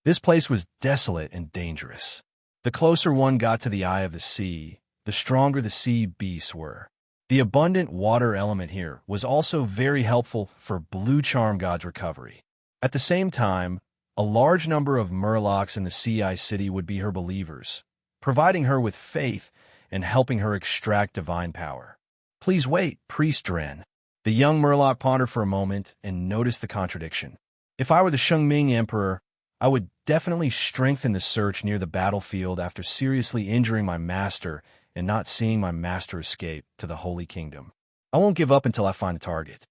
This place was desolate and dangerous. The closer one got to the eye of the sea, the stronger the sea beasts were. The abundant water element here was also very helpful for Blue Charm God's recovery. At the same time, a large number of Murlocs in the Sea Eye City would be her believers, providing her with faith and helping her extract divine power. Please wait, Priest Dren. The young Murloc pondered for a moment and noticed the contradiction. If I were the Shengming Emperor, I would definitely strengthen the search near the battlefield after seriously injuring my master and not seeing my master escape to the Holy Kingdom. I won't give up until I find a target.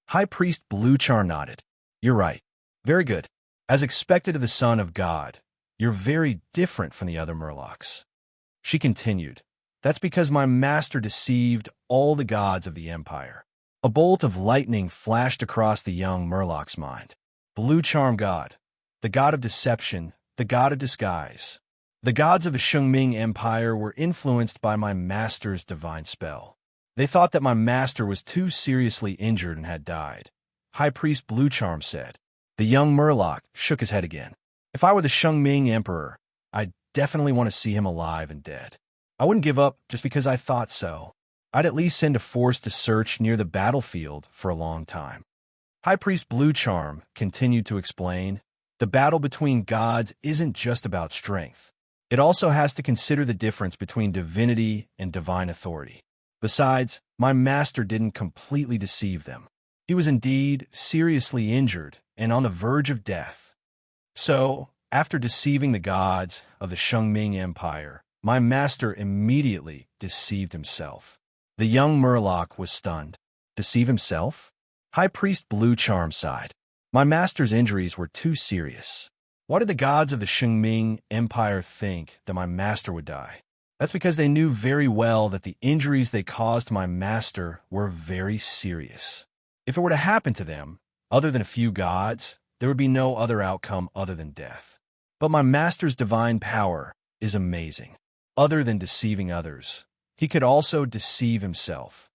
High Priest Blue Charm nodded. You're right. Very good. As expected of the Son of God, you're very different from the other Murlocs. She continued. That's because my master deceived all the gods of the Empire. A bolt of lightning flashed across the young Murloc's mind. Blue Charm God, the god of deception, the god of disguise. The gods of the Shengming Empire were influenced by my master's divine spell. They thought that my master was too seriously injured and had died. High Priest Blue Charm said. The young Murloc shook his head again. If I were the Shengming Emperor, I'd definitely want to see him alive and dead. I wouldn't give up just because I thought so. I'd at least send a force to search near the battlefield for a long time. High Priest Blue Charm continued to explain, the battle between gods isn't just about strength. It also has to consider the difference between divinity and divine authority. Besides, my master didn't completely deceive them. He was indeed seriously injured and on the verge of death. So, after deceiving the gods of the Shengming Empire, my master immediately deceived himself. The young Murloc was stunned. Deceive himself? High Priest Blue Charm sighed. My master's injuries were too serious. Why did the gods of the Shengming Empire think that my master would die? That's because they knew very well that the injuries they caused my master were very serious. If it were to happen to them, other than a few gods, there would be no other outcome other than death. But my master's divine power is amazing. Other than deceiving others, he could also deceive himself.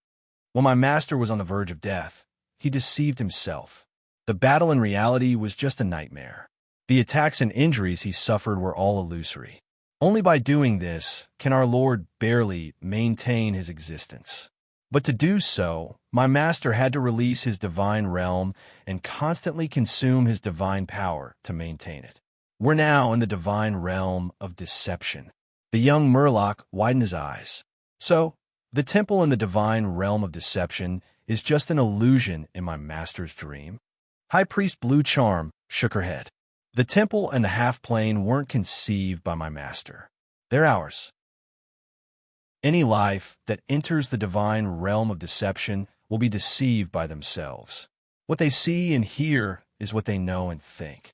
When my master was on the verge of death, he deceived himself. The battle in reality was just a nightmare. The attacks and injuries he suffered were all illusory. Only by doing this can our Lord barely maintain his existence. But to do so, my master had to release his divine realm and constantly consume his divine power to maintain it. We're now in the divine realm of deception. The young Murloc widened his eyes. So, the temple in the divine realm of deception is just an illusion in my master's dream? High Priest Blue Charm shook her head. The temple and the half-plane weren't conceived by my master. They're ours. Any life that enters the divine realm of deception will be deceived by themselves. What they see and hear is what they know and think.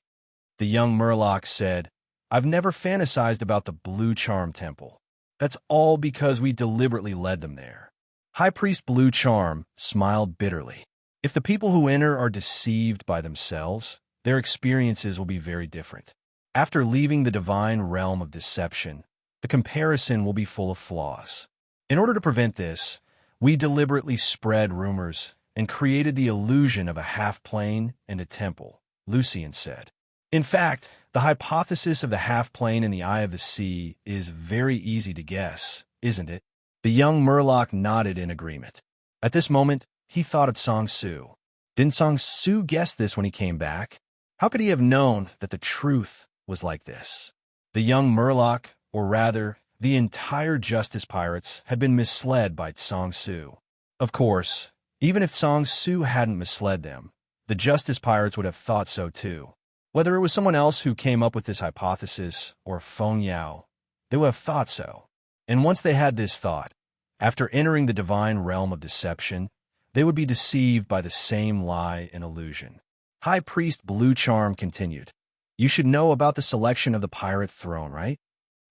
The young Murloc said, I've never fantasized about the Blue Charm Temple. That's all because we deliberately led them there. High Priest Blue Charm smiled bitterly. If the people who enter are deceived by themselves, their experiences will be very different. After leaving the divine realm of deception, the comparison will be full of flaws. In order to prevent this, we deliberately spread rumors and created the illusion of a half-plane and a temple, Lucian said. In fact, the hypothesis of the half-plane in the eye of the sea is very easy to guess, isn't it? The young Murloc nodded in agreement. At this moment, he thought of Song Su. Didn't Song Su guess this when he came back? How could he have known that the truth was like this? The young Murloc, or rather, the entire Justice Pirates, had been misled by Song Su. Of course, even if Song Su hadn't misled them, the Justice Pirates would have thought so too. Whether it was someone else who came up with this hypothesis or Feng Yao, they would have thought so. And once they had this thought, after entering the divine realm of deception, they would be deceived by the same lie and illusion. High Priest Blue Charm continued, You should know about the selection of the pirate throne, right?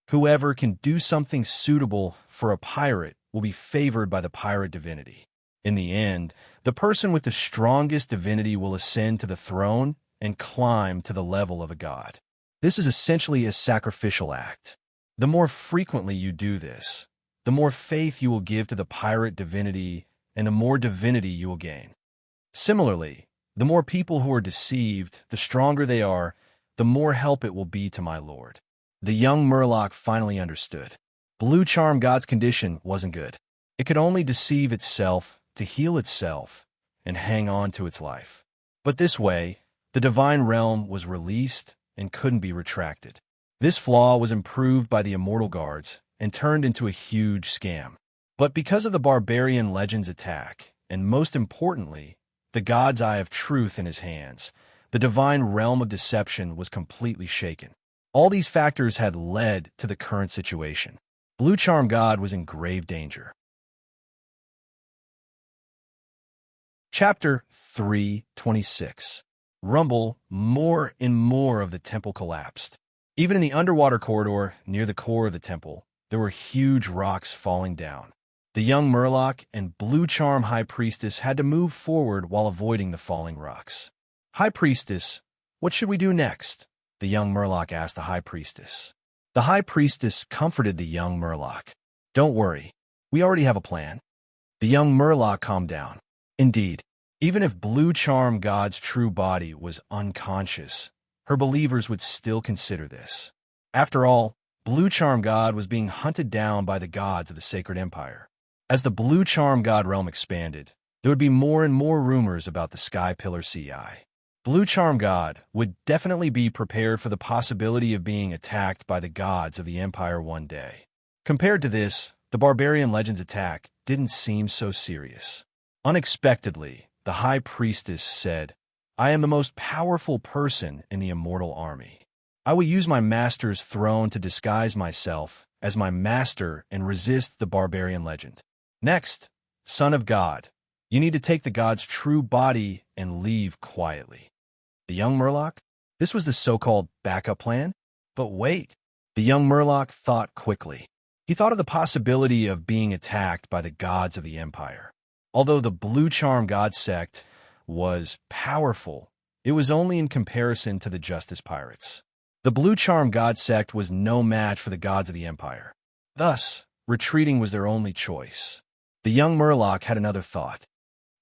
Whoever can do something suitable for a pirate will be favored by the pirate divinity. In the end, the person with the strongest divinity will ascend to the throne and climb to the level of a god. This is essentially a sacrificial act. The more frequently you do this, the more faith you will give to the pirate divinity and the more divinity you will gain. Similarly, the more people who are deceived, the stronger they are, the more help it will be to my lord. The young Murloc finally understood. Blue Charm God's condition wasn't good. It could only deceive itself to heal itself and hang on to its life. But this way, the divine realm was released and couldn't be retracted. This flaw was improved by the immortal guards and turned into a huge scam. But because of the barbarian legend's attack, and most importantly, the god's eye of truth in his hands, the divine realm of deception was completely shaken. All these factors had led to the current situation. Blue Charm God was in grave danger. Chapter 3:26. Rumble, more and more of the temple collapsed. Even in the underwater corridor near the core of the temple, there were huge rocks falling down. The young Murloc and Blue Charm High Priestess had to move forward while avoiding the falling rocks. High Priestess, what should we do next? The young Murloc asked the High Priestess. The High Priestess comforted the young Murloc. Don't worry, we already have a plan. The young Murloc calmed down. Indeed, even if Blue Charm God's true body was unconscious, her believers would still consider this. After all, Blue Charm God was being hunted down by the gods of the Sacred Empire. As the Blue Charm God realm expanded, there would be more and more rumors about the Sky Pillar CI. Blue Charm God would definitely be prepared for the possibility of being attacked by the gods of the Empire one day. Compared to this, the Barbarian Legend's attack didn't seem so serious. Unexpectedly, the High Priestess said, I am the most powerful person in the immortal army. I will use my master's throne to disguise myself as my master and resist the Barbarian Legend. Next, Son of God, you need to take the god's true body and leave quietly. The young Murloc? This was the so-called backup plan? But wait, the young Murloc thought quickly. He thought of the possibility of being attacked by the gods of the Empire. Although the Blue Charm God sect was powerful, it was only in comparison to the Justice Pirates. The Blue Charm God sect was no match for the gods of the Empire. Thus, retreating was their only choice. The young Murloc had another thought.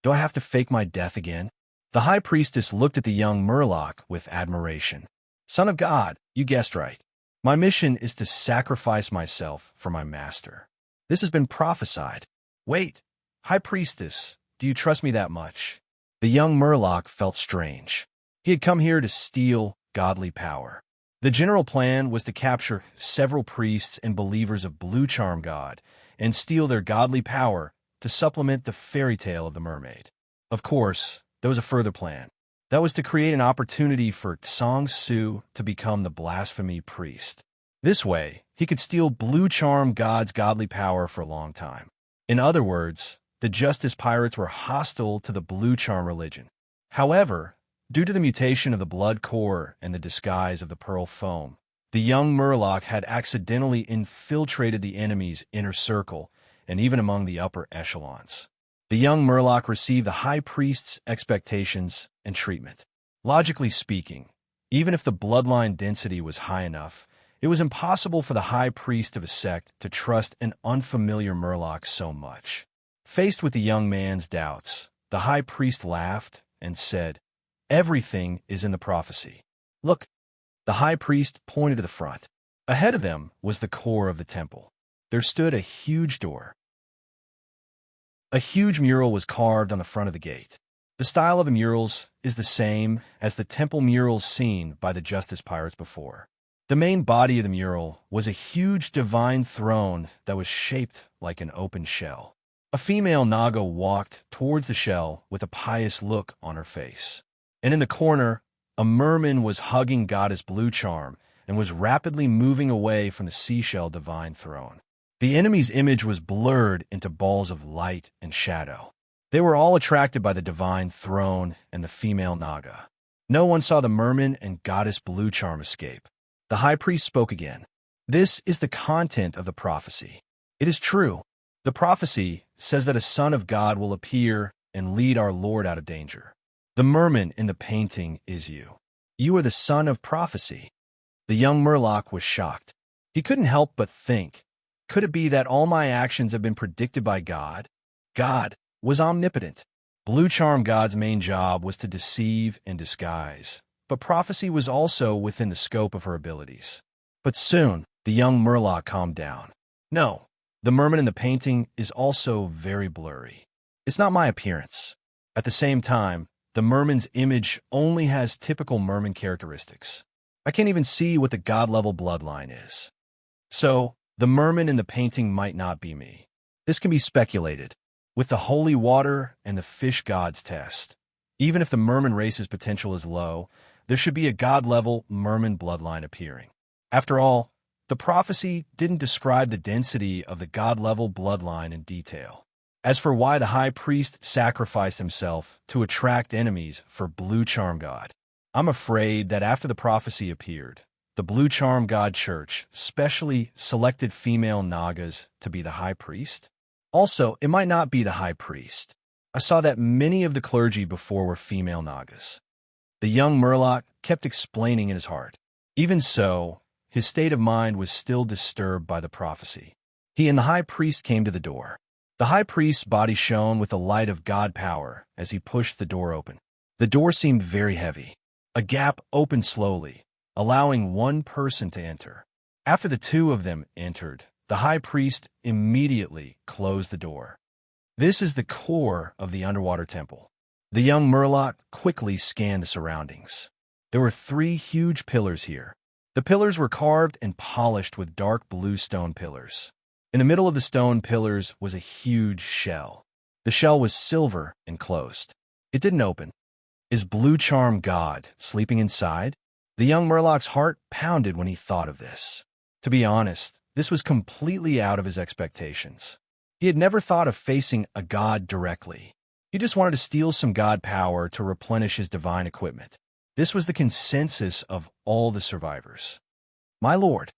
Do I have to fake my death again? The High Priestess looked at the young Murloc with admiration. Son of God, you guessed right. My mission is to sacrifice myself for my master. This has been prophesied. Wait, High Priestess, do you trust me that much? The young Murloc felt strange. He had come here to steal godly power. The general plan was to capture several priests and believers of Blue Charm God and steal their godly power to supplement the fairy tale of the mermaid. Of course, there was a further plan. That was to create an opportunity for Tsang Su to become the blasphemy priest. This way, he could steal Blue Charm God's godly power for a long time. In other words, the Justice Pirates were hostile to the Blue Charm religion. However, due to the mutation of the blood core and the disguise of the pearl foam, the young Murloc had accidentally infiltrated the enemy's inner circle and even among the upper echelons. The young Murloc received the High Priest's expectations and treatment. Logically speaking, even if the bloodline density was high enough, it was impossible for the High Priest of a sect to trust an unfamiliar Murloc so much. Faced with the young man's doubts, the High Priest laughed and said, Everything is in the prophecy. Look, the High Priest pointed to the front. Ahead of them was the core of the temple. There stood a huge door. A huge mural was carved on the front of the gate. The style of the murals is the same as the temple murals seen by the Justice Pirates before. The main body of the mural was a huge divine throne that was shaped like an open shell. A female Naga walked towards the shell with a pious look on her face. And in the corner, a merman was hugging Goddess Blue Charm and was rapidly moving away from the seashell divine throne. The enemy's image was blurred into balls of light and shadow. They were all attracted by the divine throne and the female Naga. No one saw the merman and Goddess Blue Charm escape. The High Priest spoke again. This is the content of the prophecy. It is true. The prophecy says that a son of God will appear and lead our Lord out of danger. The merman in the painting is you. You are the son of prophecy. The young Murloc was shocked. He couldn't help but think, could it be that all my actions have been predicted by God? God was omnipotent. Blue Charm God's main job was to deceive and disguise, but prophecy was also within the scope of her abilities. But soon, the young Murloc calmed down. No, the merman in the painting is also very blurry. It's not my appearance. At the same time, the merman's image only has typical merman characteristics. I can't even see what the god-level bloodline is. So, the merman in the painting might not be me. This can be speculated. With the holy water and the fish god's test, even if the merman race's potential is low, there should be a god-level merman bloodline appearing. After all, the prophecy didn't describe the density of the god-level bloodline in detail. As for why the high priest sacrificed himself to attract enemies for Blue Charm God, I'm afraid that after the prophecy appeared, the Blue Charm God Church specially selected female Nagas to be the high priest. Also, it might not be the high priest. I saw that many of the clergy before were female Nagas. The young Murloc kept explaining in his heart. Even so, his state of mind was still disturbed by the prophecy. He and the high priest came to the door. The high priest's body shone with the light of God power as he pushed the door open. The door seemed very heavy. A gap opened slowly, allowing one person to enter. After the two of them entered, the high priest immediately closed the door. This is the core of the underwater temple. The young Murloc quickly scanned the surroundings. There were 3 huge pillars here. The pillars were carved and polished with dark blue stone pillars. In the middle of the stone pillars was a huge shell. The shell was silver and closed. It didn't open. Is Blue Charm God sleeping inside? The young Murloc's heart pounded when he thought of this. To be honest, this was completely out of his expectations. He had never thought of facing a god directly. He just wanted to steal some god power to replenish his divine equipment. This was the consensus of all the survivors. My lord.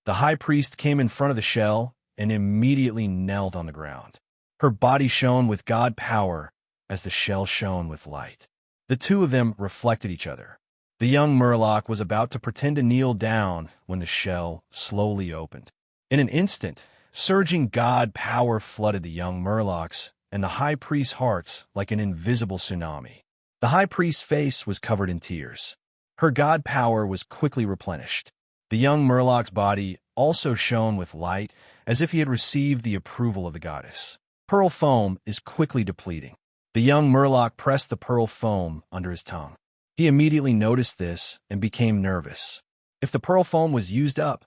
The high priest came in front of the shell and immediately knelt on the ground. Her body shone with god power as the shell shone with light. The two of them reflected each other. The young Murloc was about to pretend to kneel down when the shell slowly opened. In an instant, surging god power flooded the young Murlocs and the high priest's hearts like an invisible tsunami. The high priest's face was covered in tears. Her god power was quickly replenished. The young Murloc's body also shone with light, as if he had received the approval of the goddess. Pearl foam is quickly depleting. The young Murloc pressed the pearl foam under his tongue. He immediately noticed this and became nervous. If the pearl foam was used up,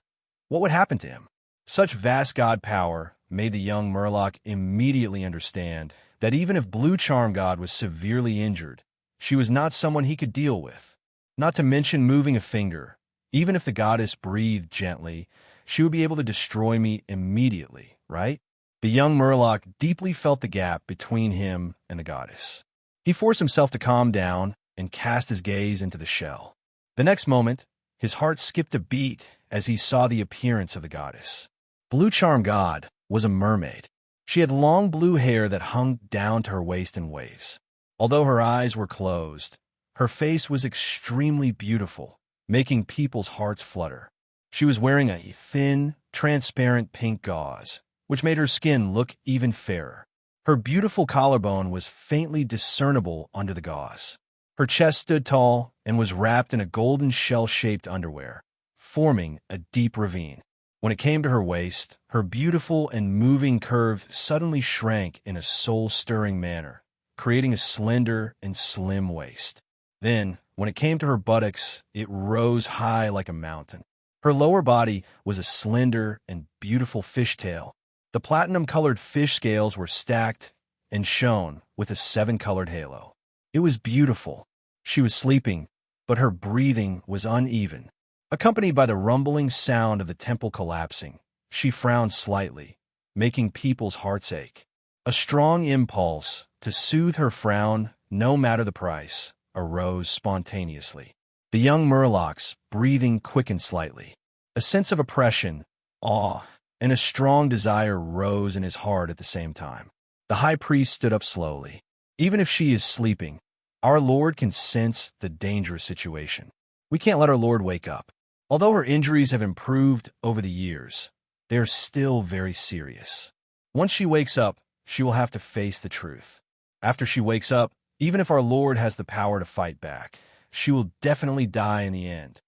what would happen to him? Such vast god power made the young Murloc immediately understand that even if Blue Charm God was severely injured, she was not someone he could deal with. Not to mention moving a finger. Even if the goddess breathed gently, she would be able to destroy me immediately, right? The young Murloc deeply felt the gap between him and the goddess. He forced himself to calm down and cast his gaze into the shell. The next moment, his heart skipped a beat as he saw the appearance of the goddess. Blue Charm God was a mermaid. She had long blue hair that hung down to her waist in waves. Although her eyes were closed, her face was extremely beautiful, making people's hearts flutter. She was wearing a thin, transparent pink gauze, which made her skin look even fairer. Her beautiful collarbone was faintly discernible under the gauze. Her chest stood tall and was wrapped in a golden shell-shaped underwear, forming a deep ravine. When it came to her waist, her beautiful and moving curve suddenly shrank in a soul-stirring manner, creating a slender and slim waist. Then, when it came to her buttocks, it rose high like a mountain. Her lower body was a slender and beautiful fishtail. The platinum-colored fish scales were stacked and shone with a 7-colored halo. It was beautiful. She was sleeping, but her breathing was uneven. Accompanied by the rumbling sound of the temple collapsing, she frowned slightly, making people's hearts ache. A strong impulse to soothe her frown, no matter the price, arose spontaneously. The young Murloc's breathing quickened slightly. A sense of oppression, awe, and a strong desire rose in his heart at the same time. The high priest stood up slowly. Even if she is sleeping, our Lord can sense the dangerous situation. We can't let our Lord wake up. Although her injuries have improved over the years, they are still very serious. Once she wakes up, she will have to face the truth. After she wakes up, Even if our Lord has the power to fight back, she will definitely die in the end.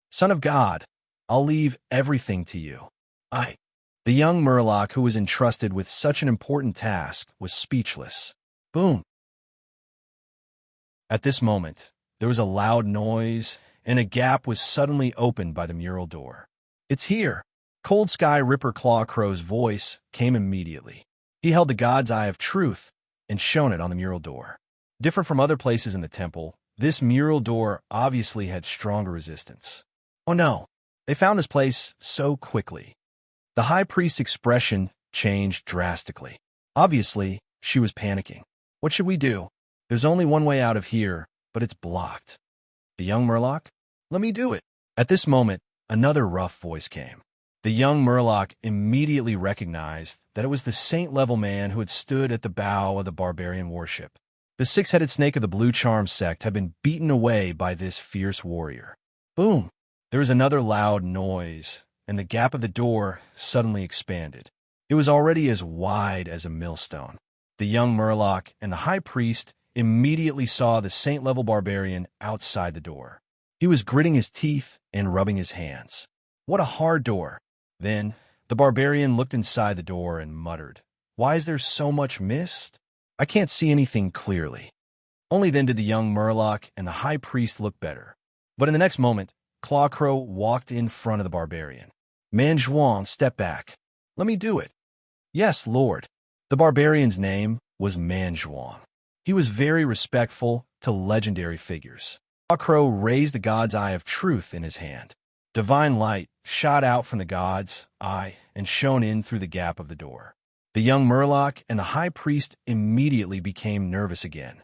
Son of God, I'll leave everything to you. The young Murloc, who was entrusted with such an important task, was speechless. Boom! At this moment, there was a loud noise, and a gap was suddenly opened by the mural door. It's here! Cold Sky Ripper Clawcrow's voice came immediately. He held the God's Eye of Truth and shone it on the mural door. Different from other places in the temple, this mural door obviously had stronger resistance. Oh no! They found this place so quickly. The high priest's expression changed drastically. Obviously, she was panicking. What should we do? There's only one way out of here, but it's blocked. The young Murloc? Let me do it. At this moment, another rough voice came. The young Murloc immediately recognized that it was the saint-level man who had stood at the bow of the barbarian warship. The six-headed snake of the Blue Charm sect had been beaten away by this fierce warrior. Boom! There was another loud noise, and the gap of the door suddenly expanded. It was already as wide as a millstone. The young Murloc and the high priest immediately saw the saint-level barbarian outside the door. He was gritting his teeth and rubbing his hands. What a hard door! Then, the barbarian looked inside the door and muttered, "Why is there so much mist? I can't see anything clearly." Only then did the young Murloc and the high priest look better. But in the next moment, Clawcrow walked in front of the barbarian. "Man Zhuang, step back. Let me do it." "Yes, Lord." The barbarian's name was Man Zhuang. He was very respectful to legendary figures. Clawcrow raised the God's Eye of Truth in his hand. Divine light shot out from the God's eye and shone in through the gap of the door. The young Murloc and the high priest immediately became nervous again.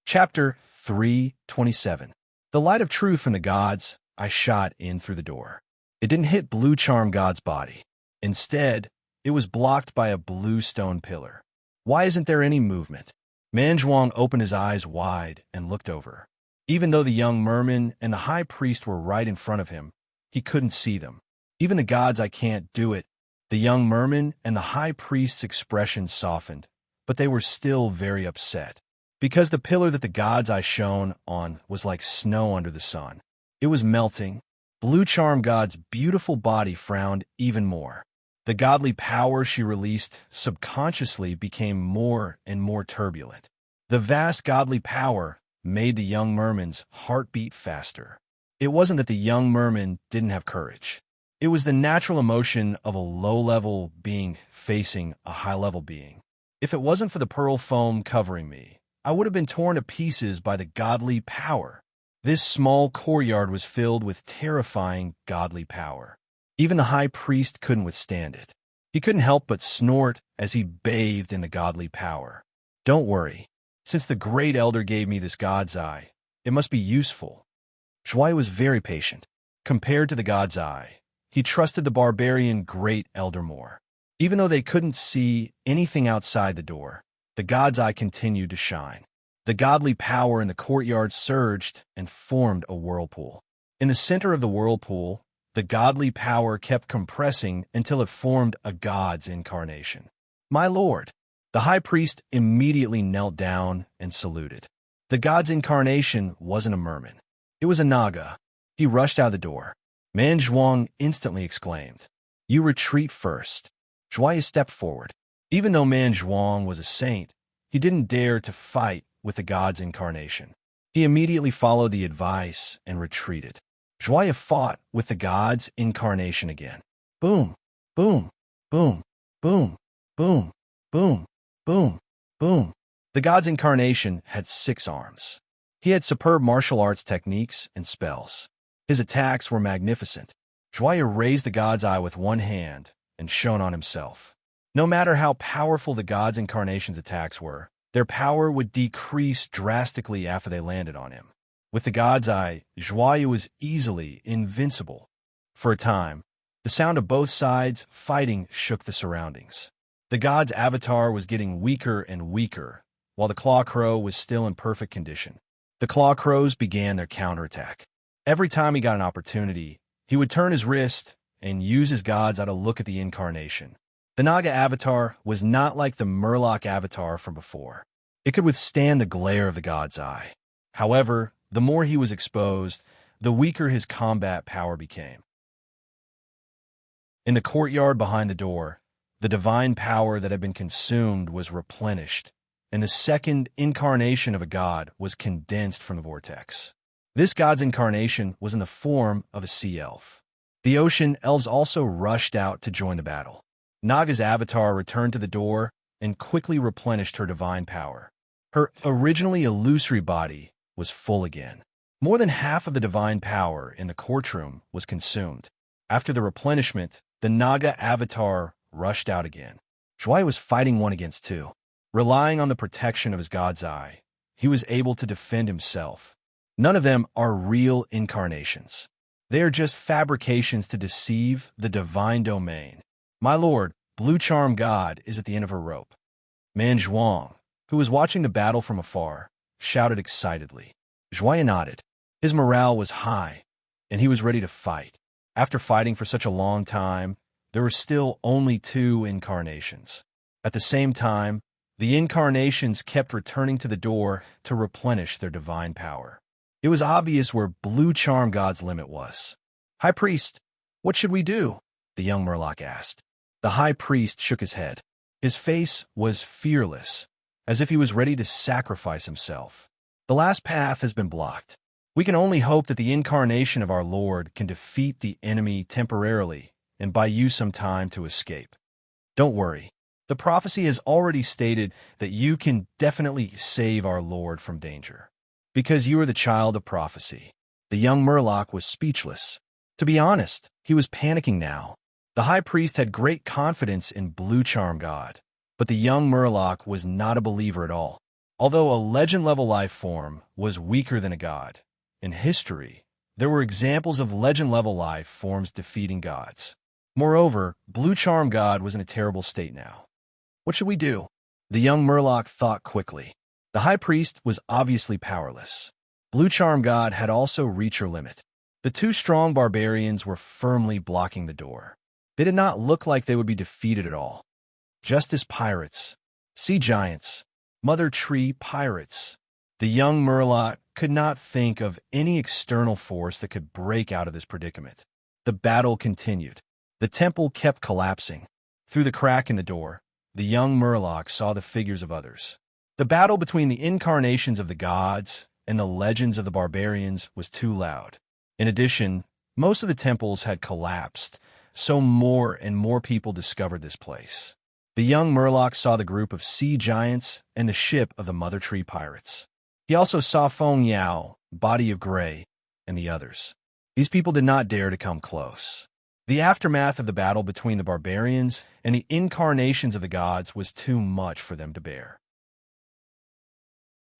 Chapter 3:27. The light of truth from the God's eye shot in through the door. It didn't hit Blue Charm God's body. Instead, it was blocked by a blue stone pillar. Why isn't there any movement? Man Zhuang opened his eyes wide and looked over. Even though the young merman and the high priest were right in front of him, he couldn't see them. Even the God's Eye can't do it. The young merman and the high priest's expressions softened, but they were still very upset. Because the pillar that the God's Eye shone on was like snow under the sun. It was melting. Blue Charm God's beautiful body frowned even more. The godly power she released subconsciously became more and more turbulent. The vast godly power made the young merman's heart beat faster. It wasn't that the young merman didn't have courage. It was the natural emotion of a low-level being facing a high-level being. If it wasn't for the pearl foam covering me, I would have been torn to pieces by the godly power. This small courtyard was filled with terrifying godly power. Even the high priest couldn't withstand it. He couldn't help but snort as he bathed in the godly power. Don't worry. Since the great elder gave me this God's Eye, it must be useful. Zhuai was very patient. Compared to the God's Eye, he trusted the barbarian great elder more. Even though they couldn't see anything outside the door, the God's Eye continued to shine. The godly power in the courtyard surged and formed a whirlpool. In the center of the whirlpool, the godly power kept compressing until it formed a god's incarnation. "My lord!" The high priest immediately knelt down and saluted. The god's incarnation wasn't a merman. It was a naga. He rushed out the door. Man Zhuang instantly exclaimed, "You retreat first." Zhuai stepped forward. Even though Man Zhuang was a saint, he didn't dare to fight with the god's incarnation. He immediately followed the advice and retreated. Zhuai fought with the god's incarnation again. Boom, boom, boom, boom, boom, boom, boom, boom. The god's incarnation had 6 arms. He had superb martial arts techniques and spells. His attacks were magnificent. Zhuai raised the God's Eye with one hand and shone on himself. No matter how powerful the God's incarnation's attacks were, their power would decrease drastically after they landed on him. With the God's Eye, Zhuai was easily invincible. For a time, the sound of both sides fighting shook the surroundings. The God's avatar was getting weaker and weaker, while the Clawcrow was still in perfect condition. The Clawcrows began their counterattack. Every time he got an opportunity, he would turn his wrist and use his God's Eye to look at the incarnation. The Naga avatar was not like the Murloc avatar from before. It could withstand the glare of the god's eye. However, the more he was exposed, the weaker his combat power became. In the courtyard behind the door, the divine power that had been consumed was replenished, and the second incarnation of a god was condensed from the vortex. This god's incarnation was in the form of a sea elf. The ocean elves also rushed out to join the battle. Naga's avatar returned to the door and quickly replenished her divine power. Her originally illusory body was full again. More than half of the divine power in the courtroom was consumed. After the replenishment, the Naga avatar rushed out again. Zhuai was fighting 1 against 2. Relying on the protection of his god's eye, he was able to defend himself. None of them are real incarnations. They are just fabrications to deceive the divine domain. My lord, Blue Charm God is at the end of her rope. Man Zhuang, who was watching the battle from afar, shouted excitedly. Zhuai nodded. His morale was high, and he was ready to fight. After fighting for such a long time, there were still only 2 incarnations. At the same time, the incarnations kept returning to the door to replenish their divine power. It was obvious where Blue Charm God's limit was. High Priest, what should we do? The young Murloc asked. The High Priest shook his head. His face was fearless, as if he was ready to sacrifice himself. The last path has been blocked. We can only hope that the incarnation of our Lord can defeat the enemy temporarily and buy you some time to escape. Don't worry. The prophecy has already stated that you can definitely save our Lord from danger. Because you are the child of prophecy. The young Murloc was speechless. To be honest, he was panicking now. The High Priest had great confidence in Blue Charm God, but the young Murloc was not a believer at all. Although a legend-level life form was weaker than a god, in history, there were examples of legend-level life forms defeating gods. Moreover, Blue Charm God was in a terrible state now. What should we do? The young Murloc thought quickly. The High Priest was obviously powerless. Blue Charm God had also reached her limit. The 2 strong barbarians were firmly blocking the door. They did not look like they would be defeated at all. Justice pirates, sea giants, Mother Tree pirates. The young Murloc could not think of any external force that could break out of this predicament. The battle continued. The temple kept collapsing. Through the crack in the door, the young Murloc saw the figures of others. The battle between the incarnations of the gods and the legends of the barbarians was too loud. In addition, most of the temples had collapsed, so more and more people discovered this place. The young Murloc saw the group of sea giants and the ship of the Mother Tree pirates. He also saw Feng Yao, Body of Gray, and the others. These people did not dare to come close. The aftermath of the battle between the barbarians and the incarnations of the gods was too much for them to bear.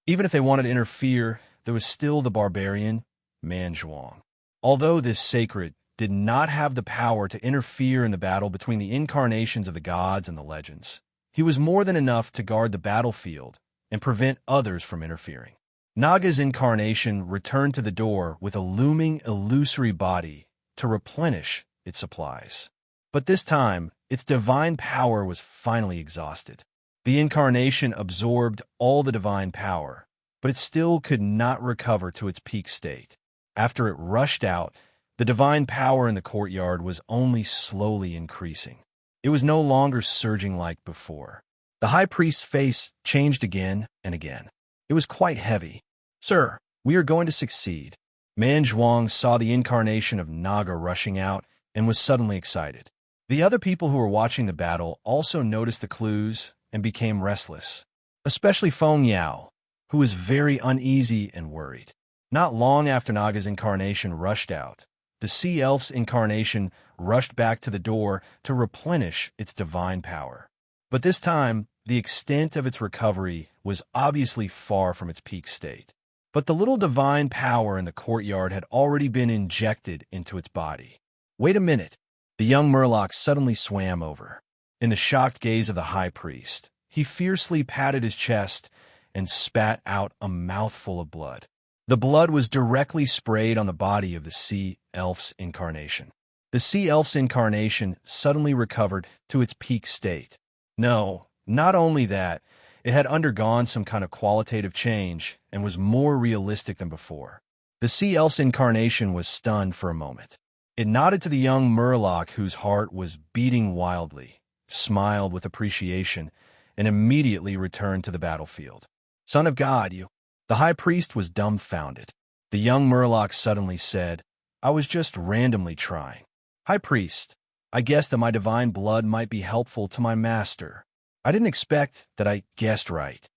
Even if they wanted to interfere, there was still the barbarian, Man Zhuang. Although this sacred did not have the power to interfere in the battle between the incarnations of the gods and the legends, he was more than enough to guard the battlefield and prevent others from interfering. Naga's incarnation returned to the door with a looming illusory body to replenish its supplies. But this time, its divine power was finally exhausted. The incarnation absorbed all the divine power, but it still could not recover to its peak state. After it rushed out, the divine power in the courtyard was only slowly increasing. It was no longer surging like before. The High Priest's face changed again and again. It was quite heavy. Sir, we are going to succeed. Man Zhuang saw the incarnation of Naga rushing out and was suddenly excited. The other people who were watching the battle also noticed the clues and became restless, especially Feng Yao, who was very uneasy and worried. Not long after Naga's incarnation rushed out, the Sea Elf's incarnation rushed back to the door to replenish its divine power. But this time, the extent of its recovery was obviously far from its peak state. But the little divine power in the courtyard had already been injected into its body. Wait a minute. The young Murloc suddenly swam over. In the shocked gaze of the High Priest, he fiercely patted his chest and spat out a mouthful of blood. The blood was directly sprayed on the body of the Sea Elf's incarnation. The sea elf's incarnation suddenly recovered to its peak state. No, not only that, it had undergone some kind of qualitative change and was more realistic than before. The sea elf's incarnation was stunned for a moment. It nodded to the young Murloc, whose heart was beating wildly, smiled with appreciation, and immediately returned to the battlefield. "Son of God, you..." The high priest was dumbfounded. The young Murloc suddenly said, "I was just randomly trying. High priest, I guessed that my divine blood might be helpful to my master. I didn't expect that I guessed right."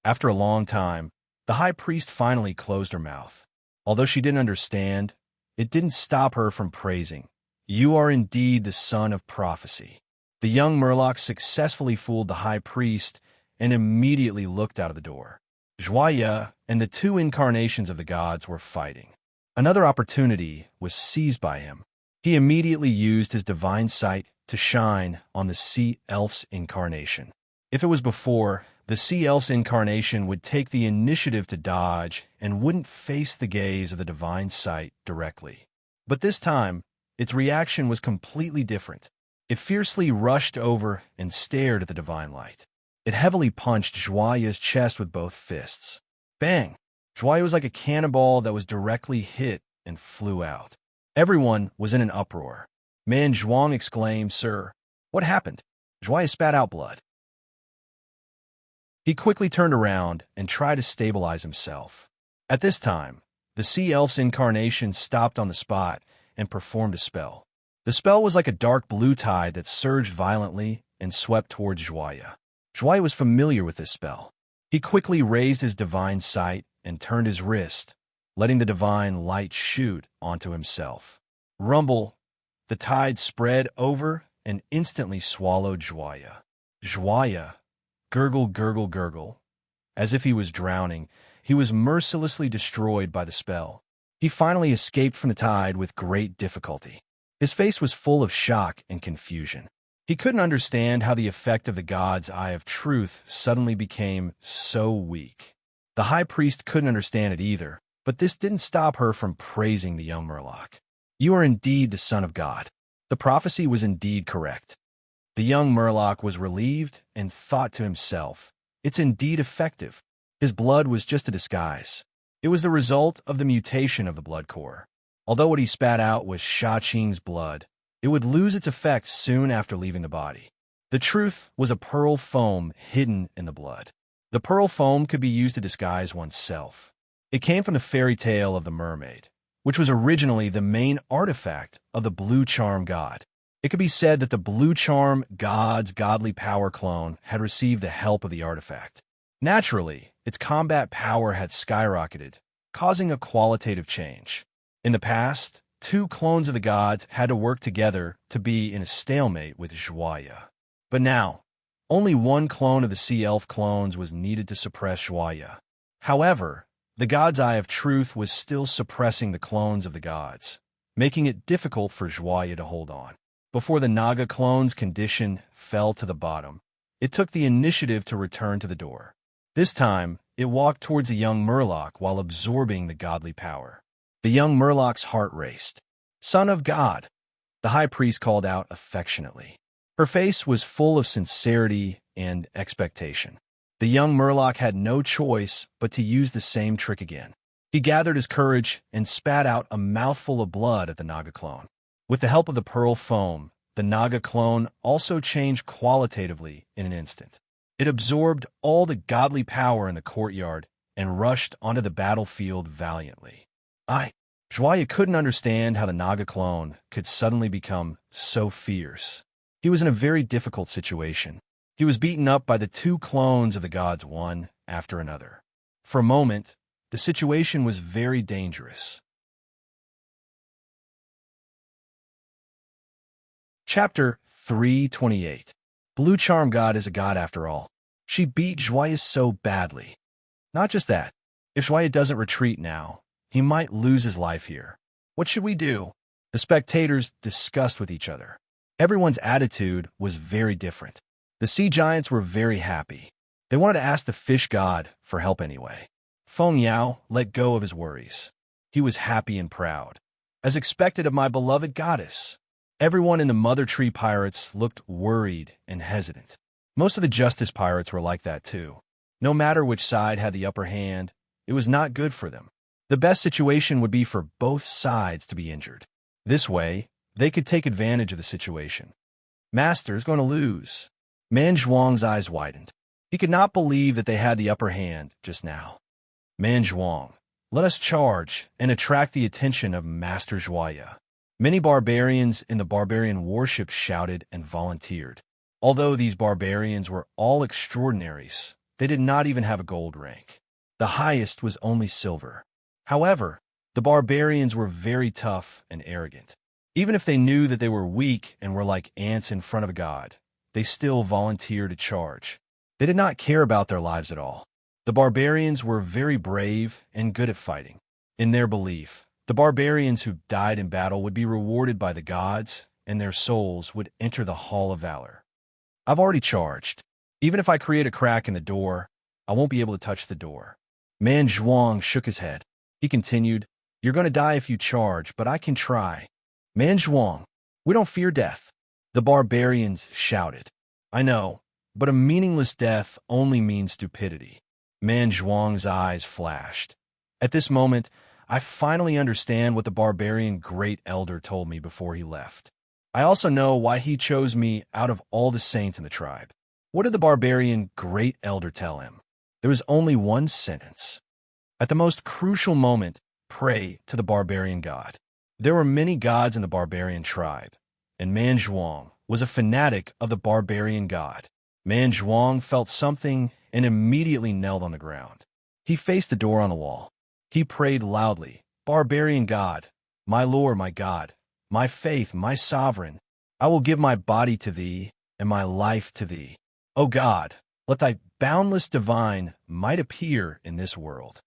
After a long time, the high priest finally closed her mouth. Although she didn't understand, it didn't stop her from praising. "You are indeed the son of prophecy." The young Murloc successfully fooled the high priest and immediately looked out of the door. Joya and the two incarnations of the gods were fighting. Another opportunity was seized by him. He immediately used his divine sight to shine on the sea elf's incarnation. If it was before, the sea elf's incarnation would take the initiative to dodge and wouldn't face the gaze of the divine sight directly. But this time, its reaction was completely different. It fiercely rushed over and stared at the divine light. It heavily punched Joya's chest with both fists. Bang! Joya was like a cannonball that was directly hit and flew out. Everyone was in an uproar. Man Zhuang exclaimed, "Sir, what happened?" Joya spat out blood. He quickly turned around and tried to stabilize himself. At this time, the sea elf's incarnation stopped on the spot and performed a spell. The spell was like a dark blue tide that surged violently and swept towards Joya. Joya was familiar with this spell. He quickly raised his divine sight and turned his wrist, letting the divine light shoot onto himself. Rumble! The tide spread over and instantly swallowed Joya. Joya, gurgle, gurgle, gurgle. As if he was drowning, he was mercilessly destroyed by the spell. He finally escaped from the tide with great difficulty. His face was full of shock and confusion. He couldn't understand how the effect of the god's eye of truth suddenly became so weak. The high priest couldn't understand it either, but this didn't stop her from praising the young Murloc. "You are indeed the son of God." The prophecy was indeed correct. The young Murloc was relieved and thought to himself, "It's indeed effective." His blood was just a disguise. It was the result of the mutation of the blood core. Although what he spat out was Sha Qing's blood, it would lose its effects soon after leaving the body. The truth was a pearl foam hidden in the blood. The pearl foam could be used to disguise oneself. It came from the fairy tale of the mermaid, which was originally the main artifact of the Blue Charm god. It could be said that the Blue Charm god's godly power clone had received the help of the artifact. Naturally, its combat power had skyrocketed, causing a qualitative change. In the past, two clones of the gods had to work together to be in a stalemate with Joya. But now, only one clone of the Sea Elf clones was needed to suppress Joya. However, the god's eye of truth was still suppressing the clones of the gods, making it difficult for Joya to hold on. Before the Naga clone's condition fell to the bottom, it took the initiative to return to the door. This time, it walked towards the young Murloc while absorbing the godly power. The young Murloc's heart raced. "Son of God," the high priest called out affectionately. Her face was full of sincerity and expectation. The young Murloc had no choice but to use the same trick again. He gathered his courage and spat out a mouthful of blood at the Naga clone. With the help of the pearl foam, the Naga clone also changed qualitatively in an instant. It absorbed all the godly power in the courtyard and rushed onto the battlefield valiantly. Joya couldn't understand how the Naga clone could suddenly become so fierce. He was in a very difficult situation. He was beaten up by the two clones of the gods one after another. For a moment, the situation was very dangerous. Chapter 328. Blue Charm God is a god after all. She beat Joya so badly. Not just that, if Joya doesn't retreat now, he might lose his life here. What should we do? The spectators discussed with each other. Everyone's attitude was very different. The sea giants were very happy. They wanted to ask the fish god for help anyway. Feng Yao let go of his worries. He was happy and proud. As expected of my beloved goddess, Everyone in the Mother Tree Pirates looked worried and hesitant. Most of the Justice Pirates were like that too. No matter which side had the upper hand, it was not good for them. The best situation would be for both sides to be injured. This way, they could take advantage of the situation. Master's going to lose. Man Zhuang's eyes widened. He could not believe that they had the upper hand just now. Man Zhuang, let us charge and attract the attention of Master Zhuaya. Many barbarians in the barbarian warship shouted and volunteered. Although these barbarians were all extraordinaries, they did not even have a gold rank. The highest was only silver. However, the barbarians were very tough and arrogant. Even if they knew that they were weak and were like ants in front of a god, they still volunteered to charge. They did not care about their lives at all. The barbarians were very brave and good at fighting. In their belief, the barbarians who died in battle would be rewarded by the gods, and their souls would enter the Hall of Valor. I've already charged. Even if I create a crack in the door, I won't be able to touch the door. Man Zhuang shook his head. He continued, "You're going to die if you charge, but I can try." Man Zhuang, we don't fear death. The barbarians shouted. I know, but a meaningless death only means stupidity. Man Zhuang's eyes flashed. At this moment, I finally understand what the barbarian great elder told me before he left. I also know why he chose me out of all the saints in the tribe. What did the barbarian great elder tell him? There was only one sentence. At the most crucial moment, pray to the barbarian god. There were many gods in the barbarian tribe, and Man Zhuang was a fanatic of the barbarian god. Man Zhuang felt something and immediately knelt on the ground. He faced the door on the wall. He prayed loudly, "Barbarian god, my lord, my god, my faith, my sovereign, I will give my body to thee and my life to thee. O God, let thy boundless divine might appear in this world."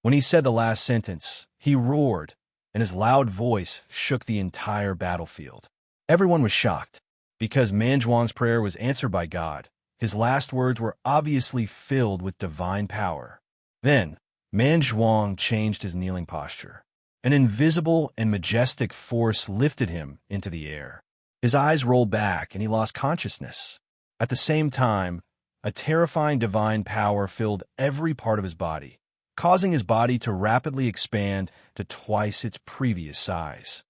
When he said the last sentence, he roared, and his loud voice shook the entire battlefield. Everyone was shocked. Because Man Zhuang's prayer was answered by God, his last words were obviously filled with divine power. Then, Man Zhuang changed his kneeling posture. An invisible and majestic force lifted him into the air. His eyes rolled back and he lost consciousness. At the same time, a terrifying divine power filled every part of his body, causing his body to rapidly expand to twice its previous size.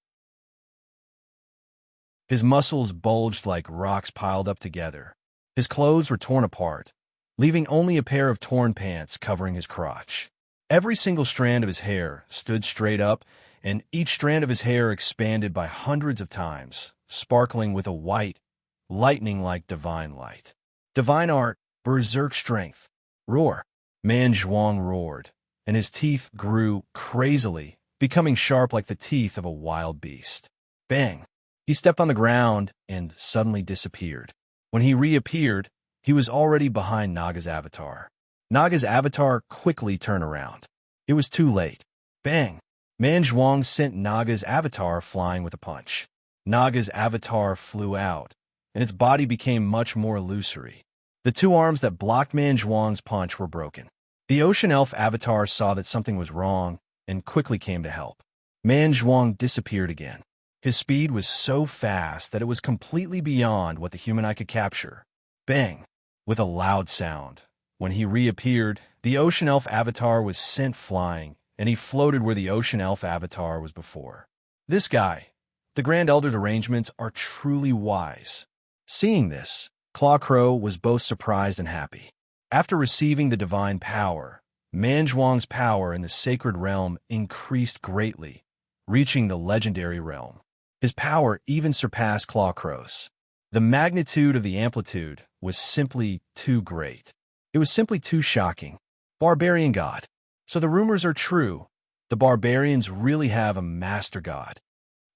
His muscles bulged like rocks piled up together. His clothes were torn apart, leaving only a pair of torn pants covering his crotch. Every single strand of his hair stood straight up, and each strand of his hair expanded by hundreds of times, sparkling with a white, lightning-like divine light. Divine art, berserk strength. Roar! Man Zhuang roared, and his teeth grew crazily, becoming sharp like the teeth of a wild beast. Bang! He stepped on the ground and suddenly disappeared. When he reappeared, he was already behind Naga's avatar. Naga's avatar quickly turned around. It was too late. Bang! Man Zhuang sent Naga's avatar flying with a punch. Naga's avatar flew out, and its body became much more illusory. The two arms that blocked Man Zhuang's punch were broken. The Ocean Elf avatar saw that something was wrong and quickly came to help. Man Zhuang disappeared again. His speed was so fast that it was completely beyond what the human eye could capture. Bang! With a loud sound. When he reappeared, the Ocean Elf avatar was sent flying, and he floated where the Ocean Elf avatar was before. This guy, the Grand Elder's arrangements are truly wise. Seeing this, Claw Crow was both surprised and happy. After receiving the divine power, Man Zhuang's power in the sacred realm increased greatly, reaching the legendary realm. His power even surpassed Claw Crow's. The magnitude of the amplitude was simply too great. It was simply too shocking. Barbarian god. So the rumors are true. The barbarians really have a master god.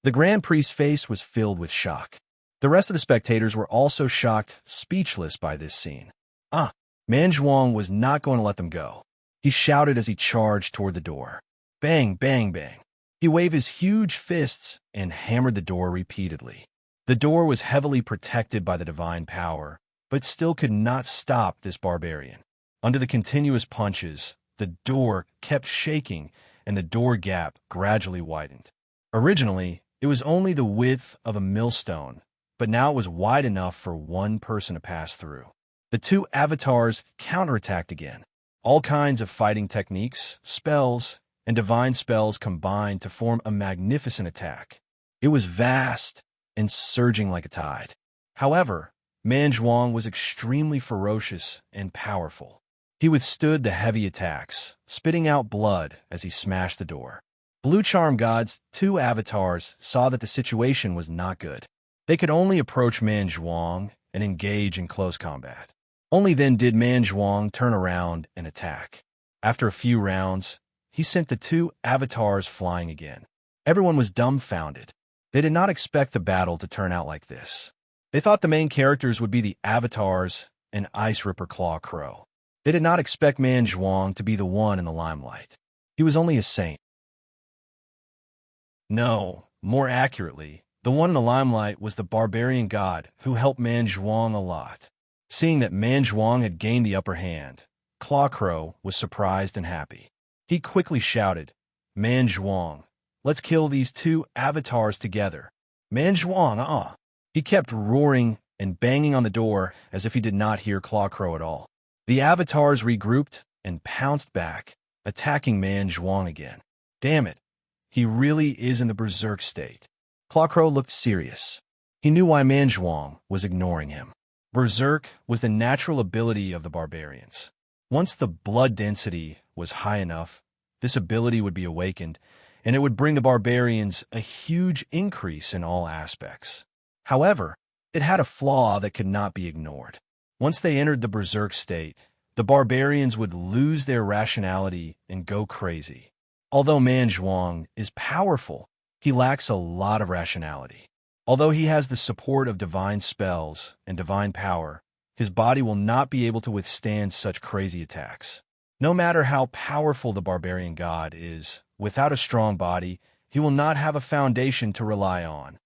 The Grand Priest's face was filled with shock. The rest of the spectators were also shocked, speechless by this scene. Man Zhuang was not going to let them go. He shouted as he charged toward the door. Bang, bang, bang. He waved his huge fists and hammered the door repeatedly. The door was heavily protected by the divine power, but still could not stop this barbarian. Under the continuous punches, the door kept shaking and the door gap gradually widened. Originally, It was only the width of a millstone, but now it was wide enough for one person to pass through. The two avatars counterattacked again. All kinds of fighting techniques, spells, and divine spells combined to form a magnificent attack. It was vast and surging like a tide. However, Manjuang was extremely ferocious and powerful. He withstood the heavy attacks, spitting out blood as he smashed the door. Blue Charm God's two avatars saw that the situation was not good. They could only approach Manjuang and engage in close combat. Only then did Manjuang turn around and attack. After a few rounds, he sent the two avatars flying again. Everyone was dumbfounded. They did not expect the battle to turn out like this. They thought the main characters would be the avatars and Ice Ripper Claw Crow. They did not expect Manjuang to be the one in the limelight. He was only a saint. No, more accurately, the one in the limelight was the barbarian god who helped Manjuang a lot. Seeing that Manjuang had gained the upper hand, Claw Crow was surprised and happy. He quickly shouted, "Manjuang, let's kill these two avatars together." Manjuang, He kept roaring and banging on the door as if he did not hear Claw Crow at all. The avatars regrouped and pounced back, attacking Manjuang again. Damn it, he really is in the berserk state. Claw Crow looked serious. He knew why Manjuang was ignoring him. Berserk was the natural ability of the barbarians. Once the blood density was high enough, this ability would be awakened, and it would bring the barbarians a huge increase in all aspects. However, it had a flaw that could not be ignored. Once they entered the berserk state, the barbarians would lose their rationality and go crazy. Although Manjuang is powerful, he lacks a lot of rationality. Although he has the support of divine spells and divine power, his body will not be able to withstand such crazy attacks. No matter how powerful the barbarian god is, without a strong body, he will not have a foundation to rely on.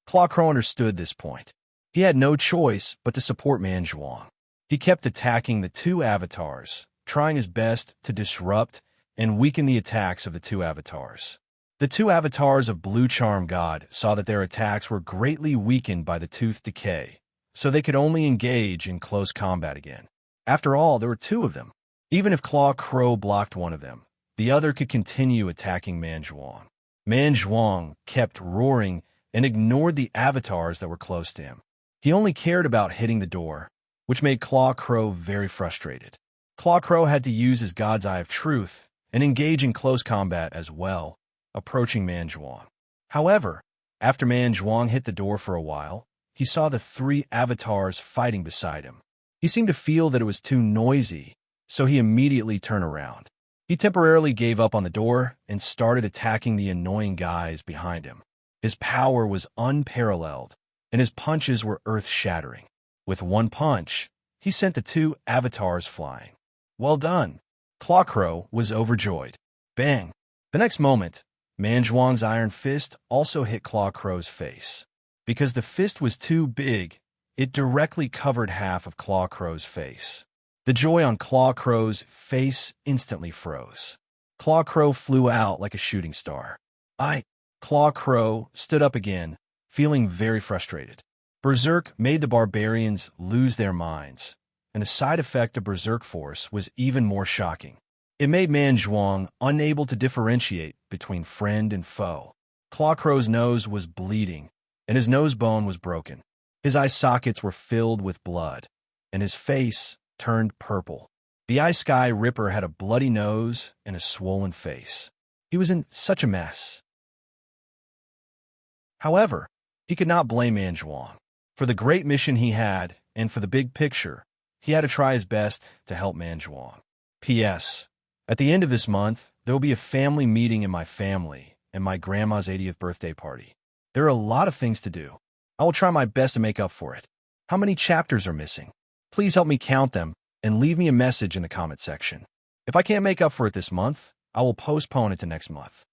Claw Crow understood this point. He had no choice but to support Manjuang. He kept attacking the two avatars, trying his best to disrupt and weaken the attacks of the two avatars. The two avatars of Blue Charm God saw that their attacks were greatly weakened by the tooth decay, so they could only engage in close combat again. After all, there were two of them. Even if Claw Crow blocked one of them, the other could continue attacking Manjuang. Manjuang kept roaring and ignored the avatars that were close to him. He only cared about hitting the door, which made Claw Crow very frustrated. Claw Crow had to use his God's Eye of Truth and engage in close combat as well, approaching Manjuang. However, after Manjuang hit the door for a while, he saw the three avatars fighting beside him. He seemed to feel that it was too noisy, so he immediately turned around. He temporarily gave up on the door and started attacking the annoying guys behind him. His power was unparalleled, and his punches were earth-shattering. With one punch, he sent the two avatars flying. Well done! Claw Crow was overjoyed. Bang! The next moment, Manjuang's iron fist also hit Claw Crow's face. Because the fist was too big, it directly covered half of Claw Crow's face. The joy on Claw Crow's face instantly froze. Claw Crow flew out like a shooting star. Claw Crow stood up again, feeling very frustrated. Berserk made the barbarians lose their minds, and the side effect of Berserk Force was even more shocking. It made Manjuang unable to differentiate between friend and foe. Claw Crow's nose was bleeding, and his nose bone was broken. His eye sockets were filled with blood, and his face turned purple. The Ice Sky Ripper had a bloody nose and a swollen face. He was in such a mess. However, he could not blame Manjuang. For the great mission he had, and for the big picture, he had to try his best to help Manjuang. P.S. At the end of this month, there will be a family meeting in my family and my grandma's 80th birthday party. There are a lot of things to do. I will try my best to make up for it. How many chapters are missing? Please help me count them and leave me a message in the comment section. If I can't make up for it this month, I will postpone it to next month.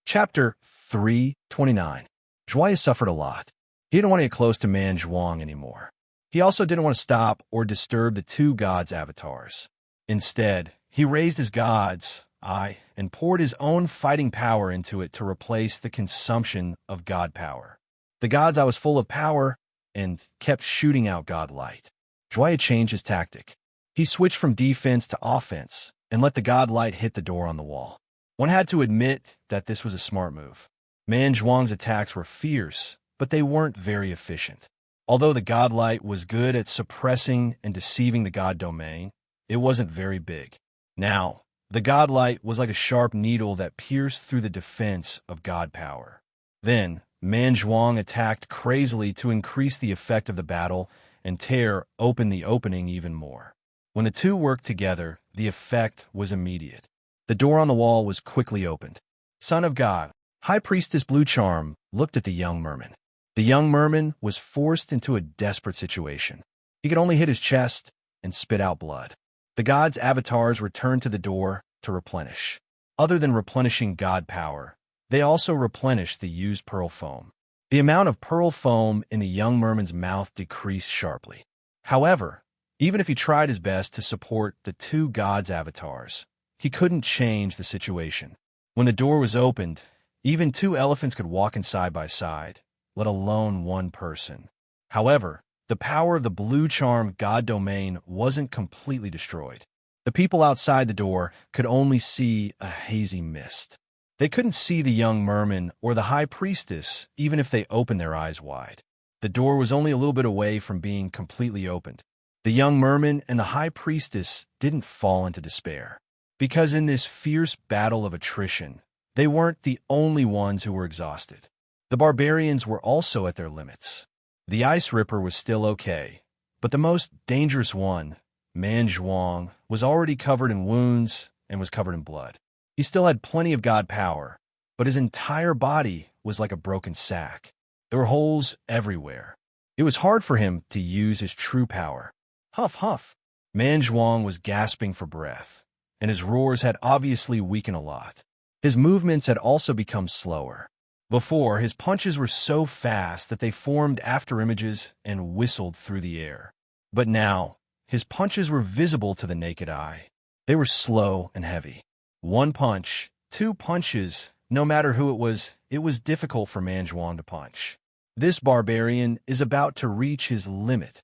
Chapter 329. Joyeux suffered a lot. He didn't want to get close to Manjuang anymore. He also didn't want to stop or disturb the two gods' avatars. Instead, he raised his gods, eye and poured his own fighting power into it to replace the consumption of God power. The God's eye was full of power and kept shooting out God light. Joya changed his tactic. He switched from defense to offense and let the God light hit the door on the wall. One had to admit that this was a smart move. Man Zhuang's attacks were fierce, but they weren't very efficient. Although the godlight was good at suppressing and deceiving the god domain, it wasn't very big. Now, the godlight was like a sharp needle that pierced through the defense of god power. Then, Man Zhuang attacked crazily to increase the effect of the battle and tear open the opening even more. When the two worked together, the effect was immediate. The door on the wall was quickly opened. Son of God, High Priestess Blue Charm looked at the young merman. The young merman was forced into a desperate situation. He could only hit his chest and spit out blood. The gods' avatars returned to the door to replenish. Other than replenishing god power, they also replenished the used pearl foam. The amount of pearl foam in the young merman's mouth decreased sharply. However, even if he tried his best to support the two gods' avatars, he couldn't change the situation. When the door was opened, even two elephants could walk in side by side, let alone one person. However, the power of the blue charm god domain wasn't completely destroyed. The people outside the door could only see a hazy mist. They couldn't see the young merman or the high priestess even if they opened their eyes wide. The door was only a little bit away from being completely opened. The young merman and the high priestess didn't fall into despair, because in this fierce battle of attrition, they weren't the only ones who were exhausted. The barbarians were also at their limits. The Ice Ripper was still okay, but the most dangerous one, Man Zhuang, was already covered in wounds and was covered in blood. He still had plenty of god power, but his entire body was like a broken sack. There were holes everywhere. It was hard for him to use his true power. Huff, huff. Man Zhuang was gasping for breath, and his roars had obviously weakened a lot. His movements had also become slower. Before, his punches were so fast that they formed afterimages and whistled through the air. But now, his punches were visible to the naked eye. They were slow and heavy. One punch, two punches, no matter who it was difficult for Man Zhuang to punch. This barbarian is about to reach his limit.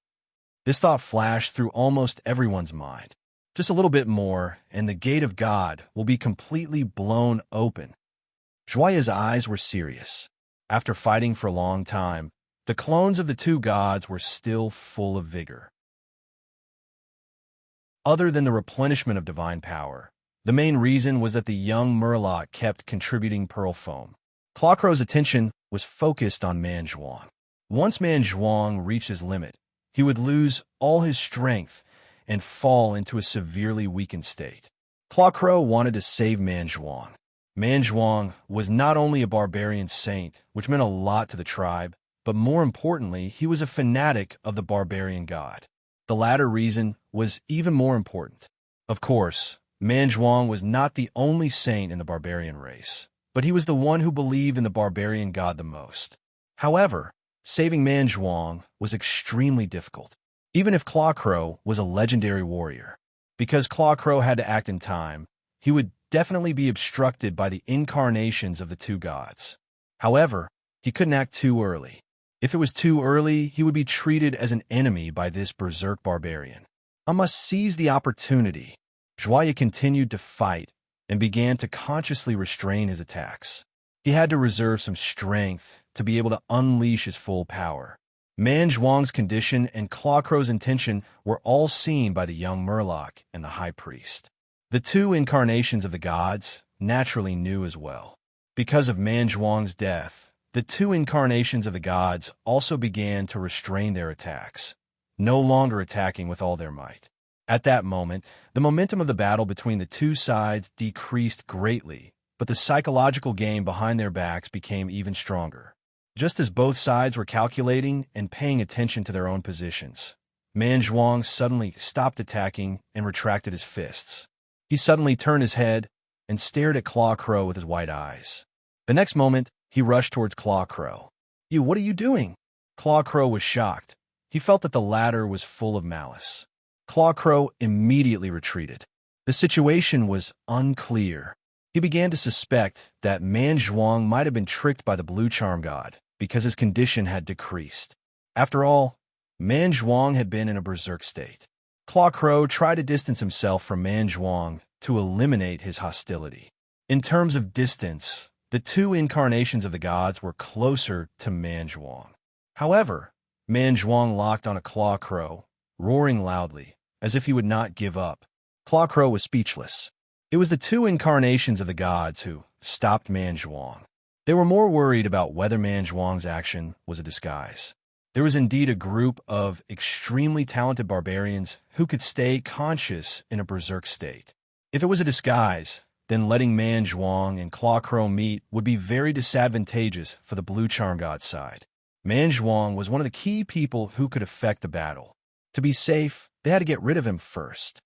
This thought flashed through almost everyone's mind. Just a little bit more, and the gate of God will be completely blown open. Joya's eyes were serious. After fighting for a long time, the clones of the two gods were still full of vigor. Other than the replenishment of divine power, the main reason was that the young Murloc kept contributing pearl foam. Clawcrow's attention was focused on Man Zhuang. Once Man Zhuang reached his limit, he would lose all his strength and fall into a severely weakened state. Clawcrow wanted to save Man Zhuang. Man Zhuang was not only a barbarian saint, which meant a lot to the tribe, but more importantly, he was a fanatic of the barbarian god. The latter reason was even more important. Of course, Man Zhuang was not the only saint in the barbarian race, but he was the one who believed in the barbarian god the most. However, saving Man Zhuang was extremely difficult, even if Clawcrow was a legendary warrior. Because Clawcrow had to act in time, he would definitely be obstructed by the incarnations of the two gods. However, he couldn't act too early. If it was too early, he would be treated as an enemy by this berserk barbarian. I must seize the opportunity. Joya continued to fight and began to consciously restrain his attacks. He had to reserve some strength to be able to unleash his full power. Man Zhuang's condition and Clawcrow's intention were all seen by the young Murloc and the High Priest. The two incarnations of the gods naturally knew as well. Because of Man Zhuang's death, the two incarnations of the gods also began to restrain their attacks, no longer attacking with all their might. At that moment, the momentum of the battle between the two sides decreased greatly, but the psychological game behind their backs became even stronger. Just as both sides were calculating and paying attention to their own positions, Man Zhuang suddenly stopped attacking and retracted his fists. He suddenly turned his head and stared at Clawcrow with his white eyes. The next moment, he rushed towards Clawcrow. What are you doing?" Clawcrow was shocked. He felt that the latter was full of malice. Clawcrow immediately retreated. The situation was unclear. He began to suspect that Man Zhuang might have been tricked by the blue charm god because his condition had decreased. After all, Man Zhuang had been in a berserk state. Claw Crow tried to distance himself from Man Zhuang to eliminate his hostility. In terms of distance, the two incarnations of the gods were closer to Man Zhuang. However, Man Zhuang locked on a Claw Crow, roaring loudly, as if he would not give up. Claw Crow was speechless. It was the two incarnations of the gods who stopped Man Zhuang. They were more worried about whether Man Zhuang's action was a disguise. There was indeed a group of extremely talented barbarians who could stay conscious in a berserk state. If it was a disguise, then letting Man Zhuang and Claw Crow meet would be very disadvantageous for the blue charm god's side. Man Zhuang was one of the key people who could affect the battle. To be safe, they had to get rid of him first.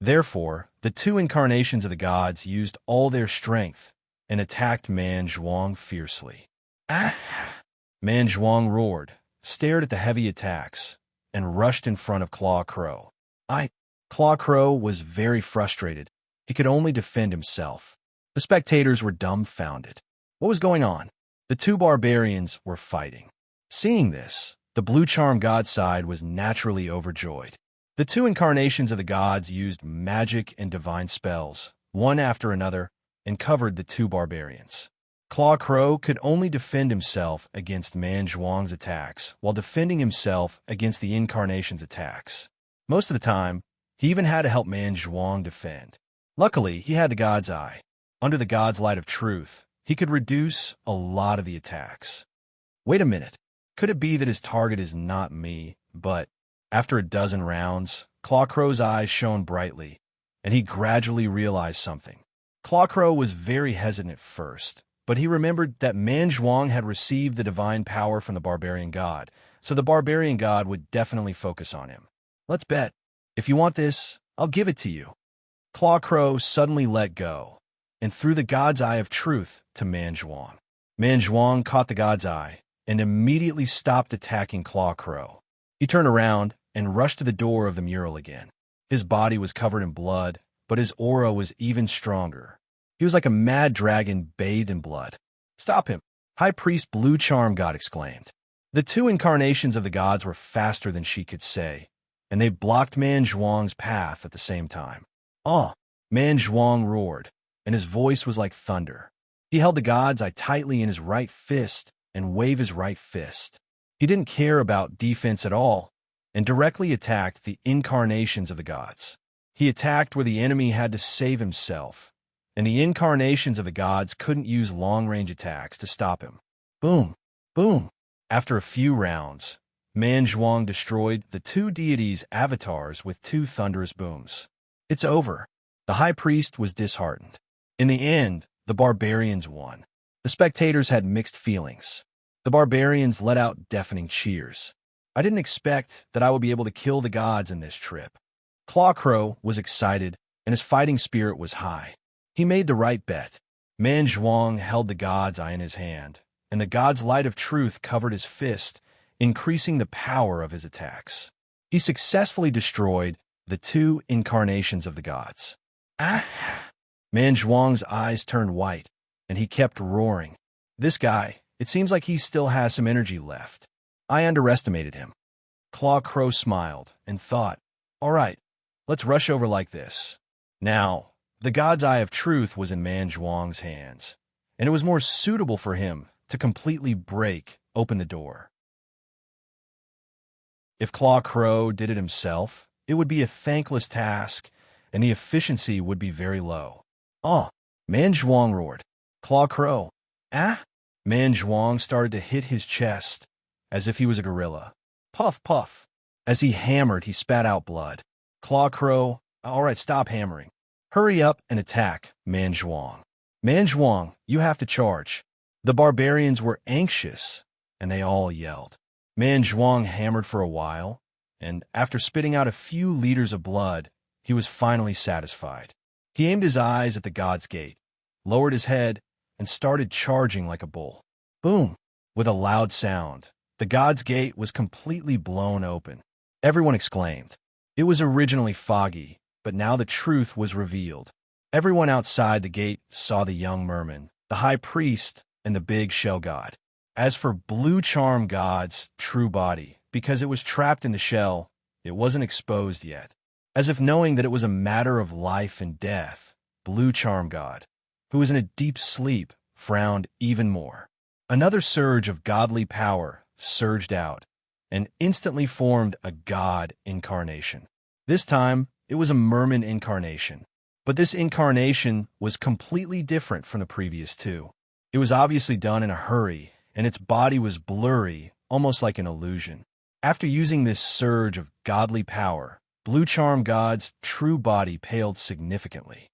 Therefore, the two incarnations of the gods used all their strength and attacked Man Zhuang fiercely. Ah! Man Zhuang roared, stared at the heavy attacks, and rushed in front of Claw Crow. Claw Crow was very frustrated. He could only defend himself. The spectators were dumbfounded. What was going on? The two barbarians were fighting. Seeing this, the blue charm god side was naturally overjoyed. The two incarnations of the gods used magic and divine spells, one after another, and covered the two barbarians. Claw Crow could only defend himself against Man Zhuang's attacks while defending himself against the incarnation's attacks. Most of the time, he even had to help Man Zhuang defend. Luckily, he had the god's eye. Under the god's light of truth, he could reduce a lot of the attacks. Wait a minute. Could it be that his target is not me, but after a dozen rounds, Claw Crow's eyes shone brightly, and he gradually realized something. Claw Crow was very hesitant at first, but he remembered that Man Zhuang had received the divine power from the barbarian god, so the barbarian god would definitely focus on him. Let's bet. If you want this, I'll give it to you. Claw Crow suddenly let go and threw the god's eye of truth to Man Zhuang. Man Zhuang caught the god's eye and immediately stopped attacking Claw Crow. He turned around and rushed to the door of the mural again. His body was covered in blood, but his aura was even stronger. He was like a mad dragon bathed in blood. "Stop him!" High Priest Blue Charm God exclaimed. The two incarnations of the gods were faster than she could say, and they blocked Man Zhuang's path at the same time. Man Zhuang roared, and his voice was like thunder. He held the god's eye tightly in his right fist and waved his right fist. He didn't care about defense at all and directly attacked the incarnations of the gods. He attacked where the enemy had to save himself, and the incarnations of the gods couldn't use long-range attacks to stop him. Boom! Boom! After a few rounds, Man Zhuang destroyed the two deities' avatars with two thunderous booms. It's over. The high priest was disheartened. In the end, the barbarians won. The spectators had mixed feelings. The barbarians let out deafening cheers. I didn't expect that I would be able to kill the gods in this trip. Claw Crow was excited, and his fighting spirit was high. He made the right bet. Man Zhuang held the god's eye in his hand, and the god's light of truth covered his fist, increasing the power of his attacks. He successfully destroyed the two incarnations of the gods. Man Zhuang's eyes turned white, and he kept roaring. This guy, it seems like he still has some energy left. I underestimated him. Claw Crow smiled and thought, all right, let's rush over like this. Now, the god's eye of truth was in Man Zhuang's hands, and it was more suitable for him to completely break open the door. If Claw Crow did it himself, it would be a thankless task, and the efficiency would be very low. Man Zhuang roared. Claw Crow. Man Zhuang started to hit his chest, as if he was a gorilla. Puff, puff. As he hammered, he spat out blood. Claw Crow, all right, stop hammering. Hurry up and attack, Man Zhuang. Man Zhuang, you have to charge. The barbarians were anxious, and they all yelled. Man Zhuang hammered for a while, and after spitting out a few liters of blood, he was finally satisfied. He aimed his eyes at the god's gate, lowered his head, and started charging like a bull. Boom! With a loud sound, the god's gate was completely blown open. Everyone exclaimed. It was originally foggy, but now the truth was revealed. Everyone outside the gate saw the young merman, the high priest, and the big shell god. As for Blue Charm God's true body, because it was trapped in the shell, it wasn't exposed yet. As if knowing that it was a matter of life and death, Blue Charm God, who was in a deep sleep, frowned even more. Another surge of godly power surged out and instantly formed a god incarnation. This time, it was a merman incarnation. But this incarnation was completely different from the previous two. It was obviously done in a hurry, and its body was blurry, almost like an illusion. After using this surge of godly power, Blue Charm God's true body paled significantly.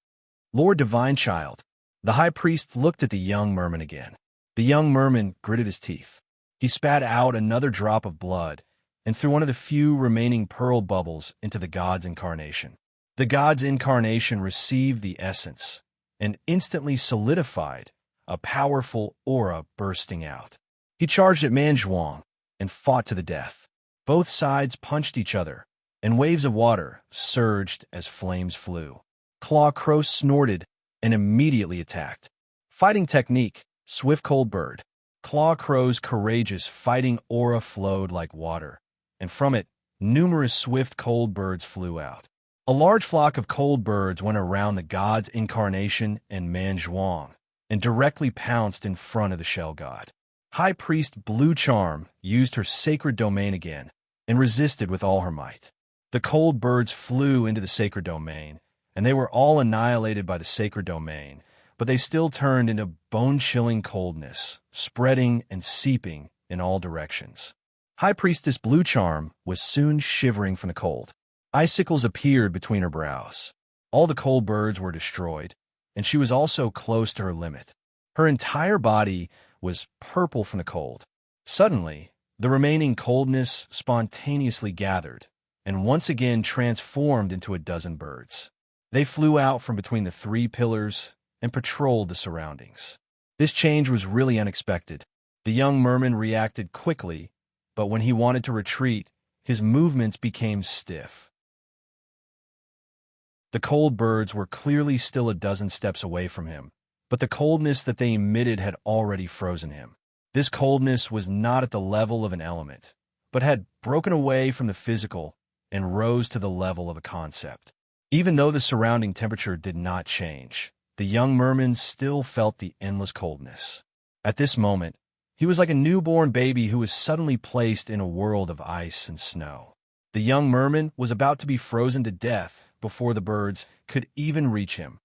Lord Divine Child, the high priest looked at the young merman again. The young merman gritted his teeth. He spat out another drop of blood and threw one of the few remaining pearl bubbles into the god's incarnation. The god's incarnation received the essence and instantly solidified, a powerful aura bursting out. He charged at Manzhuang and fought to the death. Both sides punched each other, and waves of water surged as flames flew. Claw Crow snorted and immediately attacked. Fighting technique, Swift Cold Bird. Claw Crow's courageous fighting aura flowed like water, and from it, numerous swift cold birds flew out. A large flock of cold birds went around the god's incarnation and Manzhuang, and directly pounced in front of the shell god. High Priest Blue Charm used her sacred domain again, and resisted with all her might. The cold birds flew into the sacred domain, and they were all annihilated by the sacred domain, but they still turned into bone-chilling coldness, spreading and seeping in all directions. High Priestess Blue Charm was soon shivering from the cold. Icicles appeared between her brows. All the cold birds were destroyed, and she was also close to her limit. Her entire body was purple from the cold. Suddenly, the remaining coldness spontaneously gathered, and once again transformed into a dozen birds. They flew out from between the three pillars and patrolled the surroundings. This change was really unexpected. The young merman reacted quickly, but when he wanted to retreat, his movements became stiff. The cold birds were clearly still a dozen steps away from him, but the coldness that they emitted had already frozen him. This coldness was not at the level of an element, but had broken away from the physical and rose to the level of a concept. Even though the surrounding temperature did not change, the young merman still felt the endless coldness. At this moment, he was like a newborn baby who was suddenly placed in a world of ice and snow. The young merman was about to be frozen to death before the birds could even reach him.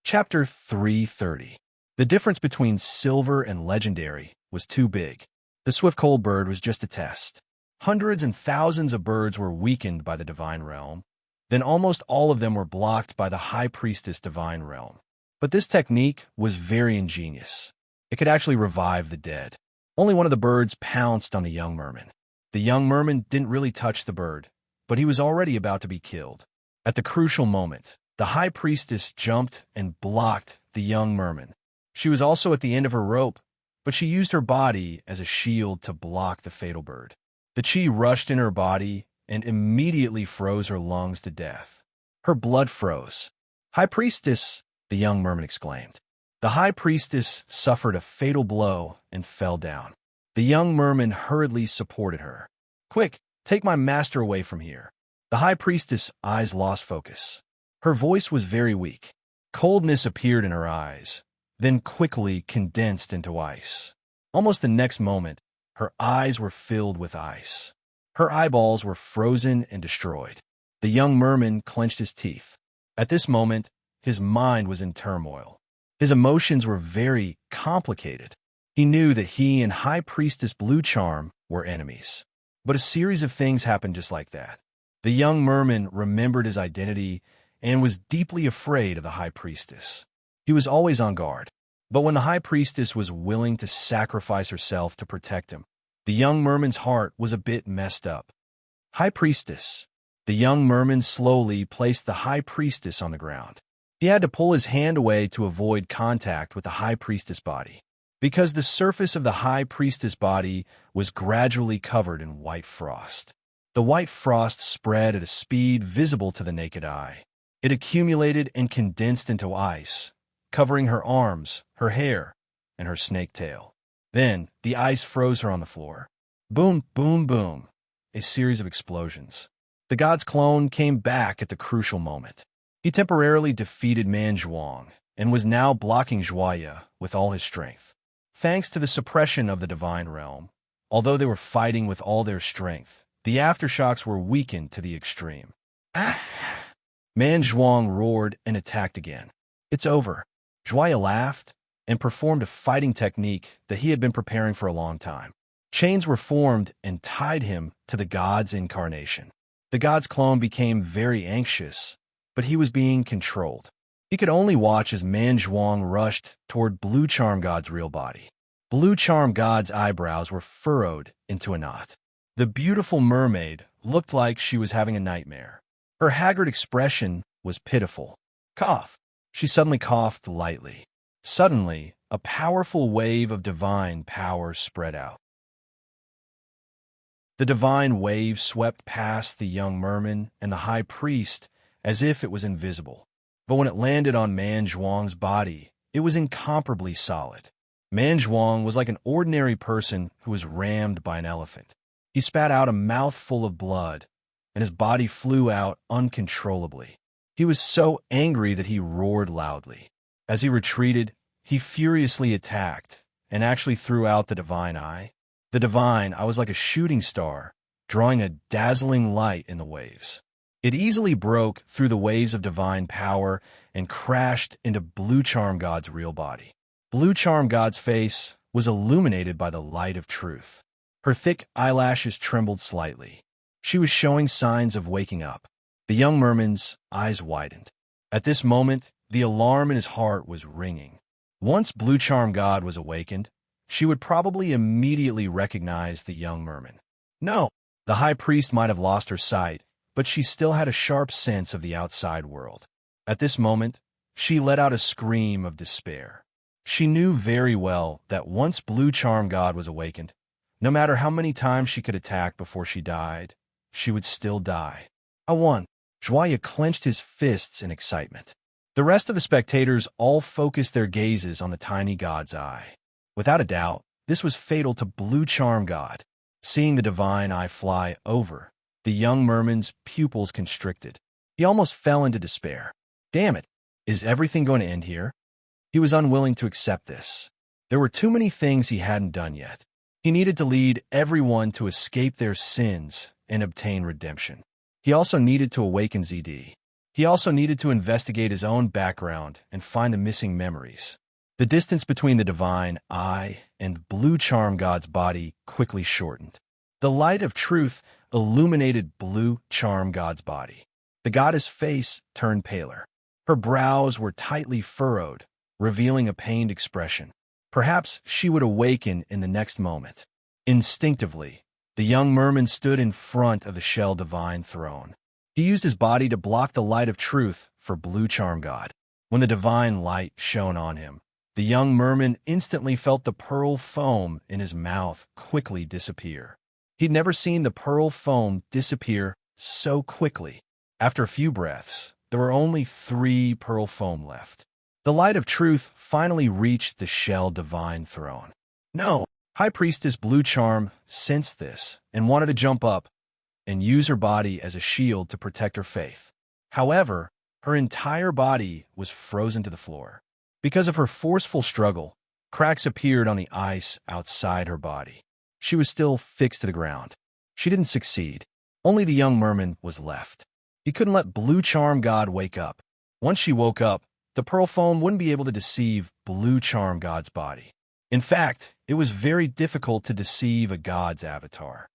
Chapter 330. The difference between silver and legendary was too big. The Swift Cold Bird was just a test. Hundreds and thousands of birds were weakened by the Divine Realm. Then almost all of them were blocked by the High Priestess Divine Realm. But this technique was very ingenious. It could actually revive the dead. Only one of the birds pounced on the young merman. The young merman didn't really touch the bird, but he was already about to be killed. At the crucial moment, the High Priestess jumped and blocked the young merman. She was also at the end of her rope, but she used her body as a shield to block the fatal bird. The chi rushed in her body and immediately froze her lungs to death. Her blood froze. "High Priestess!" the young merman exclaimed. The High Priestess suffered a fatal blow and fell down. The young merman hurriedly supported her. "Quick, take my master away from here." The High Priestess' eyes lost focus. Her voice was very weak. Coldness appeared in her eyes, then quickly condensed into ice. Almost the next moment, her eyes were filled with ice. Her eyeballs were frozen and destroyed. The young merman clenched his teeth. At this moment, his mind was in turmoil. His emotions were very complicated. He knew that he and High Priestess Blue Charm were enemies. But a series of things happened just like that. The young merman remembered his identity and was deeply afraid of the High Priestess. He was always on guard. But when the High Priestess was willing to sacrifice herself to protect him, the young merman's heart was a bit messed up. "High Priestess." The young merman slowly placed the High Priestess on the ground. He had to pull his hand away to avoid contact with the High Priestess' body. because the surface of the high priestess body was gradually covered in white frost. The white frost spread at a speed visible to the naked eye. It accumulated and condensed into ice, covering her arms, her hair, and her snake tail. Then, the ice froze her on the floor. Boom, boom, boom. A series of explosions. The god's clone came back at the crucial moment. He temporarily defeated Manzhuang and was now blocking Zhuaya with all his strength. Thanks to the suppression of the divine realm, although they were fighting with all their strength, the aftershocks were weakened to the extreme. Ah! Manzhuang roared and attacked again. It's over. Zhuaya laughed and performed a fighting technique that he had been preparing for a long time. Chains were formed and tied him to the god's incarnation. The god's clone became very anxious, but he was being controlled. He could only watch as Manzhuang rushed toward Blue Charm God's real body. Blue Charm God's eyebrows were furrowed into a knot. The beautiful mermaid looked like she was having a nightmare. Her haggard expression was pitiful. Cough! She suddenly coughed lightly. Suddenly, a powerful wave of divine power spread out. The divine wave swept past the young merman and the high priest as if it was invisible. But when it landed on Manzhuang's body, it was incomparably solid. Manzhuang was like an ordinary person who was rammed by an elephant. He spat out a mouthful of blood, and his body flew out uncontrollably. He was so angry that he roared loudly. As he retreated, he furiously attacked and actually threw out the divine eye. The divine eye was like a shooting star, drawing a dazzling light in the waves. It easily broke through the waves of divine power and crashed into Blue Charm God's real body. Blue Charm God's face was illuminated by the light of truth. Her thick eyelashes trembled slightly. She was showing signs of waking up. The young merman's eyes widened. At this moment, the alarm in his heart was ringing. Once Blue Charm God was awakened, she would probably immediately recognize the young merman. No, the high priest might have lost her sight, but she still had a sharp sense of the outside world. At this moment, she let out a scream of despair. She knew very well that once Blue Charm God was awakened, no matter how many times she could attack before she died, she would still die. I won. Zhuaya clenched his fists in excitement. The rest of the spectators all focused their gazes on the tiny god's eye. Without a doubt, this was fatal to Blue Charm God. Seeing the divine eye fly over, the young merman's pupils constricted. He almost fell into despair. Damn it, is everything going to end here? He was unwilling to accept this. There were too many things he hadn't done yet. He needed to lead everyone to escape their sins and obtain redemption. He also needed to awaken ZD. He also needed to investigate his own background and find the missing memories. The distance between the divine eye and Blue Charm God's body quickly shortened. The light of truth illuminated Blue Charm God's body. The goddess' face turned paler. Her brows were tightly furrowed, revealing a pained expression. Perhaps she would awaken in the next moment. Instinctively, the young merman stood in front of the shell divine throne. He used his body to block the light of truth for Blue Charm God. When the divine light shone on him, the young merman instantly felt the pearl foam in his mouth quickly disappear. He'd never seen the pearl foam disappear so quickly. After a few breaths, there were only 3 pearl foam left. The light of truth finally reached the shell divine throne. No! High Priestess Blue Charm sensed this and wanted to jump up and use her body as a shield to protect her faith. However, her entire body was frozen to the floor. Because of her forceful struggle, cracks appeared on the ice outside her body. She was still fixed to the ground. She didn't succeed. Only the young merman was left. He couldn't let Blue Charm God wake up. Once she woke up, the pearl foam wouldn't be able to deceive Blue Charm God's body. In fact, it was very difficult to deceive a god's avatar.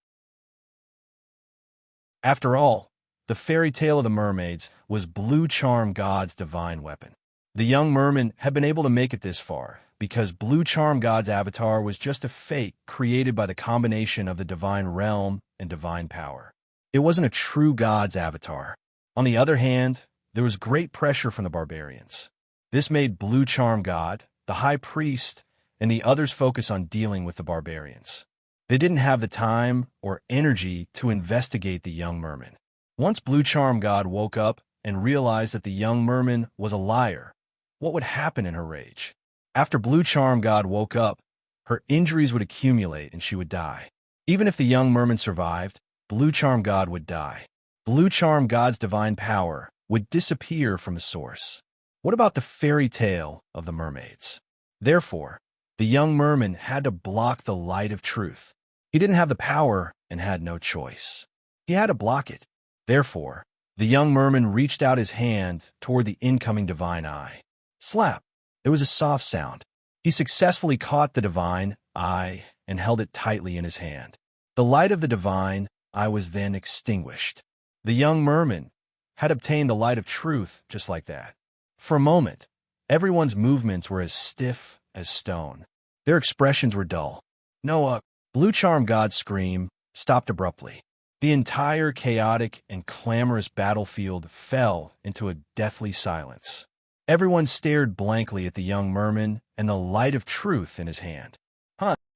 After all, the fairy tale of the mermaids was Blue Charm God's divine weapon. The young merman had been able to make it this far because Blue Charm God's avatar was just a fake created by the combination of the divine realm and divine power. It wasn't a true god's avatar. On the other hand, there was great pressure from the barbarians. This made Blue Charm God, the high priest, and the others focus on dealing with the barbarians. They didn't have the time or energy to investigate the young merman. Once Blue Charm God woke up and realized that the young merman was a liar, what would happen in her rage? After Blue Charm God woke up, her injuries would accumulate and she would die. Even if the young merman survived, Blue Charm God would die. Blue Charm God's divine power would disappear from the source. What about the fairy tale of the mermaids? Therefore, the young merman had to block the light of truth. He didn't have the power and had no choice. He had to block it. Therefore, the young merman reached out his hand toward the incoming divine eye. Slap! There was a soft sound. He successfully caught the divine eye and held it tightly in his hand. The light of the divine eye was then extinguished. The young merman had obtained the light of truth just like that. For a moment, everyone's movements were as stiff as stone. Their expressions were dull. Noah, Blue Charm God's scream stopped abruptly. The entire chaotic and clamorous battlefield fell into a deathly silence. Everyone stared blankly at the young merman and the light of truth in his hand.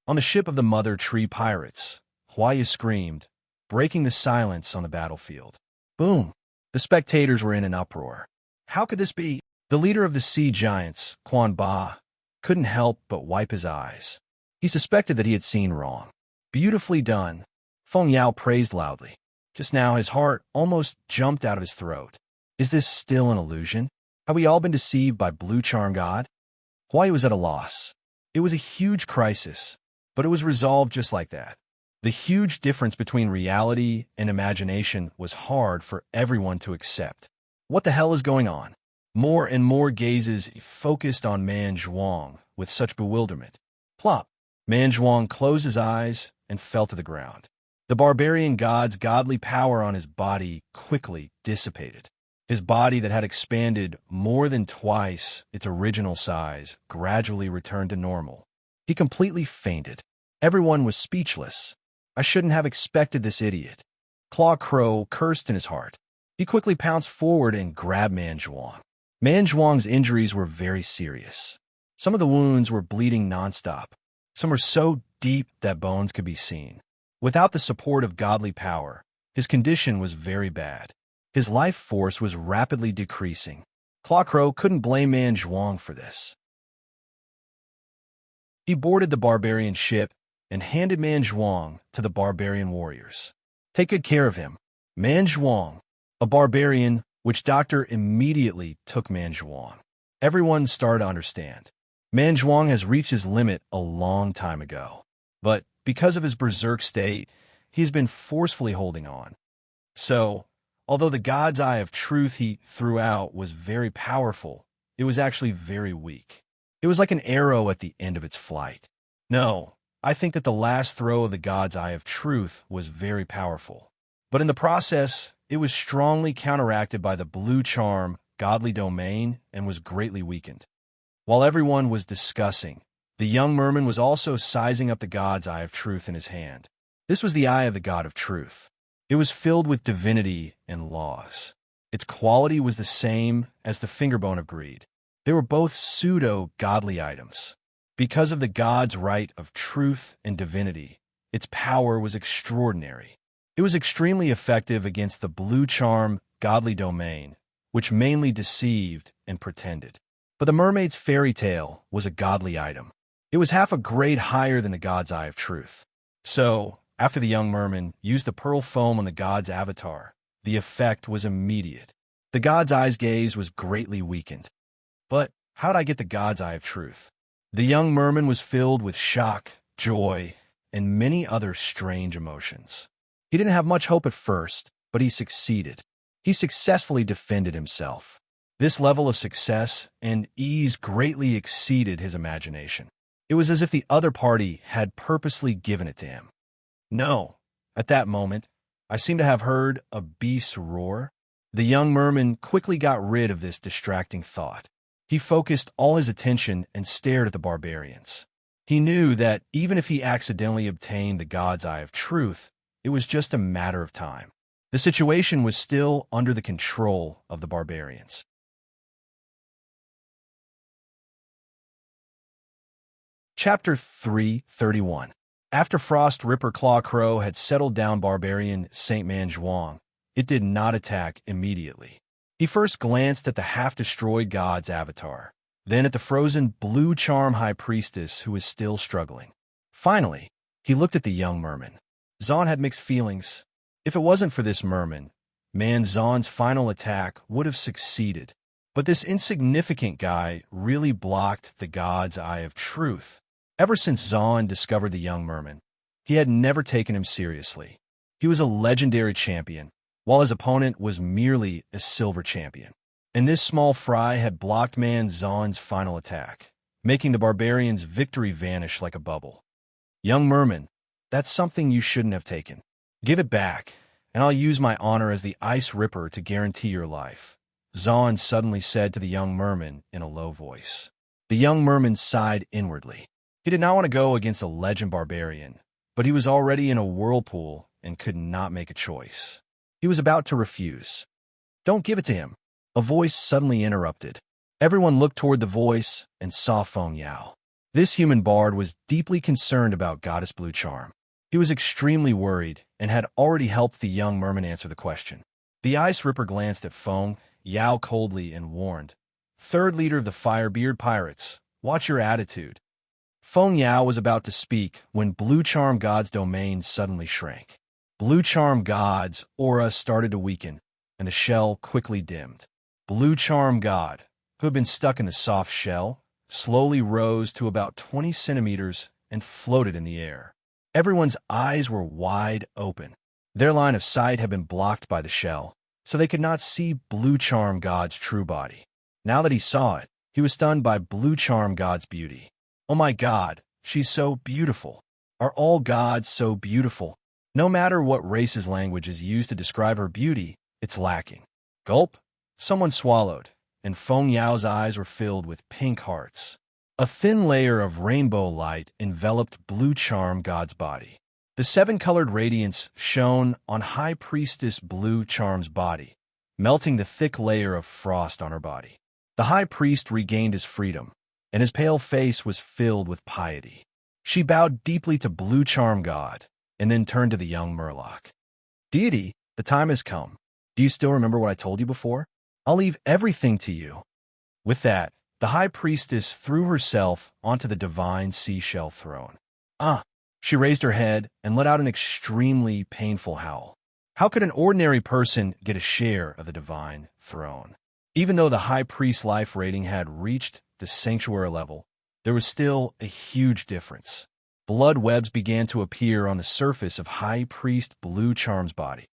On the ship of the Mother Tree Pirates, Hawaii screamed, breaking the silence on the battlefield. Boom! The spectators were in an uproar. How could this be? The leader of the sea giants, Quan Ba, couldn't help but wipe his eyes. He suspected that he had seen wrong. Beautifully done, Feng Yao praised loudly. Just now his heart almost jumped out of his throat. Is this still an illusion? Have we all been deceived by Blue Charm God? Hawaii was at a loss. It was a huge crisis, but it was resolved just like that. The huge difference between reality and imagination was hard for everyone to accept. What the hell is going on? More and more gazes focused on Man Zhuang with such bewilderment. Plop! Man Zhuang closed his eyes and fell to the ground. The barbarian god's godly power on his body quickly dissipated. His body that had expanded more than twice its original size gradually returned to normal. He completely fainted. Everyone was speechless. I shouldn't have expected this idiot. Claw Crow cursed in his heart. He quickly pounced forward and grabbed Man Zhuang. Man Zhuang's injuries were very serious. Some of the wounds were bleeding nonstop. Some were so deep that bones could be seen. Without the support of godly power, his condition was very bad. His life force was rapidly decreasing. Claw Crow couldn't blame Man Zhuang for this. He boarded the barbarian ship and handed Man Zhuang to the barbarian warriors. Take good care of him. Man Zhuang, a barbarian, witch doctor immediately took Man Zhuang. Everyone started to understand. Man Zhuang has reached his limit a long time ago. But because of his berserk state, he has been forcefully holding on. So, although the God's Eye of Truth he threw out was very powerful, it was actually very weak. It was like an arrow at the end of its flight. No, I think that the last throw of the God's Eye of Truth was very powerful. But in the process, it was strongly counteracted by the Blue Charm godly domain and was greatly weakened. While everyone was discussing, the young merman was also sizing up the God's Eye of Truth in his hand. This was the Eye of the God of Truth. It was filled with divinity and laws. Its quality was the same as the fingerbone of greed. They were both pseudo-godly items. Because of the God's right of truth and divinity, its power was extraordinary. It was extremely effective against the Blue Charm godly domain, which mainly deceived and pretended. But the mermaid's fairy tale was a godly item. It was half a grade higher than the God's Eye of Truth. So, after the young merman used the pearl foam on the god's avatar, the effect was immediate. The god's eye's gaze was greatly weakened. But how'd I get the God's Eye of Truth? The young merman was filled with shock, joy, and many other strange emotions. He didn't have much hope at first, but he succeeded. He successfully defended himself. This level of success and ease greatly exceeded his imagination. It was as if the other party had purposely given it to him. No, at that moment, I seemed to have heard a beast roar. The young merman quickly got rid of this distracting thought. He focused all his attention and stared at the barbarians. He knew that even if he accidentally obtained the God's Eye of Truth, it was just a matter of time. The situation was still under the control of the barbarians. Chapter 331. After Frost Ripper Claw Crow had settled down barbarian Saint Man Zhuang, it did not attack immediately. He first glanced at the half-destroyed god's avatar, then at the frozen blue charm high priestess who was still struggling. Finally, he looked at the young merman. Zon had mixed feelings. If it wasn't for this merman, Zon's final attack would have succeeded. But this insignificant guy really blocked the god's eye of truth. Ever since Zon discovered the young merman, he had never taken him seriously. He was a legendary champion, while his opponent was merely a silver champion. And this small fry had blocked Zon's final attack, making the barbarian's victory vanish like a bubble. Young merman, that's something you shouldn't have taken. Give it back, and I'll use my honor as the Ice Ripper to guarantee your life, Zon suddenly said to the young merman in a low voice. The young merman sighed inwardly. He did not want to go against a legend barbarian, but he was already in a whirlpool and could not make a choice. He was about to refuse. Don't give it to him, a voice suddenly interrupted. Everyone looked toward the voice and saw Feng Yao. This human bard was deeply concerned about Goddess Blue Charm. He was extremely worried and had already helped the young merman answer the question. The Ice Ripper glanced at Feng Yao coldly and warned, "Third leader of the Firebeard Pirates, watch your attitude." Feng Yao was about to speak when Blue Charm God's domain suddenly shrank. Blue Charm God's aura started to weaken, and the shell quickly dimmed. Blue Charm God, who had been stuck in the soft shell, slowly rose to about 20 centimeters and floated in the air. Everyone's eyes were wide open. Their line of sight had been blocked by the shell, so they could not see Blue Charm God's true body. Now that he saw it, he was stunned by Blue Charm God's beauty. Oh my God, she's so beautiful. Are all gods so beautiful? No matter what race's language is used to describe her beauty, it's lacking. Gulp! Someone swallowed, and Feng Yao's eyes were filled with pink hearts. A thin layer of rainbow light enveloped Blue Charm God's body. The seven-colored radiance shone on High Priestess Blue Charm's body, melting the thick layer of frost on her body. The High Priest regained his freedom, and his pale face was filled with piety. She bowed deeply to Blue Charm God, and then turned to the young Murloc. Deity, the time has come. Do you still remember what I told you before? I'll leave everything to you. With that, the High Priestess threw herself onto the divine seashell throne. She raised her head and let out an extremely painful howl. How could an ordinary person get a share of the divine throne? Even though the High Priest's life rating had reached the sanctuary level, there was still a huge difference. Blood webs began to appear on the surface of High Priest Blue Charm's body.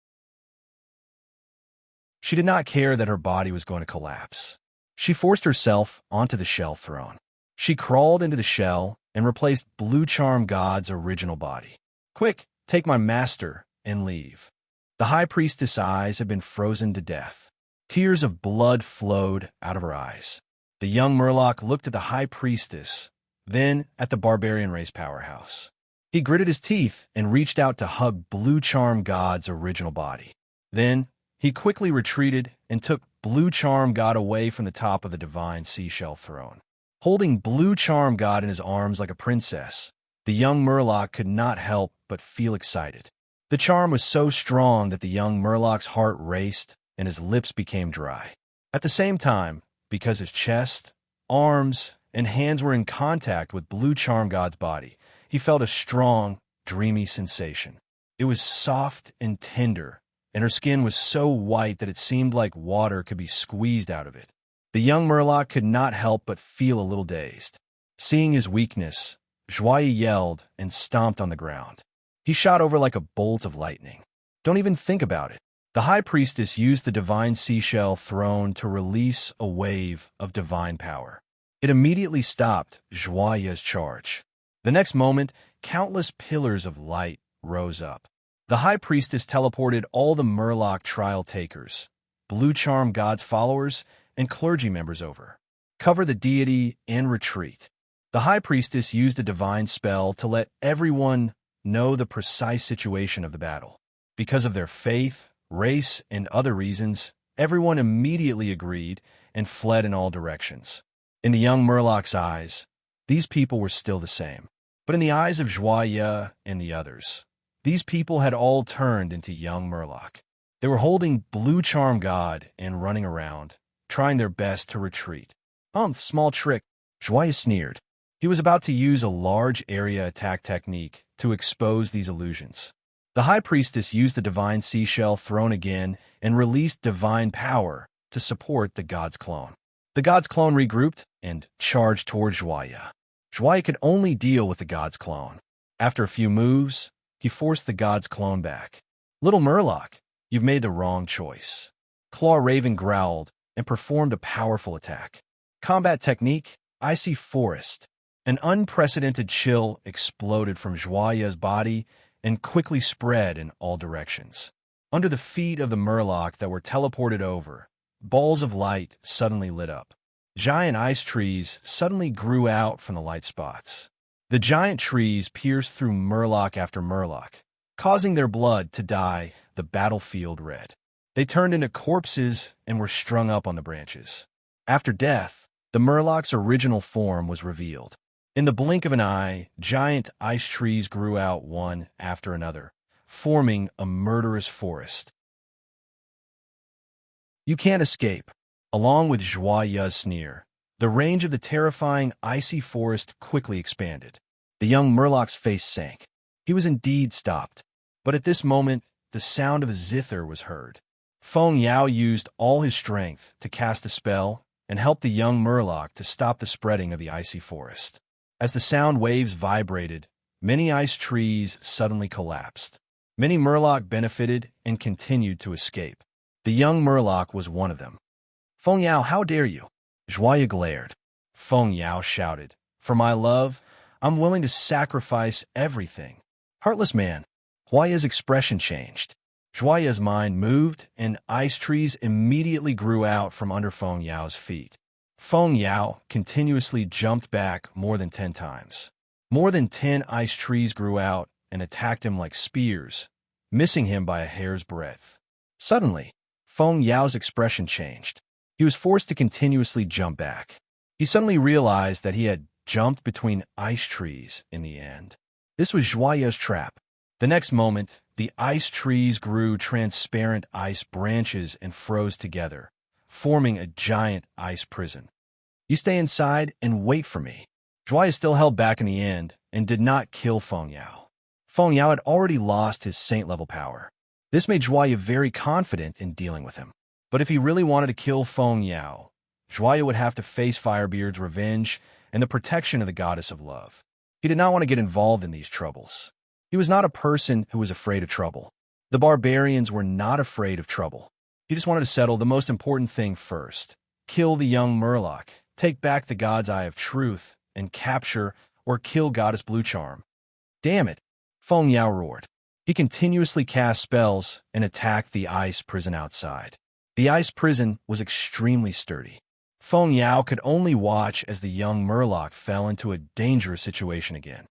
She did not care that her body was going to collapse. She forced herself onto the shell throne. She crawled into the shell and replaced Blue Charm God's original body. Quick, take my master and leave. The High Priestess' eyes had been frozen to death. Tears of blood flowed out of her eyes. The young Murloc looked at the High Priestess, then at the barbarian race powerhouse. He gritted his teeth and reached out to hug Blue Charm God's original body. Then, he quickly retreated and took Blue Charm God away from the top of the divine seashell throne. Holding Blue Charm God in his arms like a princess, the young Murloc could not help but feel excited. The charm was so strong that the young Murloc's heart raced and his lips became dry. At the same time, because his chest, arms, and hands were in contact with Blue Charm God's body, he felt a strong, dreamy sensation. It was soft and tender, and her skin was so white that it seemed like water could be squeezed out of it. The young Murloc could not help but feel a little dazed. Seeing his weakness, Zhuai yelled and stomped on the ground. He shot over like a bolt of lightning. Don't even think about it. The High Priestess used the divine seashell throne to release a wave of divine power. It immediately stopped Zhuai's charge. The next moment, countless pillars of light rose up. The High Priestess teleported all the Murloc trial takers, Blue Charm God's followers, and clergy members over. Cover the deity and retreat. The High Priestess used a divine spell to let everyone know the precise situation of the battle. Because of their faith, race, and other reasons, everyone immediately agreed and fled in all directions. In the young Murloc's eyes, these people were still the same. But in the eyes of Joya and the others, these people had all turned into young Murloc. They were holding Blue Charm God and running around, trying their best to retreat. Small trick, Joya sneered. He was about to use a large area attack technique to expose these illusions. The High Priestess used the Divine Seashell throne again and released divine power to support the God's clone. The God's clone regrouped and charged toward Joya. Joya could only deal with the God's clone. After a few moves, he forced the God's clone back. Little Murloc, you've made the wrong choice. Claw Raven growled and performed a powerful attack. Combat technique, Icy Forest. An unprecedented chill exploded from Joya's body and quickly spread in all directions. Under the feet of the Murloc that were teleported over, balls of light suddenly lit up. Giant ice trees suddenly grew out from the light spots. The giant trees pierced through Murloc after Murloc, causing their blood to dye the battlefield red. They turned into corpses and were strung up on the branches. After death, the Murloc's original form was revealed. In the blink of an eye, giant ice trees grew out one after another, forming a murderous forest. You can't escape. Along with Joya's sneer, the range of the terrifying icy forest quickly expanded. The young Murloc's face sank. He was indeed stopped. But at this moment, the sound of a zither was heard. Feng Yao used all his strength to cast a spell and help the young Murloc to stop the spreading of the icy forest. As the sound waves vibrated, many ice trees suddenly collapsed. Many Murloc benefited and continued to escape. The young Murloc was one of them. Feng Yao, how dare you? Joya glared. Feng Yao shouted, for my love, I'm willing to sacrifice everything. Heartless man. Joya's expression changed. Joya's mind moved, and ice trees immediately grew out from under Feng Yao's feet. Feng Yao continuously jumped back more than 10 times. More than 10 ice trees grew out and attacked him like spears, missing him by a hair's breadth. Suddenly, Feng Yao's expression changed. He was forced to continuously jump back. He suddenly realized that he had jumped between ice trees in the end. This was Joya's trap. The next moment, the ice trees grew transparent ice branches and froze together, forming a giant ice prison. You stay inside and wait for me. Joya still held back in the end and did not kill Feng Yao. Feng Yao had already lost his saint-level power. This made Joya very confident in dealing with him. But if he really wanted to kill Feng Yao, Joya would have to face Firebeard's revenge and the protection of the goddess of love. He did not want to get involved in these troubles. He was not a person who was afraid of trouble. The barbarians were not afraid of trouble. He just wanted to settle the most important thing first. Kill the young Murloc, take back the God's Eye of Truth, and capture or kill Goddess Blue Charm. Damn it, Feng Yao roared. He continuously cast spells and attacked the ice prison outside. The ice prison was extremely sturdy. Feng Yao could only watch as the young Murloc fell into a dangerous situation again.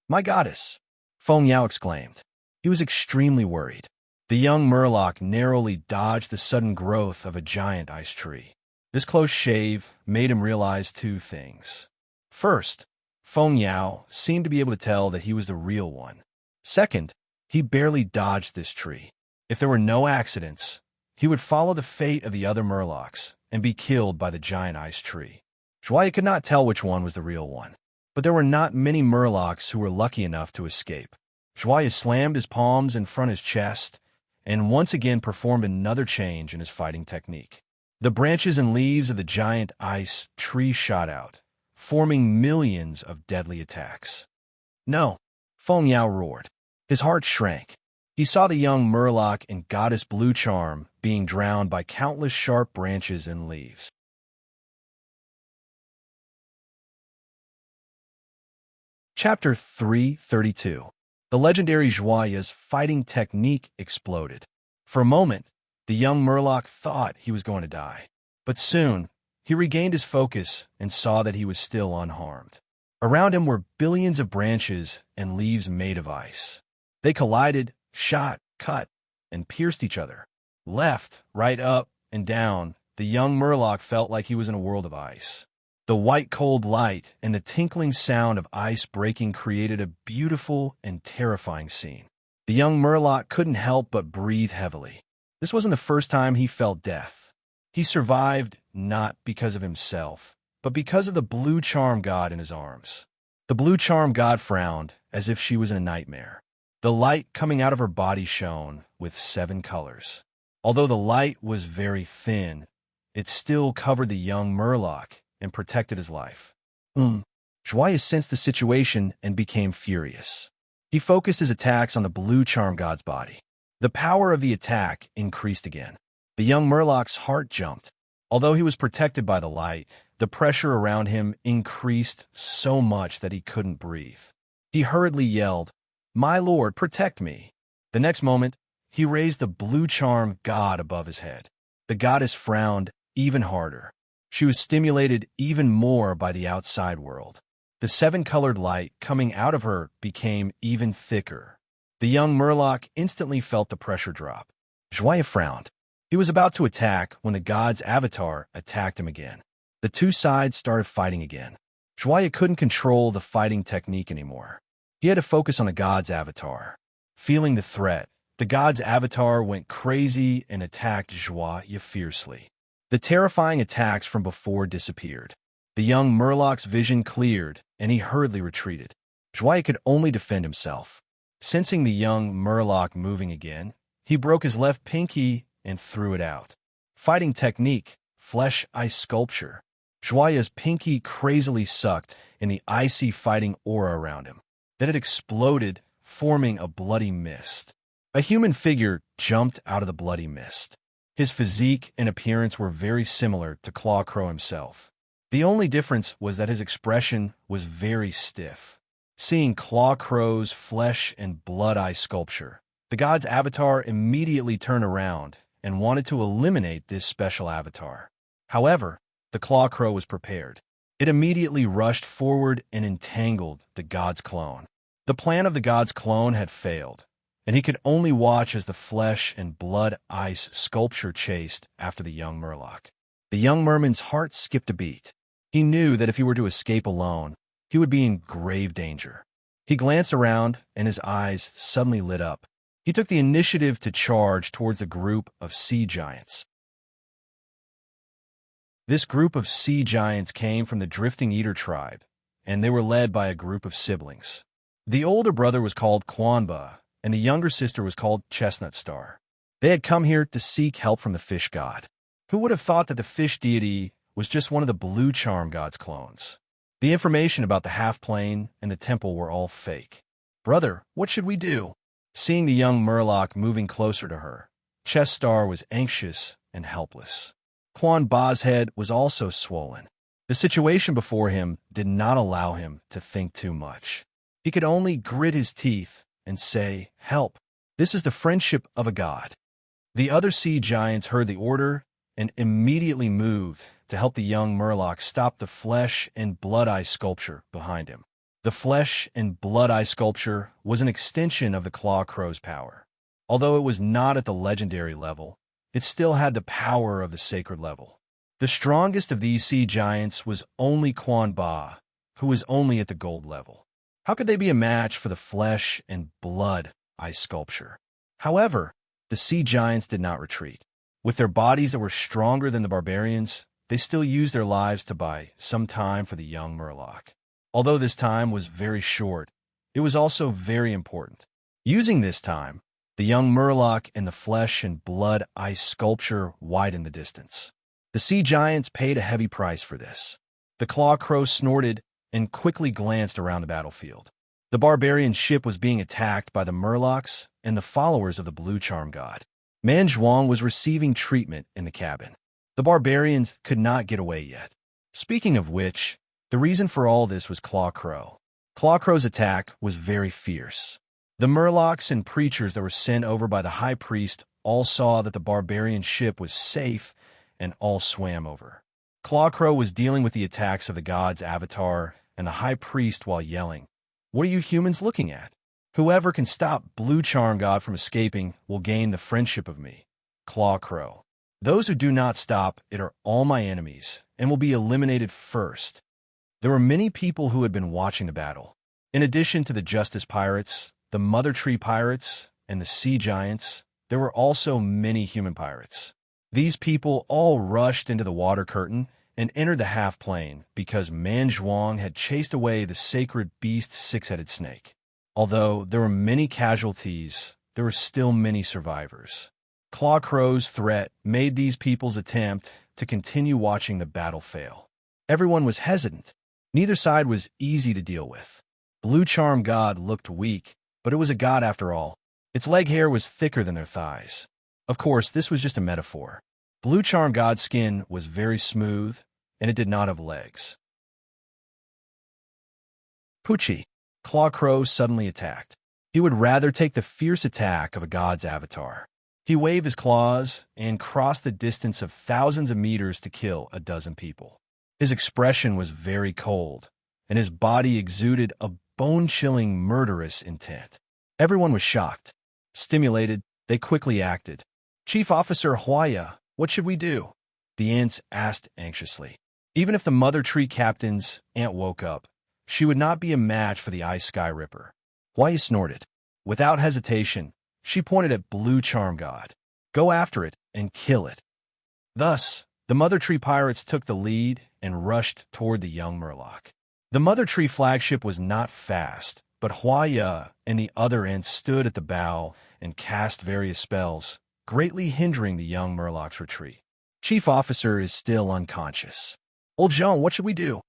My goddess! Feng Yao exclaimed. He was extremely worried. The young Murloc narrowly dodged the sudden growth of a giant ice tree. This close shave made him realize 2 things. First, Feng Yao seemed to be able to tell that he was the real one. Second, he barely dodged this tree. If there were no accidents, he would follow the fate of the other Murlocs and be killed by the giant ice tree. Joya could not tell which one was the real one. But there were not many Murlocs who were lucky enough to escape. Joya slammed his palms in front of his chest and once again performed another change in his fighting technique. The branches and leaves of the giant ice tree shot out, forming millions of deadly attacks. No, Feng Yao roared. His heart shrank. He saw the young Murloc and Goddess Blue Charm being drowned by countless sharp branches and leaves. Chapter 332. The legendary Joya's fighting technique exploded. For a moment, the young Murloc thought he was going to die. But soon, he regained his focus and saw that he was still unharmed. Around him were billions of branches and leaves made of ice. They collided, shot, cut, and pierced each other. Left, right, up, and down, the young Murloc felt like he was in a world of ice. The The white cold light and the tinkling sound of ice breaking created a beautiful and terrifying scene. The young Murloc couldn't help but breathe heavily. This wasn't the first time he felt death. He survived not because of himself, but because of the blue charm god in his arms. The blue charm god frowned, as if she was in a nightmare. The light coming out of her body shone with 7 colors. Although the light was very thin, it still covered the young Murloc and protected his life. Joyeux sensed the situation and became furious. He focused his attacks on the blue charm god's body. The power of the attack increased again. The young Murloc's heart jumped. Although he was protected by the light, the pressure around him increased so much that he couldn't breathe. He hurriedly yelled, "My lord, protect me!" The next moment, he raised the blue charm god above his head. The goddess frowned even harder. She was stimulated even more by the outside world. The 7-colored light coming out of her became even thicker. The young Murloc instantly felt the pressure drop. Joyeux frowned. He was about to attack when the god's avatar attacked him again. The two sides started fighting again. Joyeux couldn't control the fighting technique anymore. He had to focus on the god's avatar. Feeling the threat, the god's avatar went crazy and attacked Joyeux fiercely. The terrifying attacks from before disappeared. The young Murloc's vision cleared, and he hurriedly retreated. Joyeux could only defend himself. Sensing the young Murloc moving again, he broke his left pinky and threw it out. Fighting technique, flesh ice sculpture. Joyeux's pinky crazily sucked in the icy fighting aura around him. Then it exploded, forming a bloody mist. A human figure jumped out of the bloody mist. His physique and appearance were very similar to Claw Crow himself. The only difference was that his expression was very stiff. Seeing Claw Crow's flesh and blood eye sculpture, the god's avatar immediately turned around and wanted to eliminate this special avatar. However, the Claw Crow was prepared. It immediately rushed forward and entangled the god's clone. The plan of the god's clone had failed, and he could only watch as the flesh and blood ice sculpture chased after the young Murloc. The young merman's heart skipped a beat. He knew that if he were to escape alone, he would be in grave danger. He glanced around, and his eyes suddenly lit up. He took the initiative to charge towards a group of sea giants. This group of sea giants came from the Drifting Eater tribe, and they were led by a group of siblings. The older brother was called Quanba, and the younger sister was called Chestnut Star. They had come here to seek help from the fish god. Who would have thought that the fish deity was just one of the blue charm god's clones? The information about the half-plane and the temple were all fake. "Brother, what should we do?" Seeing the young Murloc moving closer to her, Chest Star was anxious and helpless. Quan Ba's head was also swollen. The situation before him did not allow him to think too much. He could only grit his teeth and say, "Help. This is the friendship of a god." The other sea giants heard the order and immediately moved to help the young Murloc stop the flesh and blood eye sculpture behind him. The flesh and blood eye sculpture was an extension of the Claw Crow's power. Although it was not at the legendary level, it still had the power of the sacred level. The strongest of these sea giants was only Quan Ba, who was only at the gold level. How could they be a match for the flesh and blood ice sculpture? However, the sea giants did not retreat. With their bodies that were stronger than the barbarians, they still used their lives to buy some time for the young Murloc. Although this time was very short, it was also very important. Using this time, the young Murloc and the flesh and blood ice sculpture widened the distance. The sea giants paid a heavy price for this. The Claw Crow snorted and quickly glanced around the battlefield. The barbarian ship was being attacked by the Murlocs and the followers of the Blue Charm God. Man Zhuang was receiving treatment in the cabin. The barbarians could not get away yet. Speaking of which, the reason for all this was Claw Crow. Claw Crow's attack was very fierce. The Murlocs and preachers that were sent over by the high priest all saw that the barbarian ship was safe and all swam over. Claw Crow was dealing with the attacks of the god's avatar and the high priest while yelling, "What are you humans looking at? Whoever can stop Blue Charm God from escaping will gain the friendship of me, Claw Crow." Those who do not stop it are all my enemies and will be eliminated first. There were many people who had been watching the battle. In addition to the Justice Pirates, the Mother Tree Pirates, and the Sea Giants, there were also many human pirates. These people all rushed into the water curtain and entered the half-plane because Manzhuang had chased away the sacred beast six-headed snake. Although there were many casualties, there were still many survivors. Claw Crow's threat made these people's attempt to continue watching the battle fail. Everyone was hesitant. Neither side was easy to deal with. Blue Charm God looked weak, but it was a god after all. Its leg hair was thicker than their thighs. Of course, this was just a metaphor. Blue Charm God's skin was very smooth, and it did not have legs. Poochie. Claw Crow suddenly attacked. He would rather take the fierce attack of a god's avatar. He waved his claws and crossed the distance of thousands of meters to kill a dozen people. His expression was very cold, and his body exuded a bone-chilling, murderous intent. Everyone was shocked. Stimulated, they quickly acted. Chief Officer Huaya, what should we do? The ants asked anxiously. Even if the Mother Tree Captain's ant woke up, she would not be a match for the Ice Sky Ripper. Huaya snorted. Without hesitation, she pointed at Blue Charm God. Go after it and kill it. Thus, the Mother Tree Pirates took the lead and rushed toward the young Murloc. The Mother Tree flagship was not fast, but Huaya and the other ants stood at the bow and cast various spells, greatly hindering the young Murloc's retreat. Chief Officer is still unconscious. Old Jean, what should we do?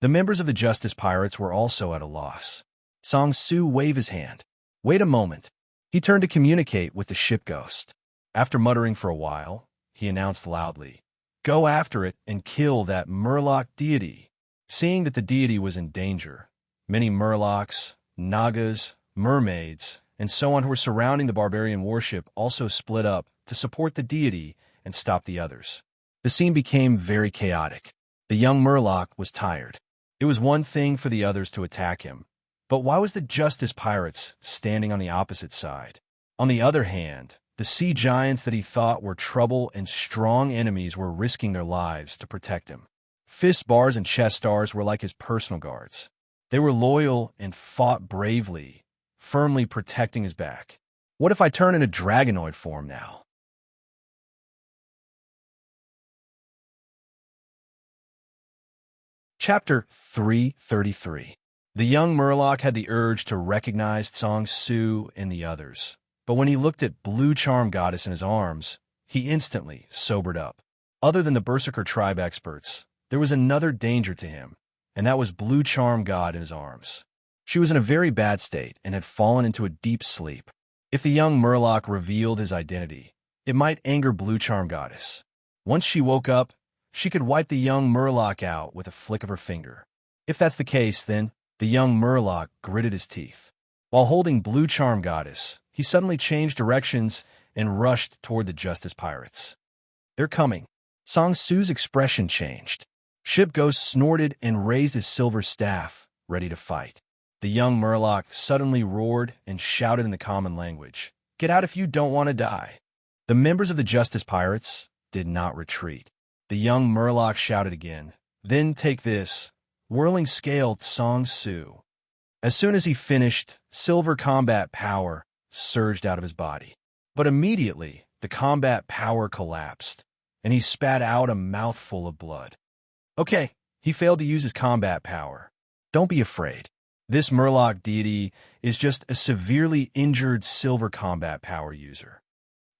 The members of the Justice Pirates were also at a loss. Song Su waved his hand. Wait a moment. He turned to communicate with the ship ghost. After muttering for a while, he announced loudly, Go after it and kill that Murloc deity. Seeing that the deity was in danger, many Murlocs, Nagas, mermaids, and so on who were surrounding the barbarian warship also split up to support the deity and stop the others. The scene became very chaotic. The young Murloc was tired. It was one thing for the others to attack him, but why was the Justice Pirates standing on the opposite side? On the other hand, the sea giants that he thought were trouble and strong enemies were risking their lives to protect him. Fist bars and chest stars were like his personal guards. They were loyal and fought bravely, firmly protecting his back. What if I turn into dragonoid form now? Chapter 333. The young Murloc had the urge to recognize Song Su and the others, but when he looked at Blue Charm Goddess in his arms, he instantly sobered up. Other than the Berserker tribe experts, there was another danger to him, and that was Blue Charm God in his arms. She was in a very bad state and had fallen into a deep sleep. If the young Murloc revealed his identity, it might anger Blue Charm Goddess. Once she woke up, she could wipe the young Murloc out with a flick of her finger. If that's the case, then the young Murloc gritted his teeth. While holding Blue Charm Goddess, he suddenly changed directions and rushed toward the Justice Pirates. They're coming. Song Su's expression changed. Ship Ghost snorted and raised his silver staff, ready to fight. The young Murloc suddenly roared and shouted in the common language, Get out if you don't want to die. The members of the Justice Pirates did not retreat. The young Murloc shouted again, Then take this, whirling scaled Song Su. As soon as he finished, silver combat power surged out of his body. But immediately, the combat power collapsed, and he spat out a mouthful of blood. Okay, he failed to use his combat power. Don't be afraid. This Murloc deity is just a severely injured silver combat power user.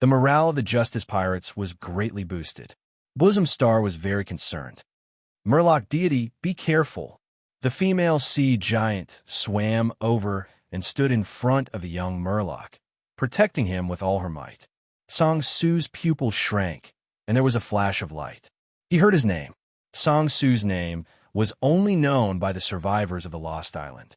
The morale of the Justice Pirates was greatly boosted. Bosom Star was very concerned. Murloc deity, be careful. The female sea giant swam over and stood in front of the young Murloc, protecting him with all her might. Song Su's pupil shrank, and there was a flash of light. He heard his name. Song Su's name was only known by the survivors of the Lost Island.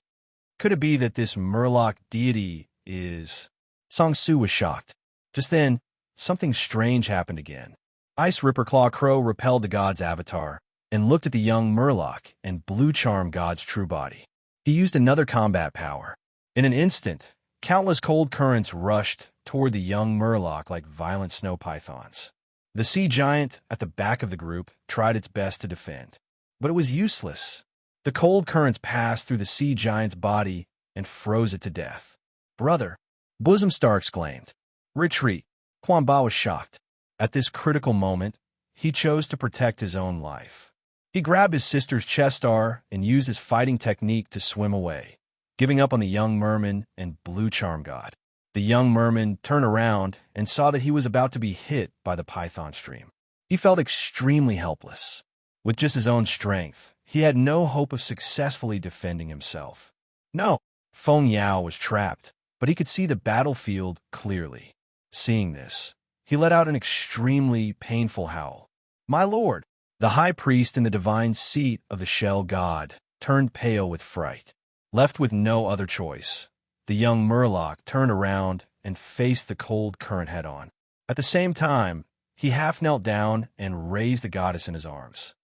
Could it be that this Murloc deity is... Song Su was shocked. Just then, something strange happened again. Ice Ripper Claw Crow repelled the god's avatar and looked at the young Murloc and Blue Charm God's true body. He used another combat power. In an instant, countless cold currents rushed toward the young Murloc like violent snow pythons. The sea giant at the back of the group tried its best to defend, but it was useless. The cold currents passed through the sea giant's body and froze it to death. "Brother!" Bosom Star exclaimed. "Retreat!" Quan Ba was shocked. At this critical moment, he chose to protect his own life. He grabbed his sister's chest star and used his fighting technique to swim away, giving up on the young merman and blue charm god. The young merman turned around and saw that he was about to be hit by the python stream. He felt extremely helpless. With just his own strength, he had no hope of successfully defending himself. No! Feng Yao was trapped, but he could see the battlefield clearly. Seeing this, he let out an extremely painful howl. "My lord!" The high priest in the divine seat of the shell god turned pale with fright. Left with no other choice, the young Murloc turned around and faced the cold current head-on. At the same time, he half knelt down and raised the goddess in his arms.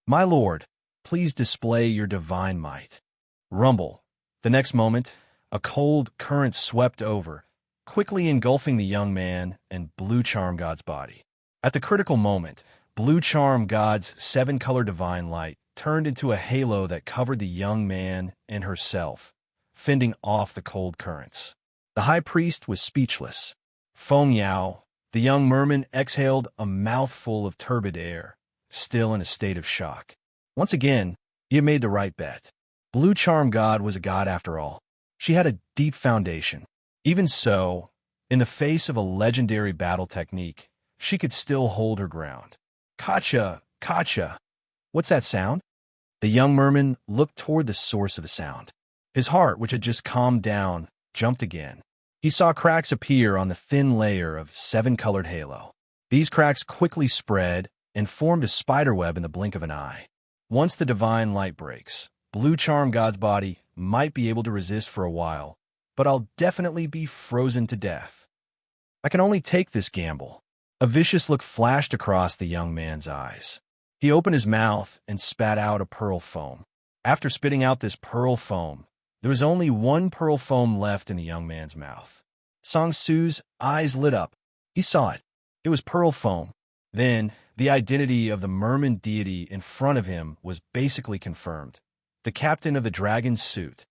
"My lord, please display your divine might." Rumble. The next moment, a cold current swept over, quickly engulfing the young man and Blue Charm God's body. At the critical moment, Blue Charm God's seven-color divine light turned into a halo that covered the young man and herself, fending off the cold currents. The high priest was speechless. Feng Yao, the young merman, exhaled a mouthful of turbid air, still in a state of shock. Once again, he had made the right bet. Blue Charm God was a god after all. She had a deep foundation. Even so, in the face of a legendary battle technique, she could still hold her ground. "Kacha! Kacha! What's that sound?" The young merman looked toward the source of the sound. His heart, which had just calmed down, jumped again. He saw cracks appear on the thin layer of seven-colored halo. These cracks quickly spread and formed a spiderweb in the blink of an eye. Once the divine light breaks, Blue Charm God's body might be able to resist for a while, but I'll definitely be frozen to death. I can only take this gamble. A vicious look flashed across the young man's eyes. He opened his mouth and spat out a pearl foam. After spitting out this pearl foam, there was only one pearl foam left in the young man's mouth. Song Su's eyes lit up. He saw it. It was pearl foam. Then, the identity of the merman deity in front of him was basically confirmed. The captain of the dragon's suit.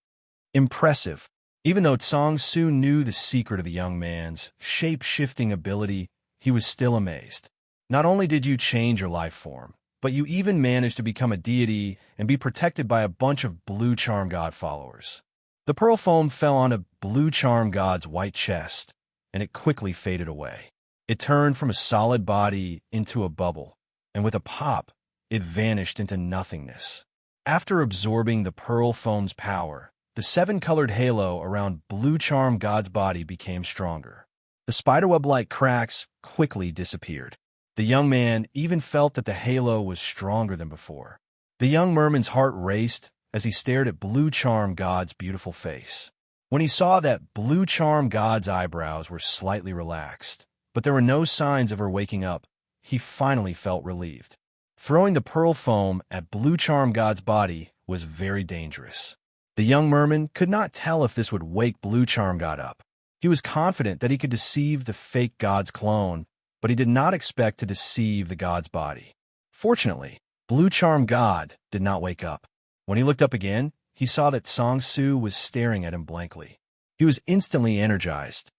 Impressive. Even though Song Su knew the secret of the young man's shape-shifting ability, he was still amazed. Not only did you change your life form, but you even managed to become a deity and be protected by a bunch of Blue Charm God followers. The pearl foam fell on a Blue Charm God's white chest, and it quickly faded away. It turned from a solid body into a bubble, and with a pop, it vanished into nothingness. After absorbing the pearl foam's power, the seven-colored halo around Blue Charm God's body became stronger. The spiderweb-like cracks quickly disappeared. The young man even felt that the halo was stronger than before. The young merman's heart raced as he stared at Blue Charm God's beautiful face. When he saw that Blue Charm God's eyebrows were slightly relaxed, but there were no signs of her waking up, he finally felt relieved. Throwing the pearl foam at Blue Charm God's body was very dangerous. The young merman could not tell if this would wake Blue Charm God up. He was confident that he could deceive the fake god's clone, but he did not expect to deceive the god's body. Fortunately, Blue Charm God did not wake up. When he looked up again, he saw that Song Su was staring at him blankly. He was instantly energized.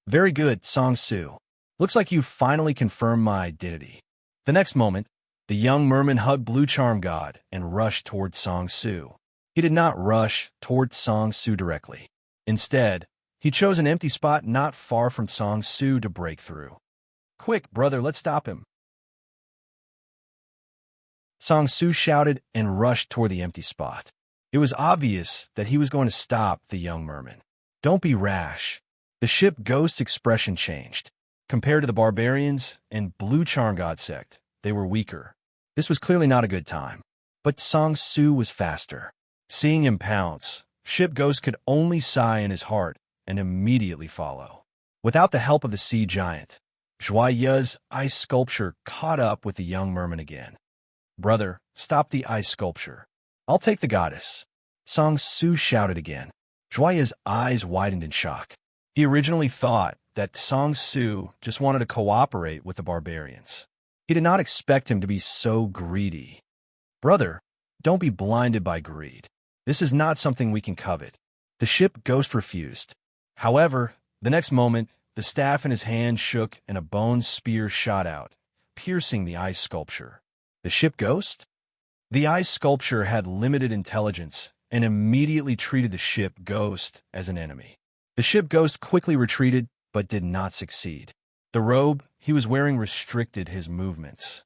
"Very good, Song Su. Looks like you finally confirmed my identity." The next moment, the young merman hugged Blue Charm God and rushed toward Song Su. He did not rush toward Song Su directly. Instead, he chose an empty spot not far from Song Su to break through. "Quick, brother, let's stop him." Song Su shouted and rushed toward the empty spot. It was obvious that he was going to stop the young merman. "Don't be rash." The ship Ghost's expression changed. Compared to the barbarians and Blue Charm God sect, they were weaker. This was clearly not a good time. But Song Su was faster. Seeing him pounce, Ship Ghost could only sigh in his heart and immediately follow. Without the help of the sea giant, Joye's ice sculpture caught up with the young merman again. "Brother, stop the ice sculpture. I'll take the goddess." Song Su shouted again. Joye's eyes widened in shock. He originally thought that Song Su just wanted to cooperate with the barbarians. He did not expect him to be so greedy. "Brother, don't be blinded by greed. This is not something we can covet." The ship ghost refused. However, the next moment, the staff in his hand shook and a bone spear shot out, piercing the ice sculpture. The ship ghost? The ice sculpture had limited intelligence and immediately treated the ship ghost as an enemy. The ship ghost quickly retreated, but did not succeed. The robe he was wearing restricted his movements.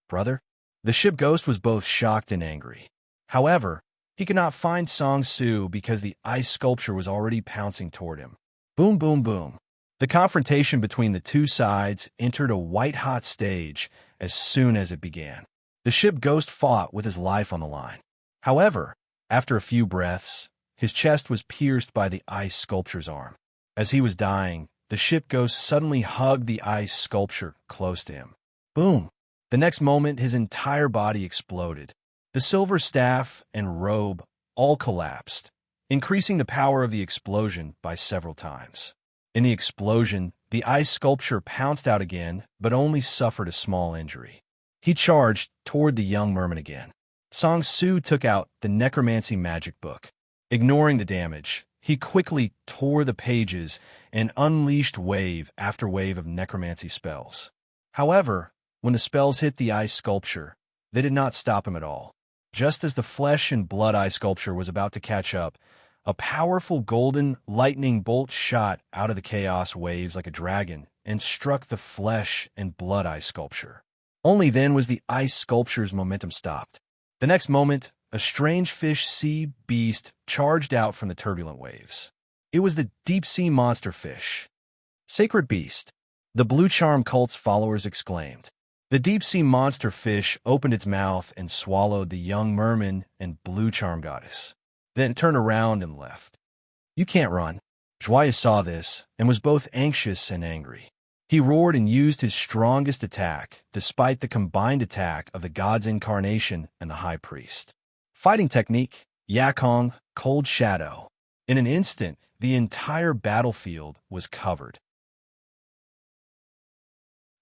"Brother?" The ship ghost was both shocked and angry. However, he could not find Song Su because the ice sculpture was already pouncing toward him. Boom, boom, boom. The confrontation between the two sides entered a white-hot stage as soon as it began. The ship ghost fought with his life on the line. However, after a few breaths, his chest was pierced by the ice sculpture's arm. As he was dying, the ship ghost suddenly hugged the ice sculpture close to him. Boom! The next moment, his entire body exploded. The silver staff and robe all collapsed, increasing the power of the explosion by several times. In the explosion, the ice sculpture pounced out again, but only suffered a small injury. He charged toward the young merman again. Song Su took out the necromancy magic book. Ignoring the damage, he quickly tore the pages and unleashed wave after wave of necromancy spells. However, when the spells hit the ice sculpture, they did not stop him at all. Just as the flesh and blood ice sculpture was about to catch up, a powerful golden lightning bolt shot out of the chaos waves like a dragon and struck the flesh and blood ice sculpture. Only then was the ice sculpture's momentum stopped. The next moment, a strange fish sea beast charged out from the turbulent waves. It was the deep-sea monster fish. "Sacred beast," the Blue Charm cult's followers exclaimed. The deep-sea monster fish opened its mouth and swallowed the young merman and Blue Charm goddess, then turned around and left. "You can't run." Joyeux saw this and was both anxious and angry. He roared and used his strongest attack, despite the combined attack of the god's incarnation and the high priest. Fighting technique, Yakong, Cold Shadow. In an instant, the entire battlefield was covered.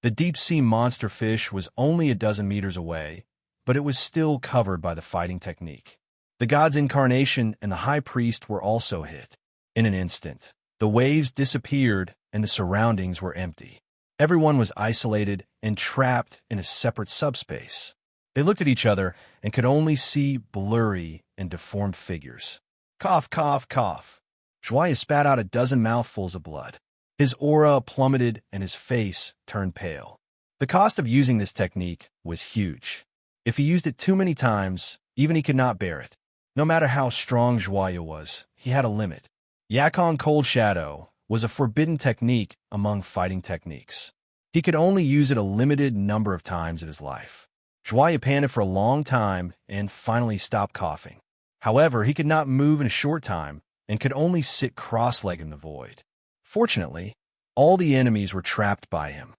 The deep-sea monster fish was only a dozen meters away, but it was still covered by the fighting technique. The god's incarnation and the high priest were also hit. In an instant, the waves disappeared and the surroundings were empty. Everyone was isolated and trapped in a separate subspace. They looked at each other and could only see blurry and deformed figures. Cough, cough, cough. Joyeux spat out a dozen mouthfuls of blood. His aura plummeted and his face turned pale. The cost of using this technique was huge. If he used it too many times, even he could not bear it. No matter how strong Joyeux was, he had a limit. Yakong Cold Shadow was a forbidden technique among fighting techniques. He could only use it a limited number of times in his life. Joyeux panted for a long time and finally stopped coughing. However, he could not move in a short time and could only sit cross-legged in the void. Fortunately, all the enemies were trapped by him.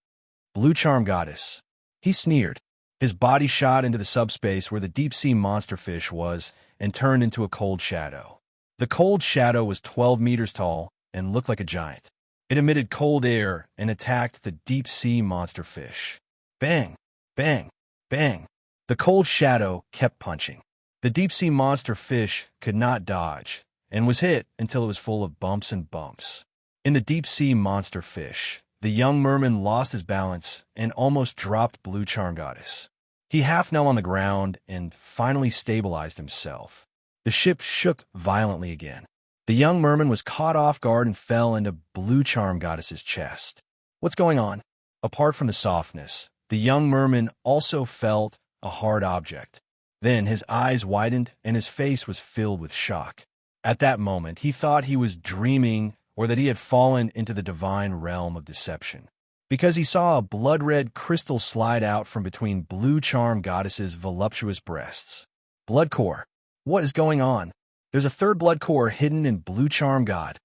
Blue Charm Goddess. He sneered. His body shot into the subspace where the deep-sea monster fish was and turned into a cold shadow. The cold shadow was 12 meters tall and looked like a giant. It emitted cold air and attacked the deep-sea monster fish. Bang! Bang! Bang! The cold shadow kept punching. The deep-sea monster fish could not dodge and was hit until it was full of bumps and bumps. In the deep-sea monster fish, the young merman lost his balance and almost dropped Blue Charm Goddess. He half knelt on the ground and finally stabilized himself. The ship shook violently again. The young merman was caught off guard and fell into Blue Charm Goddess's chest. What's going on? Apart from the softness, the young merman also felt a hard object. Then his eyes widened and his face was filled with shock. At that moment, he thought he was dreaming or that he had fallen into the divine realm of deception, because he saw a blood-red crystal slide out from between Blue Charm Goddess's voluptuous breasts. Blood core. What is going on? There's a third blood core hidden in Blue Charm God.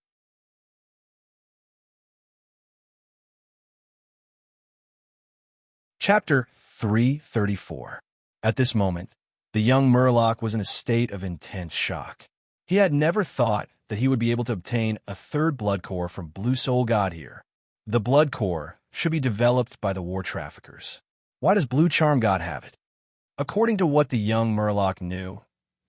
Chapter 334. At this moment, the young Murloc was in a state of intense shock. He had never thought that he would be able to obtain a third blood core from Blue Soul God here. The blood core should be developed by the war traffickers. Why does Blue Charm God have it? According to what the young Murloc knew,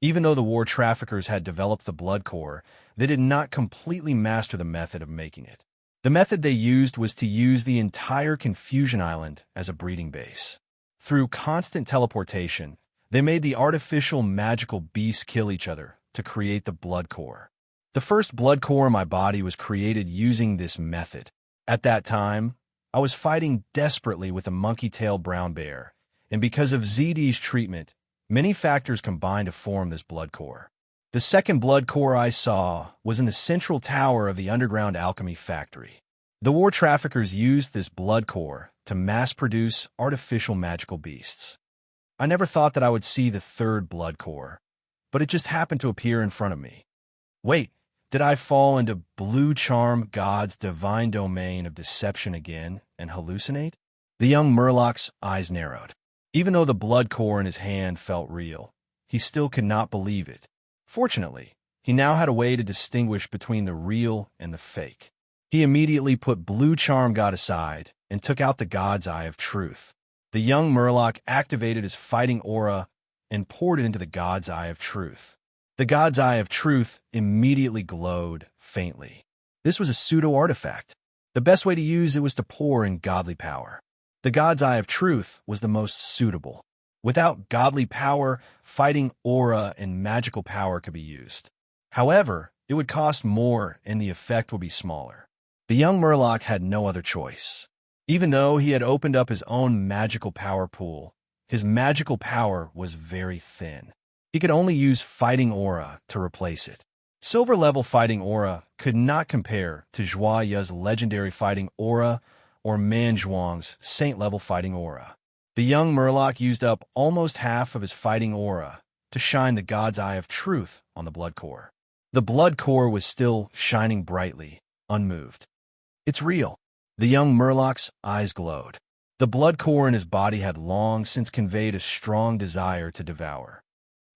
even though the war traffickers had developed the blood core, they did not completely master the method of making it. The method they used was to use the entire Confusion Island as a breeding base. Through constant teleportation, they made the artificial magical beasts kill each other to create the blood core. The first blood core in my body was created using this method. At that time, I was fighting desperately with a monkey-tailed brown bear, and because of ZD's treatment, many factors combined to form this blood core. The second blood core I saw was in the central tower of the underground alchemy factory. The war traffickers used this blood core to mass-produce artificial magical beasts. I never thought that I would see the third blood core, but it just happened to appear in front of me. Wait, did I fall into Blue Charm God's divine domain of deception again and hallucinate? The young Murloc's eyes narrowed. Even though the blood core in his hand felt real, he still could not believe it. Fortunately, he now had a way to distinguish between the real and the fake. He immediately put Blue Charm God aside and took out the God's Eye of Truth. The young Murloc activated his fighting aura and poured it into the God's Eye of Truth. The God's Eye of Truth immediately glowed faintly. This was a pseudo-artifact. The best way to use it was to pour in godly power. The God's Eye of Truth was the most suitable. Without godly power, fighting aura and magical power could be used. However, it would cost more and the effect would be smaller. The young Murloc had no other choice. Even though he had opened up his own magical power pool, his magical power was very thin. He could only use fighting aura to replace it. Silver-level fighting aura could not compare to Zhua Yu's legendary fighting aura or Man Zhuang's saint-level fighting aura. The young Murloc used up almost half of his fighting aura to shine the God's Eye of Truth on the blood core. The blood core was still shining brightly, unmoved. It's real. The young Murloc's eyes glowed. The blood core in his body had long since conveyed a strong desire to devour.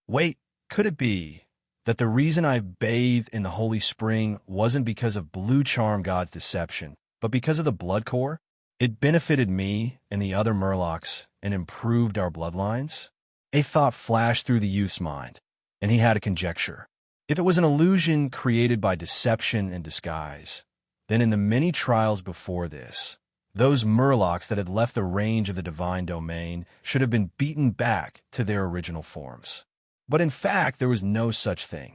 Wait, could it be that the reason I bathed in the holy spring wasn't because of Blue Charm God's deception, but because of the blood core? It benefited me and the other Murlocs and improved our bloodlines? A thought flashed through the youth's mind, and he had a conjecture. If it was an illusion created by deception and disguise, then in the many trials before this, those Murlocs that had left the range of the divine domain should have been beaten back to their original forms. But in fact, there was no such thing.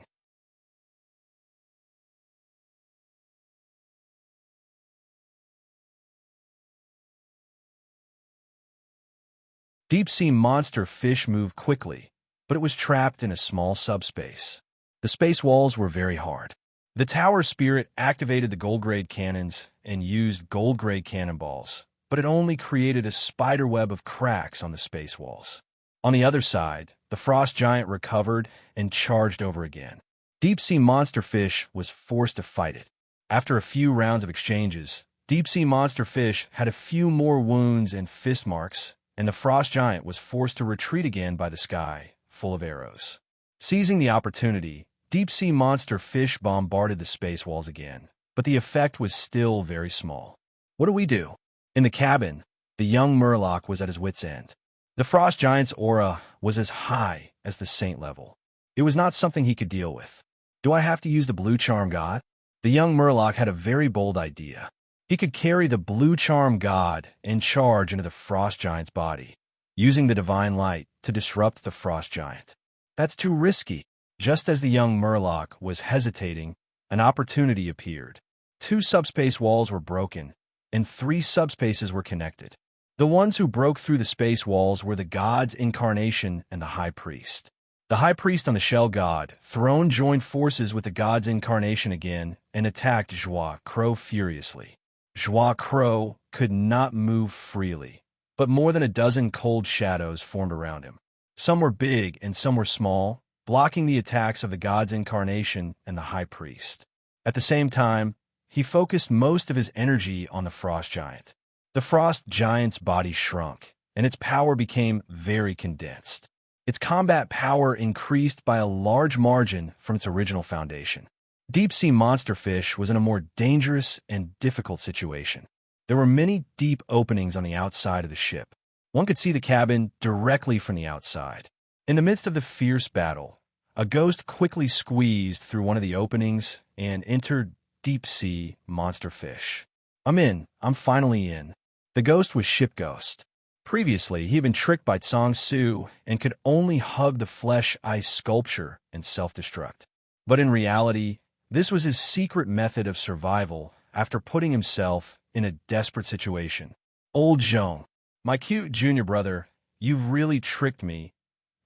Deep-sea monster fish moved quickly, but it was trapped in a small subspace. The space walls were very hard. The tower spirit activated the gold-grade cannons and used gold-grade cannonballs, but it only created a spiderweb of cracks on the space walls. On the other side, the frost giant recovered and charged over again. Deep-sea monster fish was forced to fight it. After a few rounds of exchanges, deep-sea monster fish had a few more wounds and fist marks, and the frost giant was forced to retreat again by the sky, full of arrows. Seizing the opportunity, deep-sea monster fish bombarded the space walls again, but the effect was still very small. What do we do? In the cabin, the young Murloc was at his wit's end. The frost giant's aura was as high as the saint level. It was not something he could deal with. Do I have to use the Blue Charm God? The young Murloc had a very bold idea. He could carry the Blue Charm God and charge into the frost giant's body, using the divine light to disrupt the frost giant. That's too risky. Just as the young Murloc was hesitating, an opportunity appeared. 2 subspace walls were broken, and 3 subspaces were connected. The ones who broke through the space walls were the God's Incarnation and the High Priest. The High Priest on the Shell God Throne joined forces with the God's Incarnation again and attacked Zhua Crow furiously. Zhua Crow could not move freely, but more than a dozen cold shadows formed around him. Some were big and some were small, blocking the attacks of the God's Incarnation and the High Priest. At the same time, he focused most of his energy on the Frost Giant. The Frost Giant's body shrunk, and its power became very condensed. Its combat power increased by a large margin from its original foundation. Deep-sea monster fish was in a more dangerous and difficult situation. There were many deep openings on the outside of the ship. One could see the cabin directly from the outside. In the midst of the fierce battle, a ghost quickly squeezed through one of the openings and entered deep-sea monster fish. I'm in. I'm finally in. The ghost was Ship Ghost. Previously, he had been tricked by Tsang Su and could only hug the flesh-ice sculpture and self-destruct. But in reality, this was his secret method of survival after putting himself in a desperate situation. Old Zhong, my cute junior brother, you've really tricked me.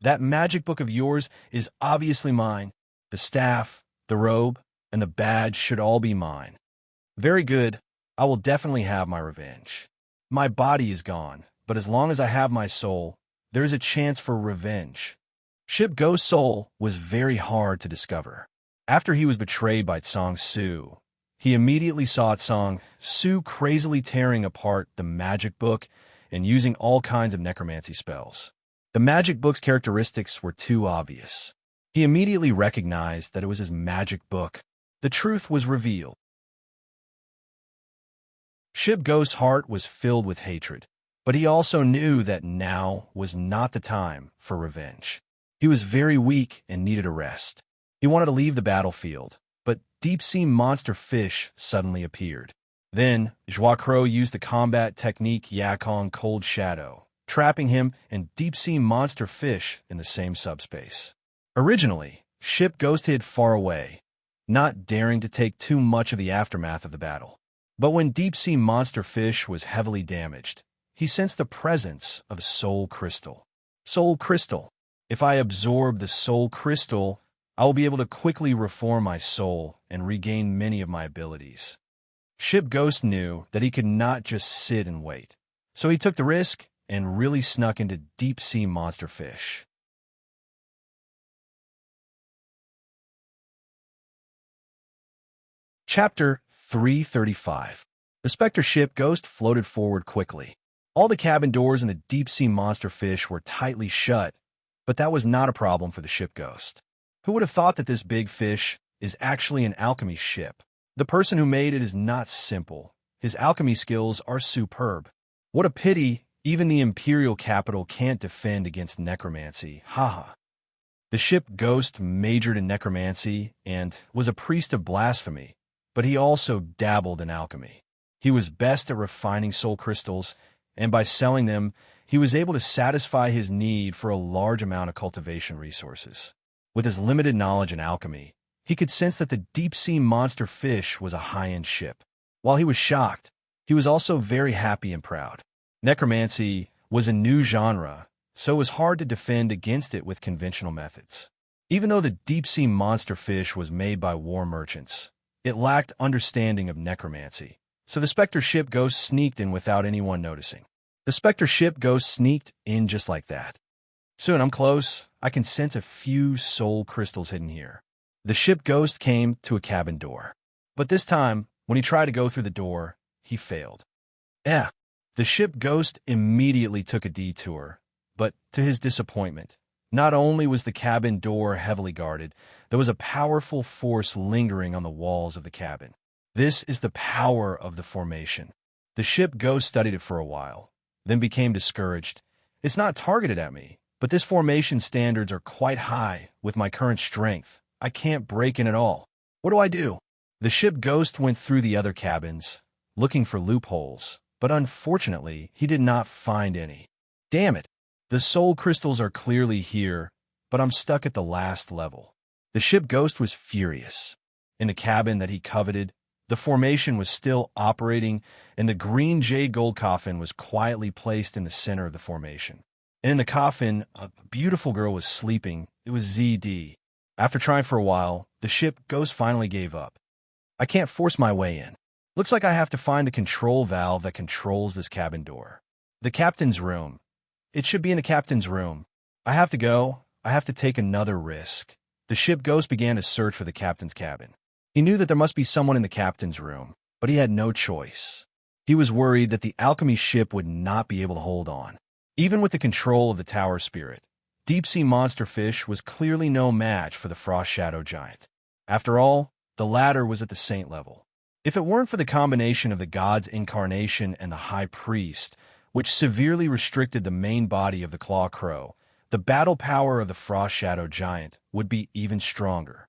That magic book of yours is obviously mine. The staff, the robe, and the badge should all be mine. Very good. I will definitely have my revenge. My body is gone, but as long as I have my soul, there is a chance for revenge. Ship Ghost's soul was very hard to discover. After he was betrayed by Tsang Su, he immediately saw Tsang Su crazily tearing apart the magic book and using all kinds of necromancy spells. The magic book's characteristics were too obvious. He immediately recognized that it was his magic book. The truth was revealed. Ship Ghost's heart was filled with hatred, but he also knew that now was not the time for revenge. He was very weak and needed a rest. He wanted to leave the battlefield, but deep-sea monster fish suddenly appeared. Then, Joie Crow used the combat technique Yakong Cold Shadow, trapping him and deep-sea monster fish in the same subspace. Originally, Ship Ghost hid far away, not daring to take too much of the aftermath of the battle. But when deep-sea monster fish was heavily damaged, he sensed the presence of Soul Crystal. Soul Crystal. If I absorb the Soul Crystal, I will be able to quickly reform my soul and regain many of my abilities. Ship Ghost knew that he could not just sit and wait, so he took the risk and really snuck into deep-sea monster fish. Chapter 335. The Spectre Ship Ghost floated forward quickly. All the cabin doors in the deep-sea monster fish were tightly shut, but that was not a problem for the Ship Ghost. Who would have thought that this big fish is actually an alchemy ship? The person who made it is not simple. His alchemy skills are superb. What a pity even the Imperial capital can't defend against necromancy. Haha. The Ship Ghost majored in necromancy and was a priest of blasphemy, but he also dabbled in alchemy. He was best at refining soul crystals, and by selling them, he was able to satisfy his need for a large amount of cultivation resources. With his limited knowledge in alchemy, he could sense that the deep-sea monster fish was a high-end ship. While he was shocked, he was also very happy and proud. Necromancy was a new genre, so it was hard to defend against it with conventional methods. Even though the deep-sea monster fish was made by war merchants, it lacked understanding of necromancy, so the Spectre Ship Ghost sneaked in without anyone noticing. The Spectre Ship Ghost sneaked in just like that. Soon, I'm close. I can sense a few soul crystals hidden here. The Ship Ghost came to a cabin door. But this time, when he tried to go through the door, he failed. The Ship Ghost immediately took a detour, but to his disappointment, not only was the cabin door heavily guarded, there was a powerful force lingering on the walls of the cabin. This is the power of the formation. The Ship Ghost studied it for a while, then became discouraged. It's not targeted at me, but this formation standards are quite high with my current strength. I can't break in at all. What do I do? The Ship Ghost went through the other cabins, looking for loopholes, but unfortunately, he did not find any. Damn it! The soul crystals are clearly here, but I'm stuck at the last level. The Ship Ghost was furious. In the cabin that he coveted, the formation was still operating, and the green jade gold coffin was quietly placed in the center of the formation. And in the coffin, a beautiful girl was sleeping. It was ZD. After trying for a while, the Ship Ghost finally gave up. I can't force my way in. Looks like I have to find the control valve that controls this cabin door. The captain's room. It should be in the captain's room. I have to go. I have to take another risk. The Ship Ghost began to search for the captain's cabin. He knew that there must be someone in the captain's room, but he had no choice. He was worried that the alchemy ship would not be able to hold on. Even with the control of the tower spirit, deep-sea monster fish was clearly no match for the frost shadow giant. After all, the latter was at the saint level. If it weren't for the combination of the god's incarnation and the high priest, which severely restricted the main body of the claw crow, the battle power of the frost shadow giant would be even stronger.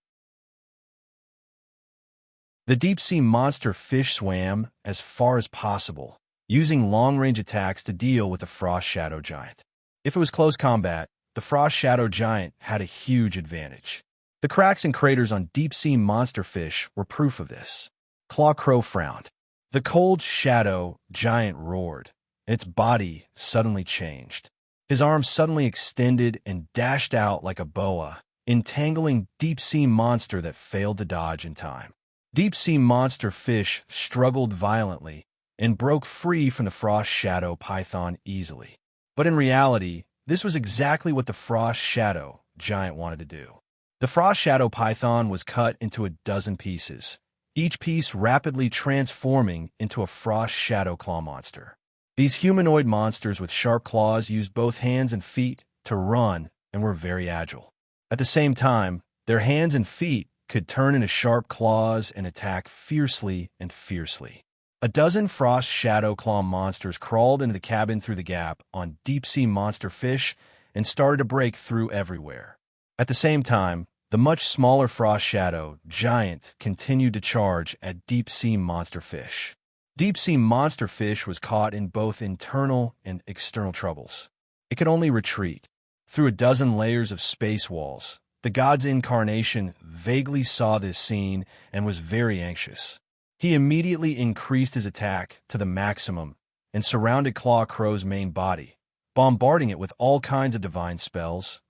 The deep-sea monster fish swam as far as possible, using long-range attacks to deal with the frost shadow giant. If it was close combat, the frost shadow giant had a huge advantage. The cracks and craters on deep-sea monster fish were proof of this. Claw Crow frowned. The cold shadow giant roared. Its body suddenly changed. His arms suddenly extended and dashed out like a boa, entangling deep-sea monster that failed to dodge in time. Deep-sea monster fish struggled violently and broke free from the frost shadow python easily. But in reality, this was exactly what the frost shadow giant wanted to do. The frost shadow python was cut into a dozen pieces, each piece rapidly transforming into a frost shadow claw monster. These humanoid monsters with sharp claws used both hands and feet to run and were very agile. At the same time, their hands and feet could turn into sharp claws and attack fiercely and fiercely. A dozen frost shadow claw monsters crawled into the cabin through the gap on deep-sea monster fish and started to break through everywhere. At the same time, the much smaller frost shadow giant continued to charge at deep-sea monster fish. Deep-sea monster fish was caught in both internal and external troubles. It could only retreat. Through a dozen layers of space walls, the god's incarnation vaguely saw this scene and was very anxious. He immediately increased his attack to the maximum and surrounded Claw Crow's main body, bombarding it with all kinds of divine spells,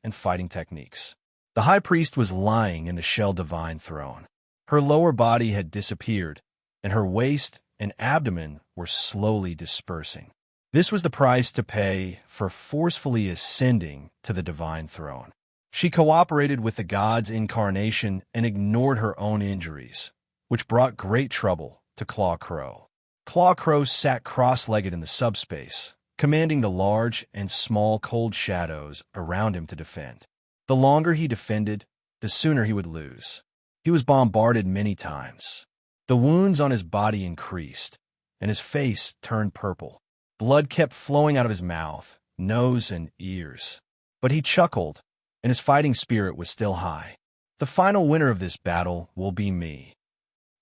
and fighting techniques. The high priest was lying in the shell divine throne. Her lower body had disappeared, and her waist and abdomen were slowly dispersing. This was the price to pay for forcefully ascending to the divine throne. She cooperated with the god's incarnation and ignored her own injuries, which brought great trouble to Claw Crow. Claw Crow sat cross-legged in the subspace, commanding the large and small cold shadows around him to defend. The longer he defended, the sooner he would lose. He was bombarded many times. The wounds on his body increased, and his face turned purple. Blood kept flowing out of his mouth, nose, and ears. But he chuckled, and his fighting spirit was still high. The final winner of this battle will be me.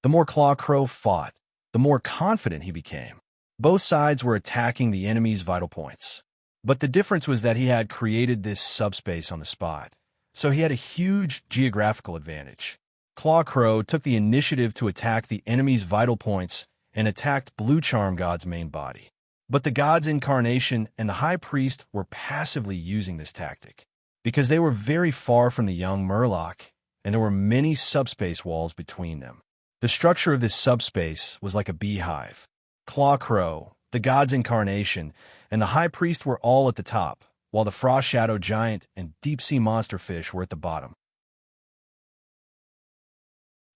The more Claw Crow fought, the more confident he became. Both sides were attacking the enemy's vital points. But the difference was that he had created this subspace on the spot, so he had a huge geographical advantage. Claw Crow took the initiative to attack the enemy's vital points and attacked Blue Charm God's main body. But the god's incarnation and the high priest were passively using this tactic, because they were very far from the young Murloc, and there were many subspace walls between them. The structure of this subspace was like a beehive. Claw Crow, the god's incarnation, and the high priest were all at the top, while the frost shadow giant and deep-sea monster fish were at the bottom.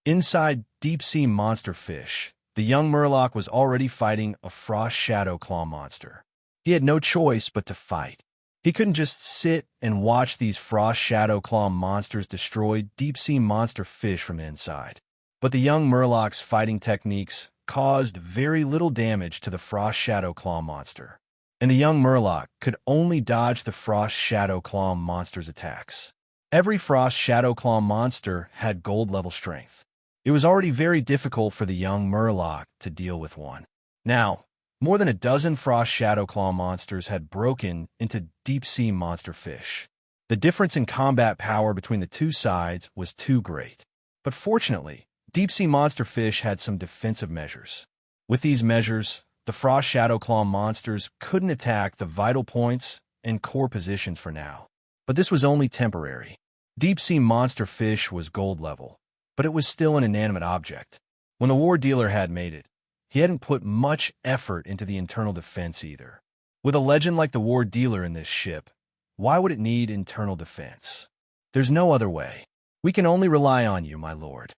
Inside deep-sea monster fish, the young Murloc was already fighting a frost shadow claw monster. He had no choice but to fight. He couldn't just sit and watch these frost shadow claw monsters destroy deep-sea monster fish from the inside. But the young Murloc's fighting techniques caused very little damage to the frost shadow claw monster, and the young Murloc could only dodge the frost shadow claw monster's attacks. Every frost shadow claw monster had gold-level strength. It was already very difficult for the young Murloc to deal with one. Now, more than a dozen frost shadow claw monsters had broken into deep-sea monster fish. The difference in combat power between the two sides was too great. But fortunately, deep-sea monster fish had some defensive measures. With these measures, the frost shadow claw monsters couldn't attack the vital points and core positions for now. But this was only temporary. Deep-sea monster fish was gold level, but it was still an inanimate object. When the war dealer had made it, he hadn't put much effort into the internal defense either. With a legend like the war dealer in this ship, why would it need internal defense? There's no other way. We can only rely on you, my lord.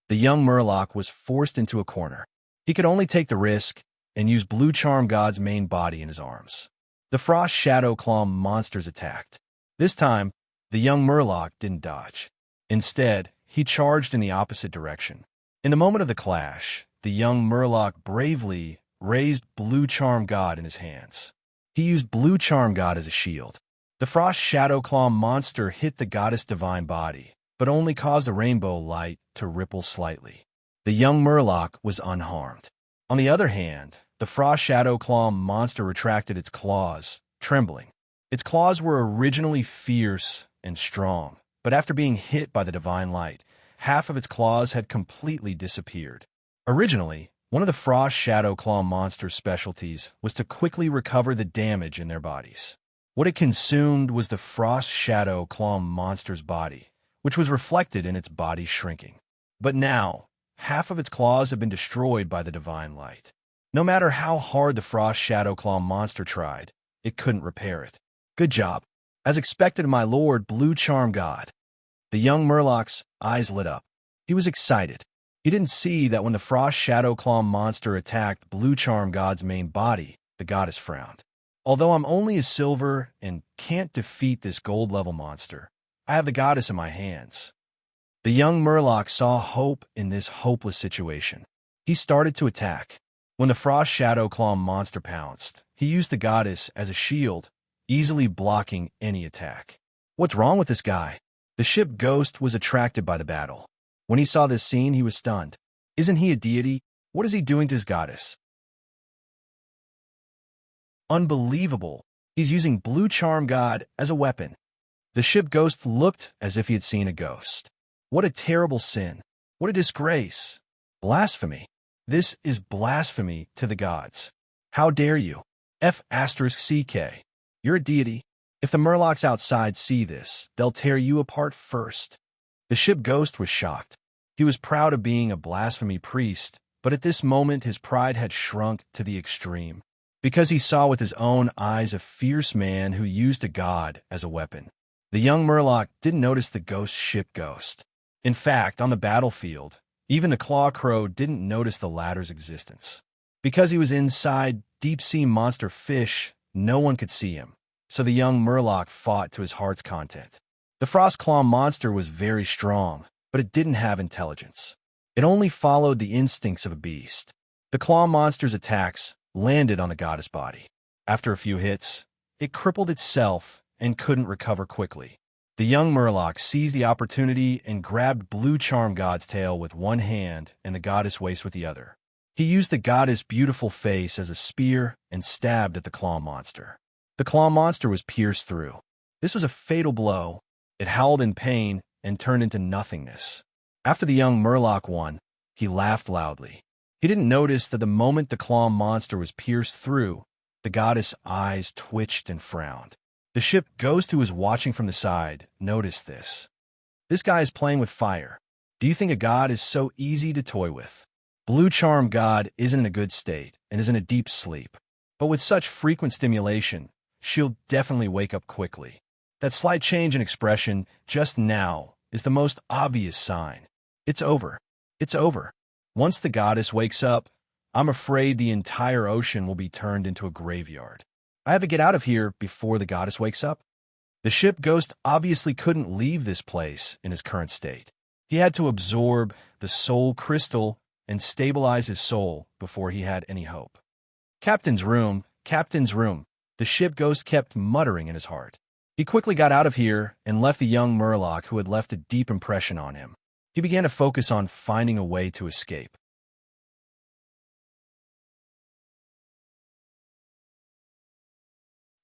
The young Murloc was forced into a corner. He could only take the risk and use Blue Charm God's main body in his arms. The frost shadow claw monsters attacked. This time, the young Murloc didn't dodge. Instead, he charged in the opposite direction. In the moment of the clash, the young Murloc bravely raised Blue Charm God in his hands. He used Blue Charm God as a shield. The Frost Shadow Claw monster hit the goddess' divine body, but only caused the rainbow light to ripple slightly. The young Murloc was unharmed. On the other hand, the Frost Shadow Claw monster retracted its claws, trembling. Its claws were originally fierce and strong, but after being hit by the divine light, half of its claws had completely disappeared. Originally, one of the Frost Shadow Claw monster's specialties was to quickly recover the damage in their bodies. What it consumed was the Frost Shadow Claw monster's body, which was reflected in its body shrinking. But now, half of its claws have been destroyed by the divine light. No matter how hard the Frost Shadow Claw monster tried, it couldn't repair it. Good job. As expected, my lord, Blue Charm God. The young Murloc's eyes lit up. He was excited. He didn't see that when the Frost Shadow Claw monster attacked Blue Charm God's main body, the goddess frowned. Although I'm only a silver and can't defeat this gold-level monster, I have the goddess in my hands. The young Murloc saw hope in this hopeless situation. He started to attack. When the Frost Shadow Claw monster pounced, he used the goddess as a shield, easily blocking any attack. What's wrong with this guy? The ship Ghost was attracted by the battle. When he saw this scene, he was stunned. Isn't he a deity? What is he doing to his goddess? Unbelievable. He's using Blue Charm God as a weapon. The ship Ghost looked as if he had seen a ghost. What a terrible sin. What a disgrace. Blasphemy. This is blasphemy to the gods. How dare you? F***CK. You're a deity. If the Murlocs outside see this, they'll tear you apart first. The ship Ghost was shocked. He was proud of being a blasphemy priest, but at this moment his pride had shrunk to the extreme, because he saw with his own eyes a fierce man who used a god as a weapon. The young Murloc didn't notice the ghost ship Ghost. In fact, on the battlefield, even the Claw Crow didn't notice the latter's existence. Because he was inside deep-sea monster fish, no one could see him, so the young Murloc fought to his heart's content. The Frost Claw monster was very strong, but it didn't have intelligence. It only followed the instincts of a beast. The Claw monster's attacks landed on the goddess body. After a few hits, it crippled itself and couldn't recover quickly. The young Murloc seized the opportunity and grabbed Blue Charm God's tail with one hand and the goddess' waist with the other. He used the goddess' beautiful face as a spear and stabbed at the Claw monster. The Claw monster was pierced through. This was a fatal blow. It howled in pain and turned into nothingness. After the young Murloc won, he laughed loudly. He didn't notice that the moment the Claw monster was pierced through, the goddess' eyes twitched and frowned. The ship Ghost, who was watching from the side, noticed this. This guy is playing with fire. Do you think a god is so easy to toy with? Blue Charm God isn't in a good state and is in a deep sleep. But with such frequent stimulation, she'll definitely wake up quickly. That slight change in expression just now is the most obvious sign. It's over. It's over. Once the goddess wakes up, I'm afraid the entire ocean will be turned into a graveyard. I have to get out of here before the goddess wakes up. The ship Ghost obviously couldn't leave this place in his current state. He had to absorb the soul crystal and stabilize his soul before he had any hope. Captain's room, Captain's room. The ship Ghost kept muttering in his heart. He quickly got out of here and left the young Murloc, who had left a deep impression on him. He began to focus on finding a way to escape.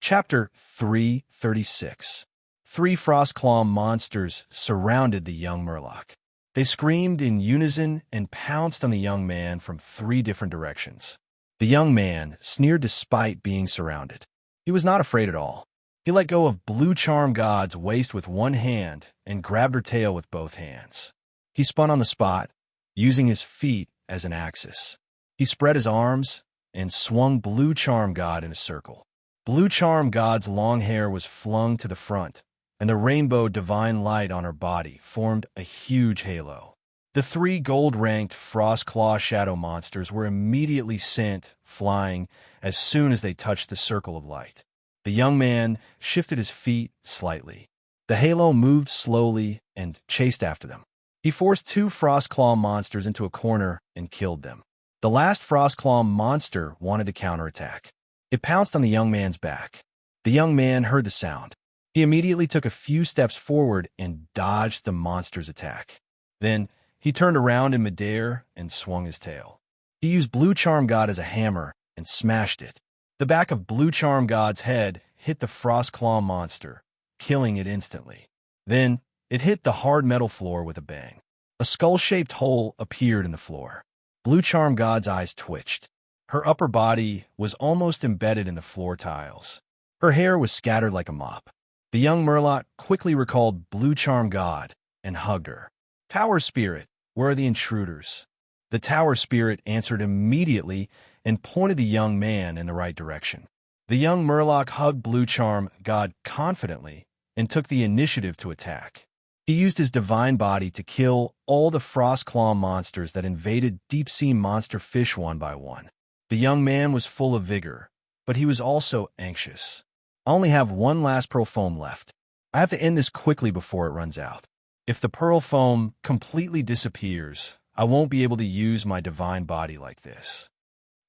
Chapter 336. 3 Frostclaw monsters surrounded the young Murloc. They screamed in unison and pounced on the young man from 3 different directions. The young man sneered despite being surrounded. He was not afraid at all. He let go of Blue Charm God's waist with one hand and grabbed her tail with both hands. He spun on the spot, using his feet as an axis. He spread his arms and swung Blue Charm God in a circle. Blue Charm God's long hair was flung to the front, and the rainbow divine light on her body formed a huge halo. The 3 gold-ranked Frostclaw shadow monsters were immediately sent flying as soon as they touched the circle of light. The young man shifted his feet slightly. The halo moved slowly and chased after them. He forced two Frostclaw monsters into a corner and killed them. The last Frostclaw monster wanted to counterattack. It pounced on the young man's back. The young man heard the sound. He immediately took a few steps forward and dodged the monster's attack. Then, he turned around in midair and swung his tail. He used Blue Charm God as a hammer and smashed it. The back of Blue Charm God's head hit the Frostclaw monster, killing it instantly. Then, it hit the hard metal floor with a bang. A skull-shaped hole appeared in the floor. Blue Charm God's eyes twitched. Her upper body was almost embedded in the floor tiles. Her hair was scattered like a mop. The young Murloc quickly recalled Blue Charm God and hugged her. "Tower Spirit, where are the intruders?" The Tower Spirit answered immediately and pointed the young man in the right direction. The young Murloc hugged Blue Charm God confidently and took the initiative to attack. He used his divine body to kill all the Frostclaw monsters that invaded deep-sea monster fish one by one. The young man was full of vigor, but he was also anxious. "I only have one last pearl foam left. I have to end this quickly before it runs out. If the pearl foam completely disappears, I won't be able to use my divine body like this."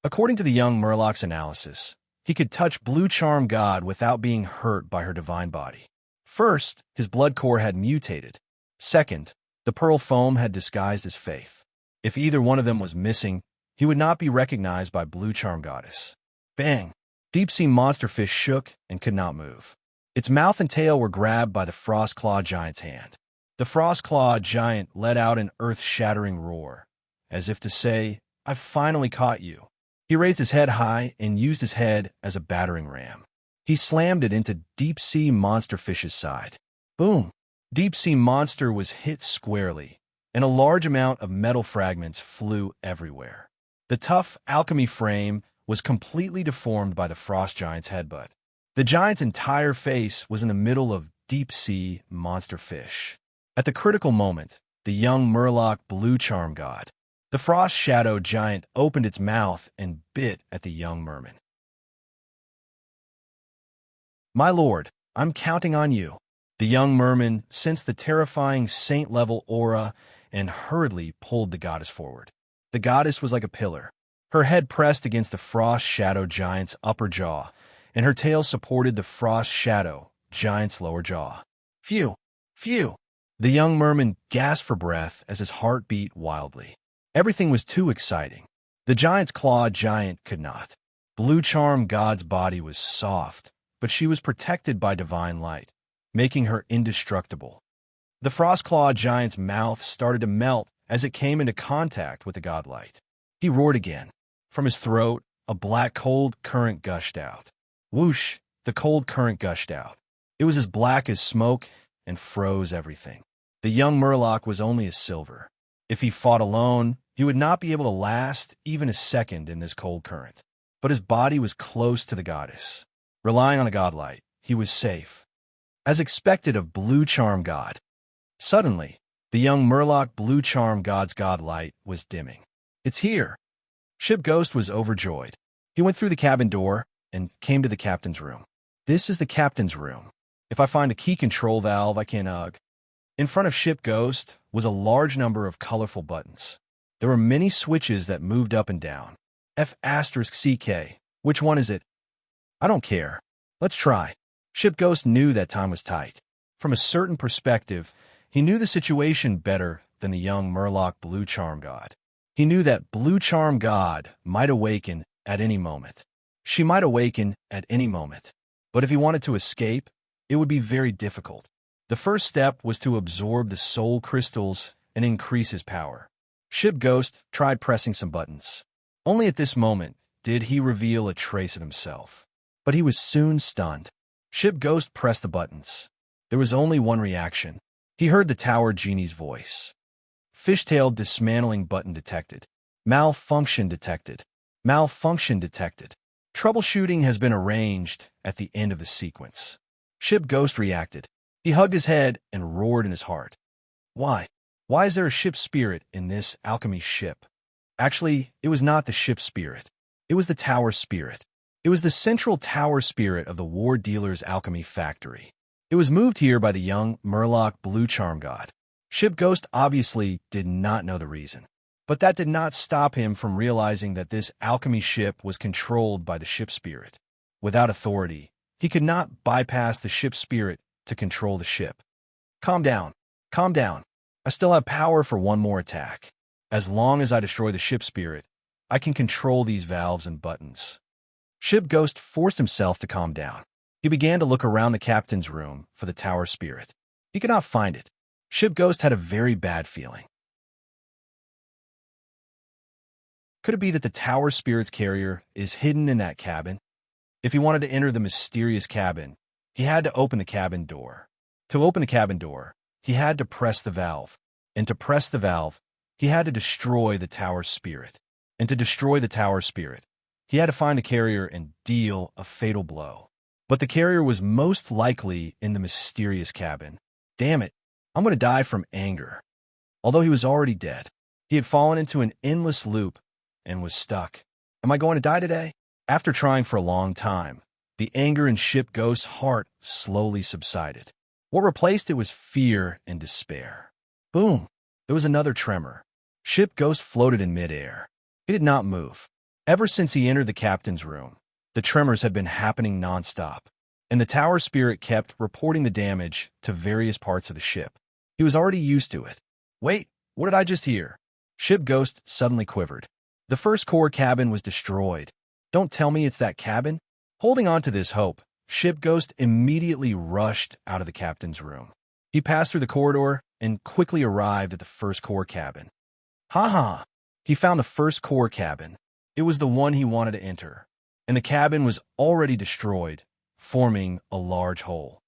According to the young Murloc's analysis, he could touch Blue Charm God without being hurt by her divine body. First, his blood core had mutated. Second, the pearl foam had disguised his faith. If either one of them was missing, he would not be recognized by Blue Charm Goddess. Bang! Deep-sea monsterfish shook and could not move. Its mouth and tail were grabbed by the Frostclaw Giant's hand. The Frostclaw Giant let out an earth-shattering roar, as if to say, "I've finally caught you." He raised his head high and used his head as a battering ram. He slammed it into deep-sea monsterfish's side. Boom! Deep-sea monster was hit squarely, and a large amount of metal fragments flew everywhere. The tough alchemy frame was completely deformed by the frost giant's headbutt. The giant's entire face was in the middle of deep-sea monsterfish. At the critical moment, the young Murloc Blue Charm God, the frost shadow giant, opened its mouth and bit at the young merman. "My lord, I'm counting on you." The young merman sensed the terrifying saint-level aura and hurriedly pulled the goddess forward. The goddess was like a pillar. Her head pressed against the frost shadow giant's upper jaw, and her tail supported the frost shadow giant's lower jaw. Phew! Phew! The young merman gasped for breath as his heart beat wildly. Everything was too exciting. The giant's claw giant could not. Blue Charm God's body was soft, but she was protected by divine light, making her indestructible. The Frostclaw Giant's mouth started to melt as it came into contact with the godlight. He roared again. From his throat, a black cold current gushed out. Whoosh! The cold current gushed out. It was as black as smoke and froze everything. The young Murloc was only a silver. If he fought alone, he would not be able to last even a second in this cold current. But his body was close to the goddess. Relying on the godlight, he was safe. As expected of Blue Charm God. Suddenly, the young Murloc Blue Charm God's godlight was dimming. "It's here!" Ship Ghost was overjoyed. He went through the cabin door and came to the captain's room. "This is the captain's room. If I find a key control valve, I can In front of Ship Ghost was a large number of colorful buttons. There were many switches that moved up and down. F***CK. Which one is it? I don't care. Let's try. Ship Ghost knew that time was tight. From a certain perspective, he knew the situation better than the young Murloc Blue Charm God. He knew that Blue Charm God might awaken at any moment. She might awaken at any moment. But if he wanted to escape, it would be very difficult. The first step was to absorb the soul crystals and increase his power. Ship Ghost tried pressing some buttons. Only at this moment did he reveal a trace of himself. But he was soon stunned. Ship Ghost pressed the buttons. There was only one reaction. He heard the Tower Genie's voice. Fishtail dismantling button detected. Malfunction detected. Malfunction detected. Troubleshooting has been arranged at the end of the sequence. Ship Ghost reacted. He hugged his head and roared in his heart. Why? Why is there a ship spirit in this alchemy ship? Actually, it was not the ship spirit. It was the tower spirit. It was the central tower spirit of the War Dealer's alchemy factory. It was moved here by the young Murloc Blue Charm God. Ship Ghost obviously did not know the reason, but that did not stop him from realizing that this alchemy ship was controlled by the ship spirit. Without authority, he could not bypass the ship spirit to control the ship. Calm down. Calm down. I still have power for one more attack. As long as I destroy the ship spirit, I can control these valves and buttons. Ship Ghost forced himself to calm down. He began to look around the captain's room for the tower spirit. He could not find it. Ship Ghost had a very bad feeling. Could it be that the tower spirit's carrier is hidden in that cabin? If he wanted to enter the mysterious cabin, he had to open the cabin door. To open the cabin door, he had to press the valve. And to press the valve, he had to destroy the tower spirit. And to destroy the tower spirit, he had to find the carrier and deal a fatal blow. But the carrier was most likely in the mysterious cabin. Damn it, I'm going to die from anger. Although he was already dead, he had fallen into an endless loop and was stuck. Am I going to die today? After trying for a long time, the anger in Ship Ghost's heart slowly subsided. What replaced it was fear and despair. Boom! There was another tremor. Ship Ghost floated in midair. He did not move. Ever since he entered the captain's room, the tremors had been happening nonstop, and the tower spirit kept reporting the damage to various parts of the ship. He was already used to it. Wait, what did I just hear? Ship Ghost suddenly quivered. The first core cabin was destroyed. Don't tell me it's that cabin? Holding on to this hope, Ship Ghost immediately rushed out of the captain's room. He passed through the corridor and quickly arrived at the first core cabin. Ha! He found the first core cabin. It was the one he wanted to enter, and the cabin was already destroyed, forming a large hole.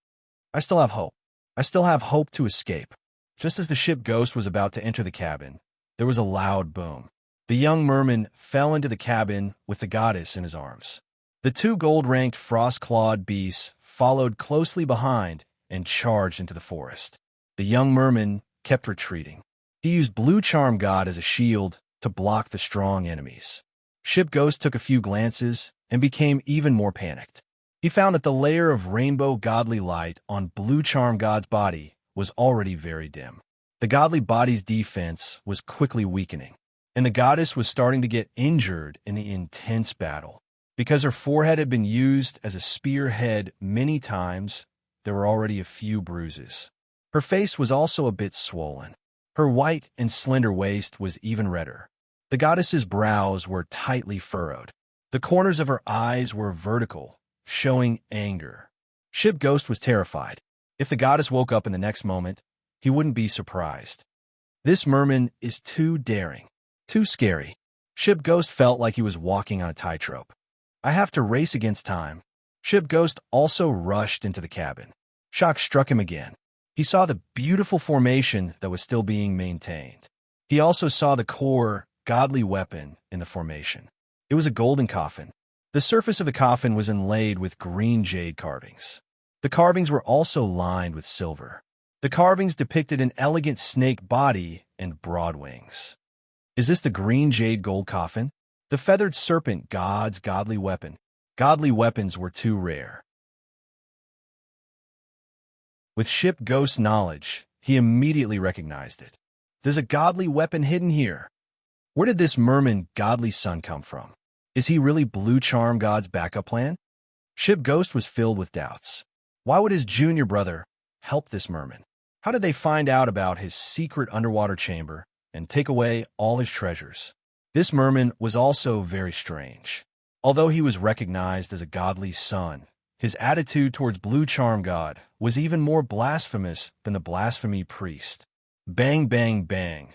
I still have hope. I still have hope to escape. Just as the Ship Ghost was about to enter the cabin, there was a loud boom. The young merman fell into the cabin with the goddess in his arms. The two gold-ranked frost-clawed beasts followed closely behind and charged into the forest. The young merman kept retreating. He used Blue Charm God as a shield to block the strong enemies. Ship Ghost took a few glances and became even more panicked. He found that the layer of rainbow godly light on Blue Charm God's body was already very dim. The godly body's defense was quickly weakening, and the goddess was starting to get injured in the intense battle. Because her forehead had been used as a spearhead many times, there were already a few bruises. Her face was also a bit swollen. Her white and slender waist was even redder. The goddess's brows were tightly furrowed. The corners of her eyes were vertical, showing anger. Ship Ghost was terrified. If the goddess woke up in the next moment, he wouldn't be surprised. This merman is too daring, too scary. Ship Ghost felt like he was walking on a tightrope. I have to race against time. Ship Ghost also rushed into the cabin. Shock struck him again. He saw the beautiful formation that was still being maintained. He also saw the core, godly weapon in the formation. It was a golden coffin. The surface of the coffin was inlaid with green jade carvings. The carvings were also lined with silver. The carvings depicted an elegant snake body and broad wings. Is this the green jade gold coffin? The feathered serpent god's godly weapon. Godly weapons were too rare. With Ship Ghost's knowledge, he immediately recognized it. There's a godly weapon hidden here. Where did this merman godly son come from? Is he really Blue Charm God's backup plan? Ship Ghost was filled with doubts. Why would his junior brother help this merman? How did they find out about his secret underwater chamber and take away all his treasures? This merman was also very strange. Although he was recognized as a godly son, his attitude towards Blue Charm God was even more blasphemous than the blasphemy priest. Bang, bang, bang.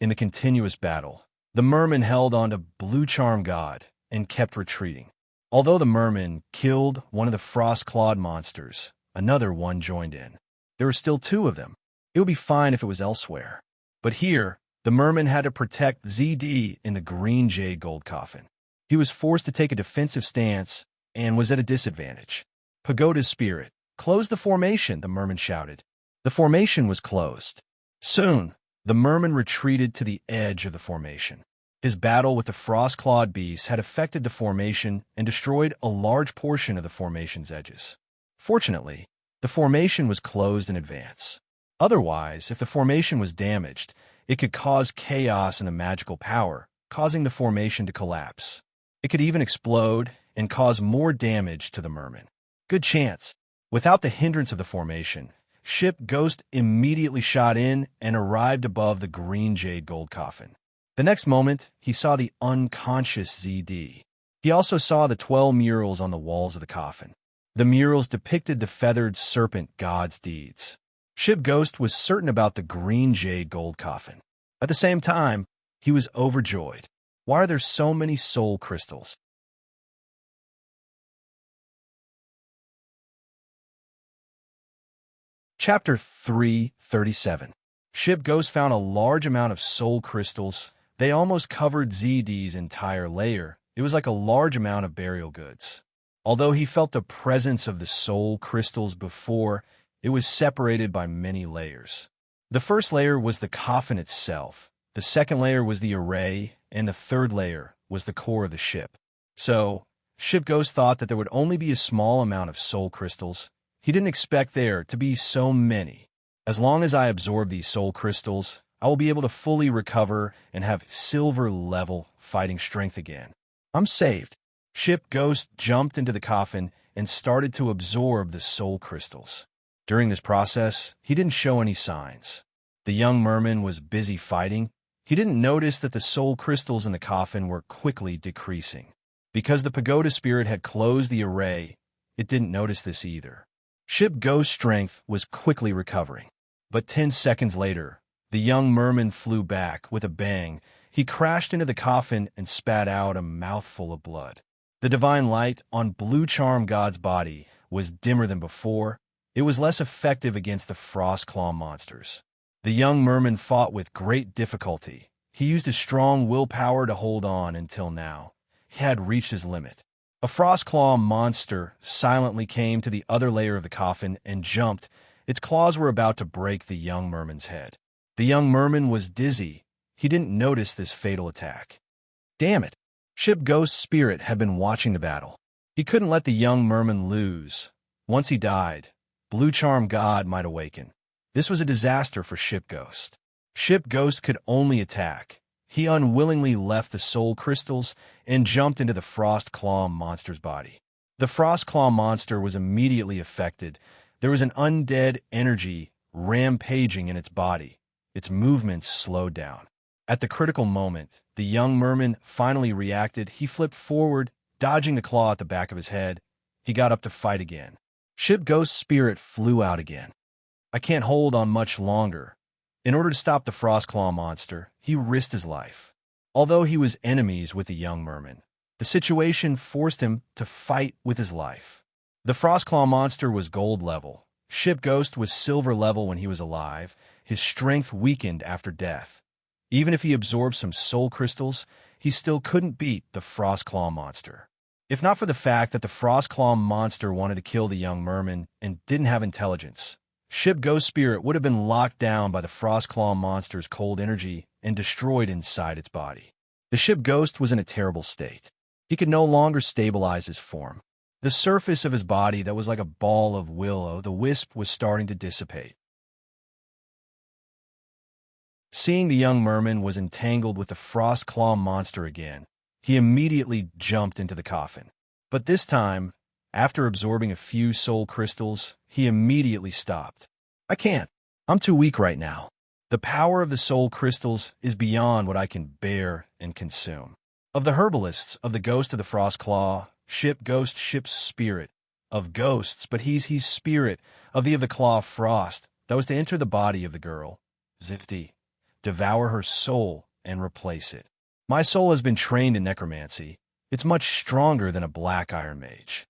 In the continuous battle, the merman held on to Blue Charm God and kept retreating. Although the merman killed one of the frost-clawed monsters, another one joined in. There were still two of them. It would be fine if it was elsewhere. But here, the merman had to protect ZD in the green jade gold coffin. He was forced to take a defensive stance and was at a disadvantage. Pagoda's spirit, close the formation, the merman shouted. The formation was closed. Soon, the merman retreated to the edge of the formation. His battle with the frost-clawed beasts had affected the formation and destroyed a large portion of the formation's edges. Fortunately, the formation was closed in advance. Otherwise, if the formation was damaged, it could cause chaos in the magical power, causing the formation to collapse. It could even explode and cause more damage to the merman. Good chance. Without the hindrance of the formation, Ship Ghost immediately shot in and arrived above the green jade gold coffin. The next moment, he saw the unconscious ZD. He also saw the 12 murals on the walls of the coffin. The murals depicted the feathered serpent god's deeds. Ship Ghost was certain about the green jade gold coffin. At the same time, he was overjoyed. Why are there so many soul crystals? Chapter 337. Ship Ghost found a large amount of soul crystals. They almost covered ZD's entire layer. It was like a large amount of burial goods. Although he felt the presence of the soul crystals before, it was separated by many layers. The first layer was the coffin itself, the second layer was the array, and the third layer was the core of the ship. So, Ship Ghost thought that there would only be a small amount of soul crystals. He didn't expect there to be so many. As long as I absorb these soul crystals, I will be able to fully recover and have silver-level fighting strength again. I'm saved. Ship Ghost jumped into the coffin and started to absorb the soul crystals. During this process, he didn't show any signs. The young merman was busy fighting. He didn't notice that the soul crystals in the coffin were quickly decreasing. Because the pagoda spirit had closed the array, it didn't notice this either. Ship Ghost's strength was quickly recovering. But 10 seconds later, the young merman flew back with a bang. He crashed into the coffin and spat out a mouthful of blood. The divine light on Blue Charm God's body was dimmer than before. It was less effective against the frost claw monsters. The young merman fought with great difficulty. He used his strong willpower to hold on until now. He had reached his limit. A frost claw monster silently came to the other layer of the coffin and jumped. Its claws were about to break the young merman's head. The young merman was dizzy. He didn't notice this fatal attack. Damn it! Ship Ghost's spirit had been watching the battle. He couldn't let the young merman lose. Once he died, Blue Charm God might awaken. This was a disaster for Ship Ghost. Ship Ghost could only attack. He unwillingly left the soul crystals and jumped into the Frost Claw monster's body. The Frost Claw monster was immediately affected. There was an undead energy rampaging in its body. Its movements slowed down. At the critical moment, the young merman finally reacted. He flipped forward, dodging the claw at the back of his head. He got up to fight again. Ship Ghost's spirit flew out again. I can't hold on much longer. In order to stop the Frost Claw monster, he risked his life. Although he was enemies with the young merman, the situation forced him to fight with his life. The Frost Claw monster was gold level. Ship Ghost was silver level when he was alive. His strength weakened after death. Even if he absorbed some soul crystals, he still couldn't beat the Frost Claw monster. If not for the fact that the Frost Claw monster wanted to kill the young merman and didn't have intelligence, Ship Ghost's spirit would have been locked down by the Frost Claw monster's cold energy and destroyed inside its body. The Ship Ghost was in a terrible state. He could no longer stabilize his form. The surface of his body that was like a ball of will-o'-the-wisp was starting to dissipate. Seeing the young merman was entangled with the Frost Claw monster again, he immediately jumped into the coffin. But this time, after absorbing a few soul crystals, he immediately stopped. I can't. I'm too weak right now. The power of the soul crystals is beyond what I can bear and consume. Of the herbalists, of the ghost of the Frost Claw, Ship Ghost Ship's spirit. Of ghosts, but he's spirit, of the Claw Frost, that was to enter the body of the girl. Zifty. Devour her soul and replace it. My soul has been trained in necromancy. It's much stronger than a black iron mage.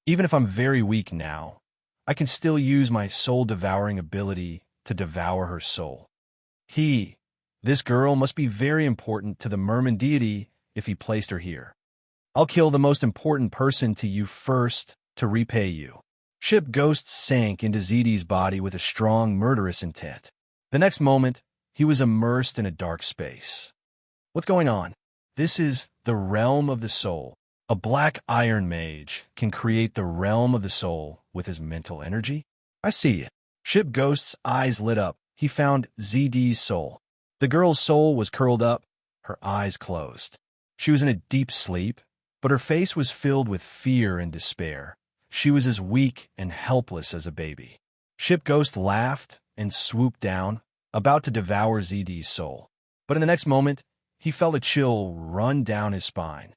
Even if I'm very weak now, I can still use my soul-devouring ability to devour her soul. This girl must be very important to the merman deity if he placed her here. I'll kill the most important person to you first to repay you. Ship Ghost sank into ZD's body with a strong, murderous intent. The next moment, he was immersed in a dark space. What's going on? This is the realm of the soul. A black iron mage can create the realm of the soul with his mental energy? I see it. Ship Ghost's eyes lit up. He found ZD's soul. The girl's soul was curled up, her eyes closed. She was in a deep sleep, but her face was filled with fear and despair. She was as weak and helpless as a baby. Ship Ghost laughed and swooped down, about to devour ZD's soul. But in the next moment, he felt a chill run down his spine.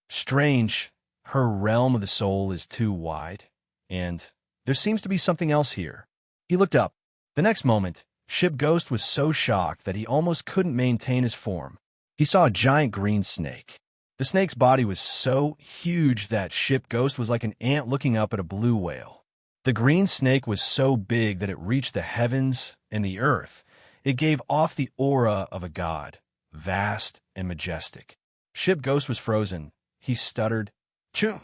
Strange, her realm of the soul is too wide, and there seems to be something else here. He looked up. The next moment, Ship Ghost was so shocked that he almost couldn't maintain his form. He saw a giant green snake. The snake's body was so huge that Ship Ghost was like an ant looking up at a blue whale. The green snake was so big that it reached the heavens and the earth. It gave off the aura of a god, vast and majestic. Ship Ghost was frozen. He stuttered, "Choo,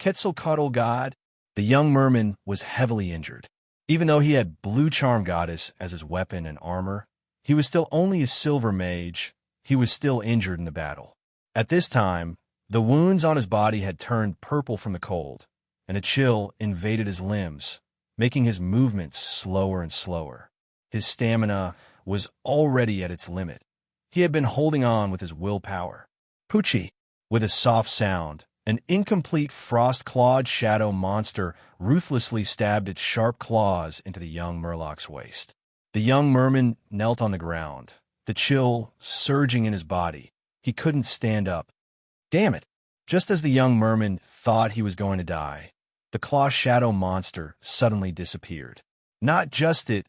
Quetzalcoatl god." The young merman was heavily injured. Even though he had Blue Charm Goddess as his weapon and armor, he was still only a silver mage. He was still injured in the battle. At this time, the wounds on his body had turned purple from the cold, and a chill invaded his limbs, making his movements slower and slower. His stamina was already at its limit. He had been holding on with his willpower. Poochie! With a soft sound, an incomplete frost-clawed shadow monster ruthlessly stabbed its sharp claws into the young Murloc's waist. The young merman knelt on the ground, the chill surging in his body. He couldn't stand up. Damn it! Just as the young merman thought he was going to die, the claw shadow monster suddenly disappeared. Not just it,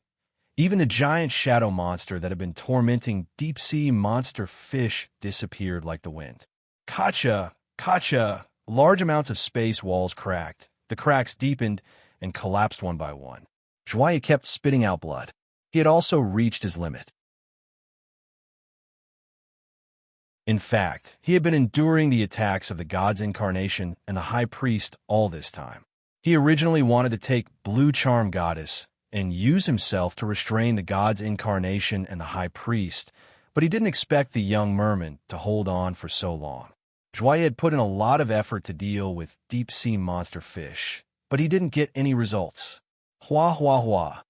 even the giant shadow monster that had been tormenting deep-sea monster fish disappeared like the wind. Kacha! Kacha! Large amounts of space walls cracked. The cracks deepened and collapsed one by one. Joya kept spitting out blood. He had also reached his limit. In fact, he had been enduring the attacks of the god's incarnation and the high priest all this time. He originally wanted to take Blue Charm Goddess and use himself to restrain the god's incarnation and the high priest, but he didn't expect the young merman to hold on for so long. Joya had put in a lot of effort to deal with deep-sea monster fish, but he didn't get any results. Hua hua hua.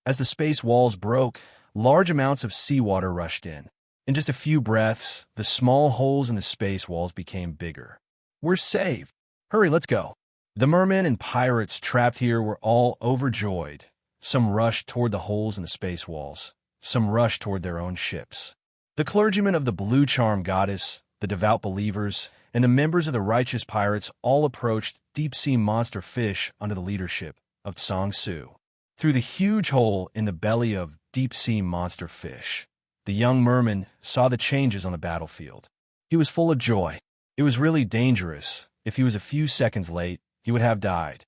As the space walls broke, large amounts of seawater rushed in. In just a few breaths, the small holes in the space walls became bigger. We're saved. Hurry, let's go. The mermen and pirates trapped here were all overjoyed. Some rushed toward the holes in the space walls. Some rushed toward their own ships. The clergymen of the Blue Charm Goddess, the devout believers, and the members of the righteous pirates all approached deep-sea monster fish under the leadership of Song Su. Through the huge hole in the belly of deep-sea monster fish, the young merman saw the changes on the battlefield. He was full of joy. It was really dangerous. If he was a few seconds late, he would have died.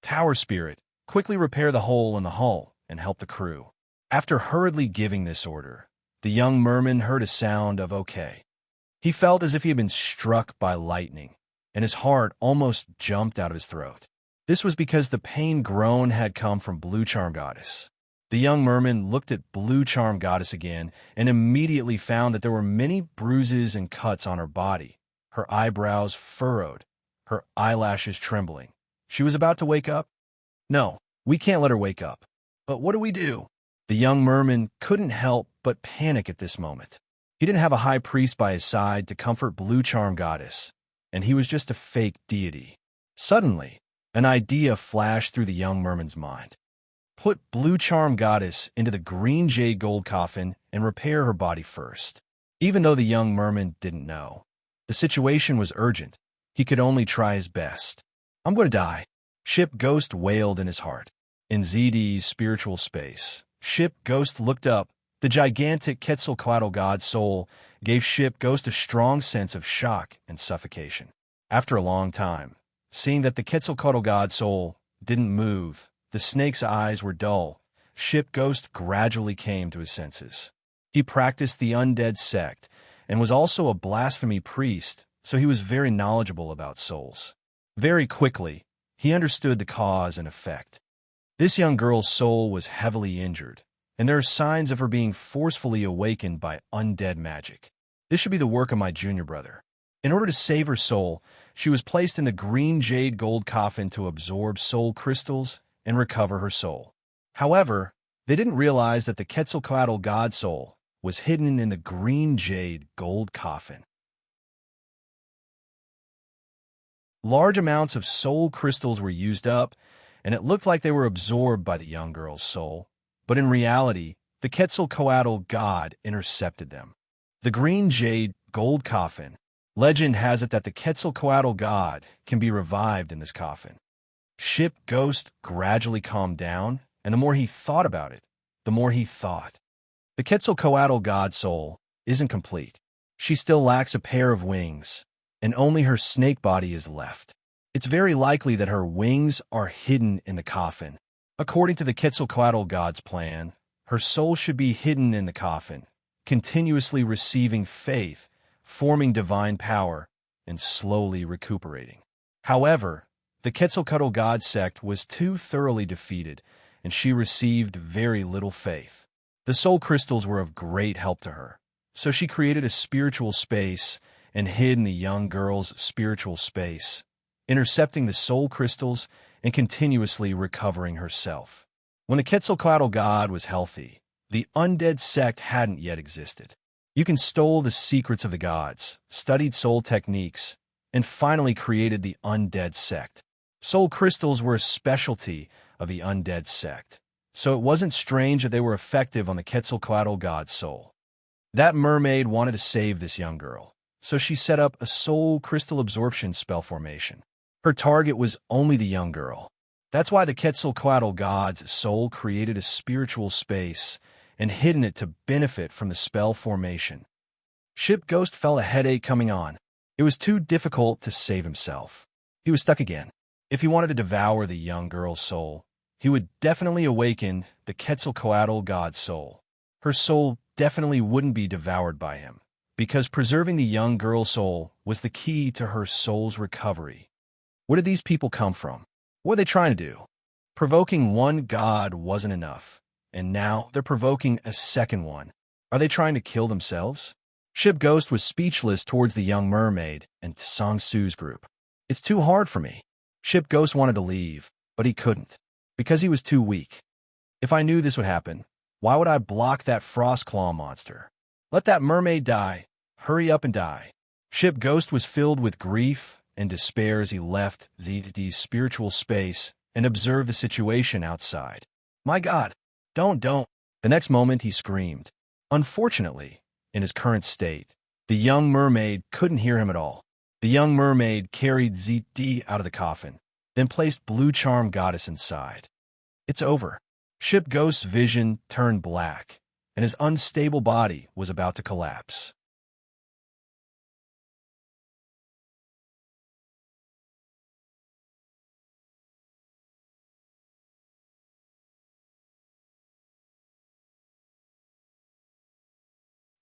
Tower Spirit, quickly repair the hole in the hull and help the crew. After hurriedly giving this order, the young merman heard a sound of okay. He felt as if he had been struck by lightning, and his heart almost jumped out of his throat. This was because the pain groan had come from Blue Charm Goddess. The young merman looked at Blue Charm Goddess again and immediately found that there were many bruises and cuts on her body, her eyebrows furrowed, her eyelashes trembling. She was about to wake up? No, we can't let her wake up. But what do we do? The young merman couldn't help but panic at this moment. He didn't have a high priest by his side to comfort Blue Charm Goddess, and he was just a fake deity. Suddenly, an idea flashed through the young merman's mind. Put Blue Charm Goddess into the green jade gold coffin and repair her body first. Even though the young merman didn't know, the situation was urgent. He could only try his best. I'm going to die. Ship Ghost wailed in his heart. In ZD's spiritual space, Ship Ghost looked up. The gigantic Quetzalcoatl god's soul gave Ship Ghost a strong sense of shock and suffocation. After a long time, seeing that the Quetzalcoatl god's soul didn't move, the snake's eyes were dull, Ship Ghost gradually came to his senses. He practiced the undead sect and was also a blasphemy priest, so he was very knowledgeable about souls. Very quickly, he understood the cause and effect. This young girl's soul was heavily injured, and there are signs of her being forcefully awakened by undead magic. This should be the work of my junior brother. In order to save her soul, she was placed in the green jade gold coffin to absorb soul crystals and recover her soul. However, they didn't realize that the Quetzalcoatl god soul was hidden in the green jade gold coffin. Large amounts of soul crystals were used up, and it looked like they were absorbed by the young girl's soul. But in reality, the Quetzalcoatl god intercepted them. The green jade gold coffin. Legend has it that the Quetzalcoatl god can be revived in this coffin. Ship Ghost gradually calmed down, and the more he thought about it, the more he thought. The Quetzalcoatl god soul isn't complete. She still lacks a pair of wings, and only her snake body is left. It's very likely that her wings are hidden in the coffin. According to the Quetzalcoatl god's plan, her soul should be hidden in the coffin, continuously receiving faith, forming divine power, and slowly recuperating. However, the Quetzalcoatl god sect was too thoroughly defeated, and she received very little faith. The soul crystals were of great help to her, so she created a spiritual space and hid in the young girl's spiritual space, intercepting the soul crystals and continuously recovering herself. When the Quetzalcoatl god was healthy, the undead sect hadn't yet existed. You can stole the secrets of the gods, studied soul techniques, and finally created the undead sect. Soul crystals were a specialty of the undead sect, so it wasn't strange that they were effective on the Quetzalcoatl god's soul. That mermaid wanted to save this young girl, so she set up a soul crystal absorption spell formation. Her target was only the young girl. That's why the Quetzalcoatl god's soul created a spiritual space and hidden it to benefit from the spell formation. Ship Ghost felt a headache coming on. It was too difficult to save himself. He was stuck again. If he wanted to devour the young girl's soul, he would definitely awaken the Quetzalcoatl god's soul. Her soul definitely wouldn't be devoured by him, because preserving the young girl's soul was the key to her soul's recovery. Where did these people come from? What were they trying to do? Provoking one god wasn't enough, and now they're provoking a second one. Are they trying to kill themselves? Ship Ghost was speechless towards the young mermaid and Sang Su's group. It's too hard for me. Ship Ghost wanted to leave, but he couldn't, because he was too weak. If I knew this would happen, why would I block that frost claw monster? Let that mermaid die. Hurry up and die. Ship Ghost was filled with grief and despair as he left ZD's spiritual space and observed the situation outside. My God, don't. The next moment he screamed. Unfortunately, in his current state, the young mermaid couldn't hear him at all. The young mermaid carried ZD out of the coffin, then placed Blue Charm Goddess inside. It's over. Ship Ghost's vision turned black, and his unstable body was about to collapse.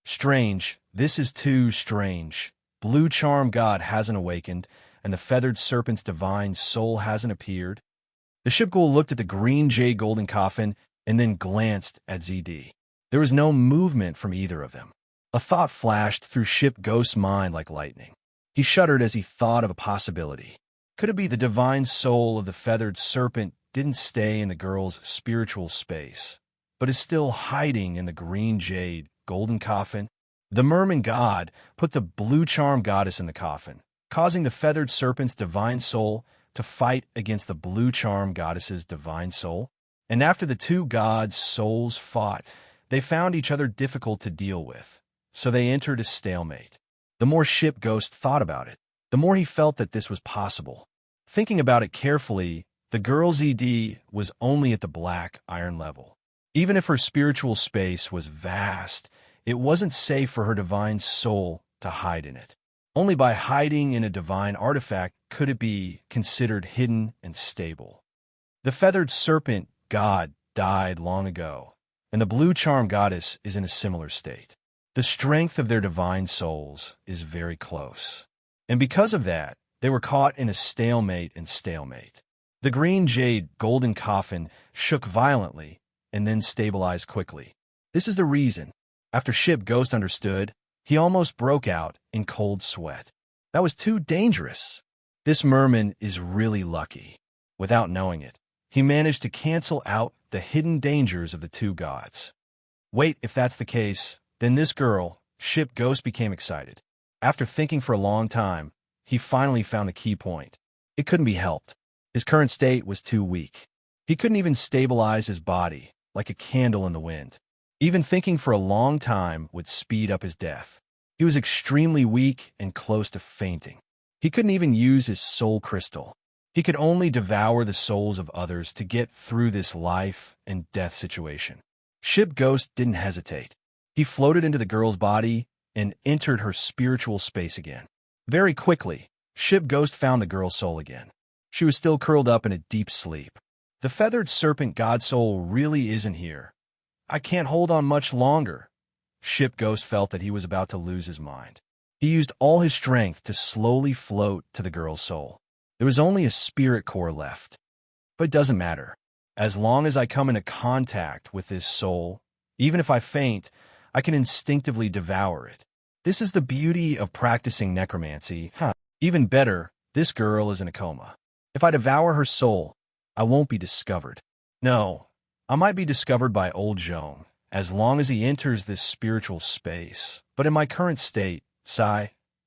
Strange. This is too strange. Blue Charm God hasn't awakened, and the feathered serpent's divine soul hasn't appeared. The ship ghoul looked at the green jade golden coffin and then glanced at ZD. There was no movement from either of them. A thought flashed through Ship Ghost's mind like lightning. He shuddered as he thought of a possibility. Could it be the divine soul of the feathered serpent didn't stay in the girl's spiritual space, but is still hiding in the green jade golden coffin? The merman god put the blue charm goddess in the coffin, causing the feathered serpent's divine soul to fight against the blue charm goddess's divine soul. And after the two gods' souls fought, they found each other difficult to deal with, so they entered a stalemate. The more Ship Ghost thought about it, the more he felt that this was possible. Thinking about it carefully, the girl's ED was only at the black iron level. Even if her spiritual space was vast, it wasn't safe for her divine soul to hide in it. Only by hiding in a divine artifact could it be considered hidden and stable. The feathered serpent god died long ago, and the blue charm goddess is in a similar state. The strength of their divine souls is very close. And because of that, they were caught in a stalemate. The green jade golden coffin shook violently and then stabilized quickly. This is the reason. After Ship Ghost understood, he almost broke out in cold sweat. That was too dangerous. This merman is really lucky. Without knowing it, he managed to cancel out the hidden dangers of the two gods. Wait, if that's the case, then this girl, ship Ghost, became excited. After thinking for a long time, he finally found the key point. It couldn't be helped. His current state was too weak. He couldn't even stabilize his body, like a candle in the wind. Even thinking for a long time would speed up his death. He was extremely weak and close to fainting. He couldn't even use his soul crystal. He could only devour the souls of others to get through this life and death situation. Ship Ghost didn't hesitate. He floated into the girl's body and entered her spiritual space again. Very quickly, Ship Ghost found the girl's soul again. She was still curled up in a deep sleep. The feathered serpent god soul really isn't here. I can't hold on much longer. Ship Ghost felt that he was about to lose his mind. He used all his strength to slowly float to the girl's soul. There was only a spirit core left. But it doesn't matter. As long as I come into contact with this soul, even if I faint, I can instinctively devour it. This is the beauty of practicing necromancy. Even better, this girl is in a coma. If I devour her soul, I won't be discovered. No, I might be discovered by old Joan, as long as he enters this spiritual space. But in my current state,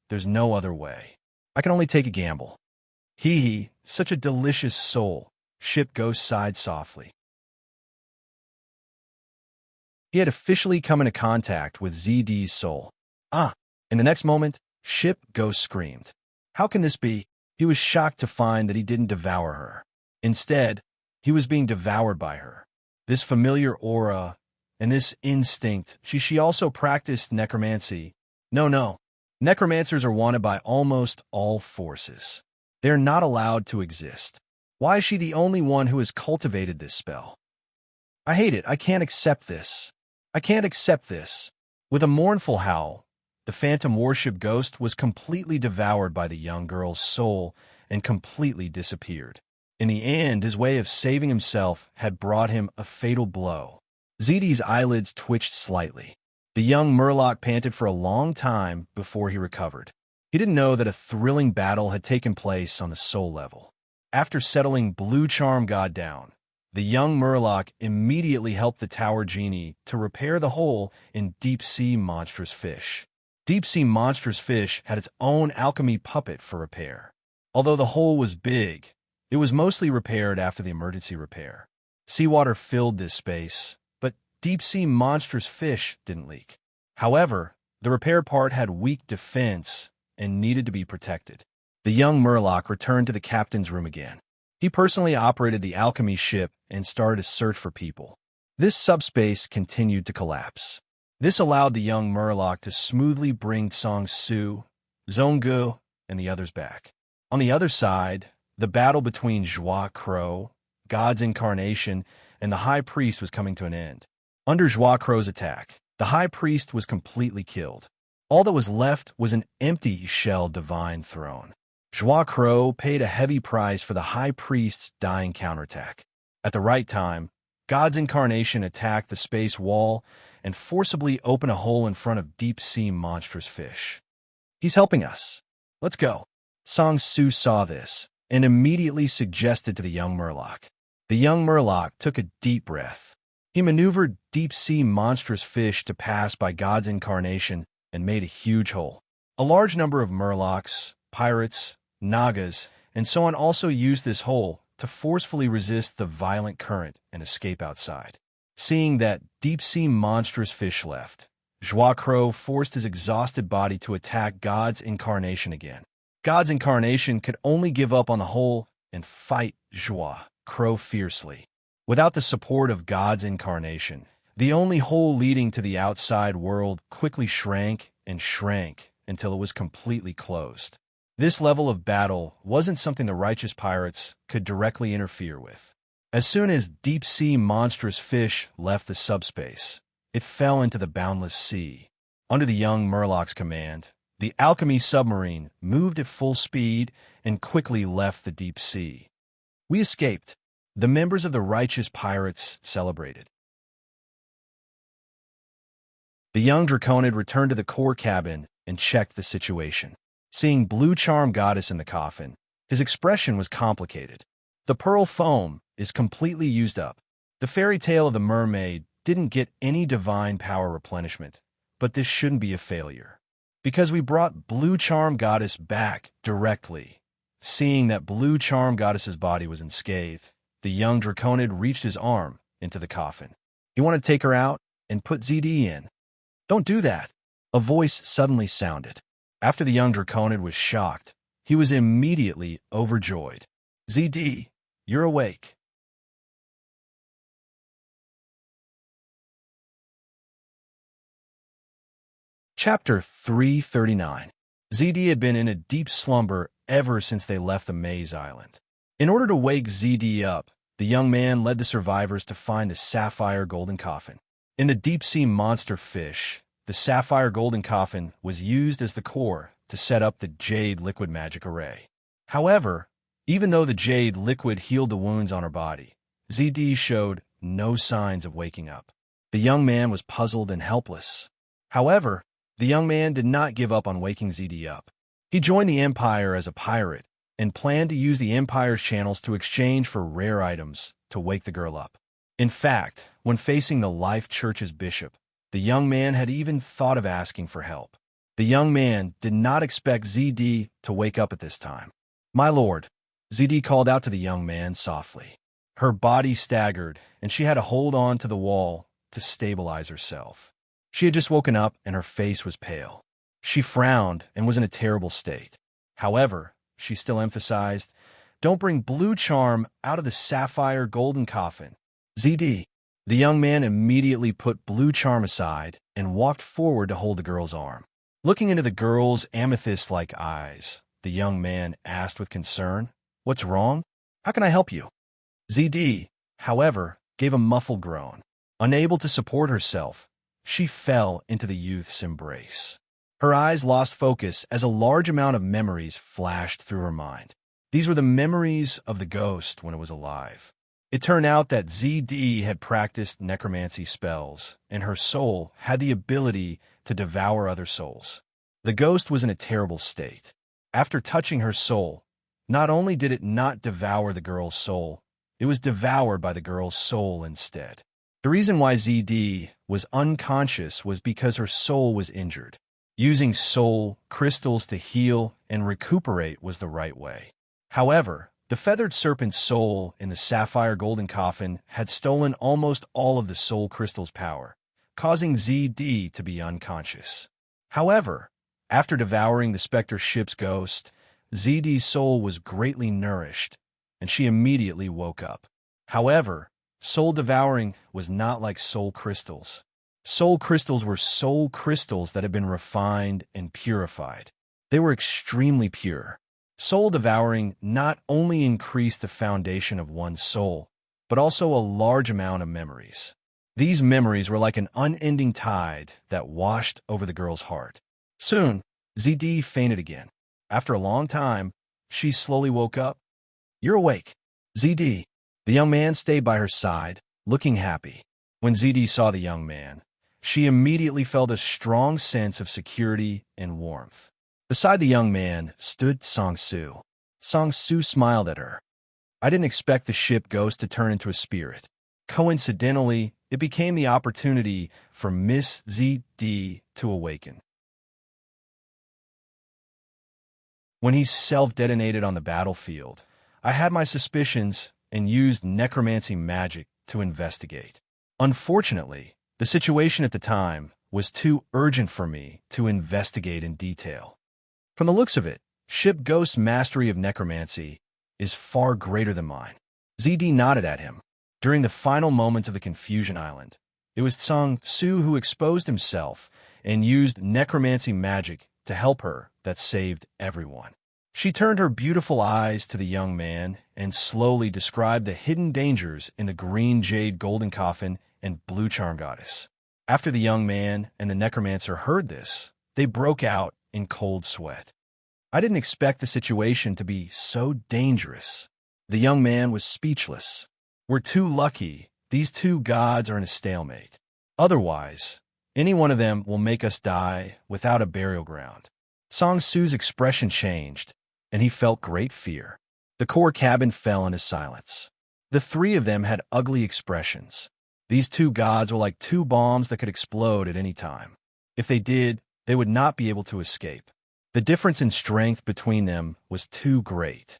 there's no other way. I can only take a gamble. Hee, such a delicious soul. Ship Ghost sighed softly. He had officially come into contact with ZD's soul. In the next moment, Ship Ghost screamed. How can this be? He was shocked to find that he didn't devour her. Instead, he was being devoured by her. This familiar aura and this instinct. She also practiced necromancy. No. Necromancers are wanted by almost all forces. They're not allowed to exist. Why is she the only one who has cultivated this spell? I hate it. I can't accept this. I can't accept this. With a mournful howl, the phantom warship Ghost was completely devoured by the young girl's soul and completely disappeared. In the end, his way of saving himself had brought him a fatal blow. ZD's eyelids twitched slightly. The young Murloc panted for a long time before he recovered. He didn't know that a thrilling battle had taken place on the soul level. After settling Blue Charm God down, the young Murloc immediately helped the Tower Genie to repair the hole in Deep-Sea Monstrous Fish. Deep-Sea Monstrous Fish had its own alchemy puppet for repair. Although the hole was big, it was mostly repaired after the emergency repair. Seawater filled this space, but Deep-Sea Monstrous Fish didn't leak. However, the repair part had weak defense and needed to be protected. The young Murloc returned to the captain's room again. He personally operated the alchemy ship and started a search for people. This subspace continued to collapse. This allowed the young Murloc to smoothly bring Song Su, Zhonggu, and the others back. On the other side, the battle between Joie Crow, God's incarnation, and the High Priest was coming to an end. Under Joie Crow's attack, the High Priest was completely killed. All that was left was an empty shell divine throne. Joie Crow paid a heavy price for the High Priest's dying counterattack. At the right time, God's incarnation attacked the space wall and forcibly opened a hole in front of Deep-Sea Monstrous Fish. He's helping us. Let's go. Song Su saw this and immediately suggested to the young Murloc. The young Murloc took a deep breath. He maneuvered Deep-Sea Monstrous Fish to pass by God's incarnation and made a huge hole. A large number of Murlocs, pirates, Nagas, and so on also used this hole to forcefully resist the violent current and escape outside. Seeing that Deep-Sea Monstrous Fish left, Joie Crow forced his exhausted body to attack God's incarnation again. God's incarnation could only give up on the hole and fight Joie Crow fiercely. Without the support of God's incarnation, the only hole leading to the outside world quickly shrank and shrank until it was completely closed. This level of battle wasn't something the righteous pirates could directly interfere with. As soon as Deep-Sea Monstrous Fish left the subspace, it fell into the boundless sea. Under the young Murloc's command, the alchemy submarine moved at full speed and quickly left the deep sea. We escaped. The members of the righteous pirates celebrated. The young Draconid returned to the core cabin and checked the situation. Seeing Blue Charm Goddess in the coffin, his expression was complicated. The pearl foam is completely used up. The fairy tale of the mermaid didn't get any divine power replenishment, but this shouldn't be a failure. Because we brought Blue Charm Goddess back directly. Seeing that Blue Charm Goddess's body was unscathed, the young Draconid reached his arm into the coffin. He wanted to take her out and put ZD in. Don't do that. A voice suddenly sounded. After the young Draconid was shocked, he was immediately overjoyed. ZD, you're awake. Chapter 339. ZD had been in a deep slumber ever since they left the Maze Island. In order to wake ZD up, the young man led the survivors to find the sapphire golden coffin. In the deep-sea monster fish, the sapphire golden coffin was used as the core to set up the jade liquid magic array. However, even though the jade liquid healed the wounds on her body, ZD showed no signs of waking up. The young man was puzzled and helpless. However, the young man did not give up on waking ZD up. He joined the Empire as a pirate and planned to use the Empire's channels to exchange for rare items to wake the girl up. In fact, when facing the Life Church's bishop, the young man had even thought of asking for help. The young man did not expect ZD to wake up at this time. "My lord," ZD called out to the young man softly. Her body staggered, and she had to hold on to the wall to stabilize herself. She had just woken up, and her face was pale. She frowned and was in a terrible state. However, she still emphasized, "Don't bring Blue Charm out of the sapphire golden coffin." ZD. The young man immediately put Blue Charm aside and walked forward to hold the girl's arm. Looking into the girl's amethyst-like eyes, the young man asked with concern, "What's wrong? How can I help you?" ZD, however, gave a muffled groan. Unable to support herself, she fell into the youth's embrace. Her eyes lost focus as a large amount of memories flashed through her mind. These were the memories of the ghost when it was alive. It turned out that ZD had practiced necromancy spells, and her soul had the ability to devour other souls. The ghost was in a terrible state. After touching her soul, not only did it not devour the girl's soul, it was devoured by the girl's soul instead. The reason why ZD was unconscious was because her soul was injured. Using soul crystals to heal and recuperate was the right way. However, the feathered serpent's soul in the sapphire golden coffin had stolen almost all of the soul crystal's power, causing ZD to be unconscious. However, after devouring the specter ship's ghost, ZD's soul was greatly nourished, and she immediately woke up. However, soul devouring was not like soul crystals. Soul crystals were soul crystals that had been refined and purified. They were extremely pure. Soul devouring not only increased the foundation of one's soul, but also a large amount of memories. These memories were like an unending tide that washed over the girl's heart. Soon, ZD fainted again. After a long time, she slowly woke up. "You're awake." ZD. The young man stayed by her side, looking happy. When ZD saw the young man, she immediately felt a strong sense of security and warmth. Beside the young man stood Song-Su. Song-Su smiled at her. "I didn't expect the ship ghost to turn into a spirit. Coincidentally, it became the opportunity for Miss ZD to awaken." When he self-detonated on the battlefield, I had my suspicions and used necromancy magic to investigate. Unfortunately, the situation at the time was too urgent for me to investigate in detail. From the looks of it, Ship Ghost's mastery of necromancy is far greater than mine. ZD nodded at him. During the final moments of the Confusion Island, it was Song-Su who exposed himself and used necromancy magic to help her that saved everyone. She turned her beautiful eyes to the young man and slowly described the hidden dangers in the green jade golden coffin and Blue Charm Goddess. After the young man and the necromancer heard this, they broke out in cold sweat. I didn't expect the situation to be so dangerous. The young man was speechless. "We're too lucky. These two gods are in a stalemate. Otherwise, any one of them will make us die without a burial ground." Song-Su's expression changed, and he felt great fear. The core cabin fell into silence. The three of them had ugly expressions. These two gods were like two bombs that could explode at any time. If they did, they would not be able to escape. The difference in strength between them was too great.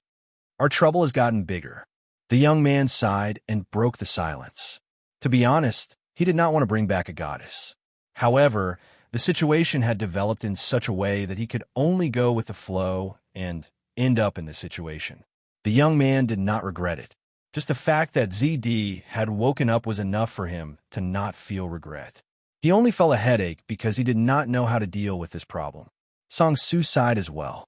Our trouble has gotten bigger. The young man sighed and broke the silence. To be honest, he did not want to bring back a goddess. However, the situation had developed in such a way that he could only go with the flow and end up in this situation. The young man did not regret it. Just the fact that ZD had woken up was enough for him to not feel regret. He only felt a headache because he did not know how to deal with this problem. Sang-soo sighed as well.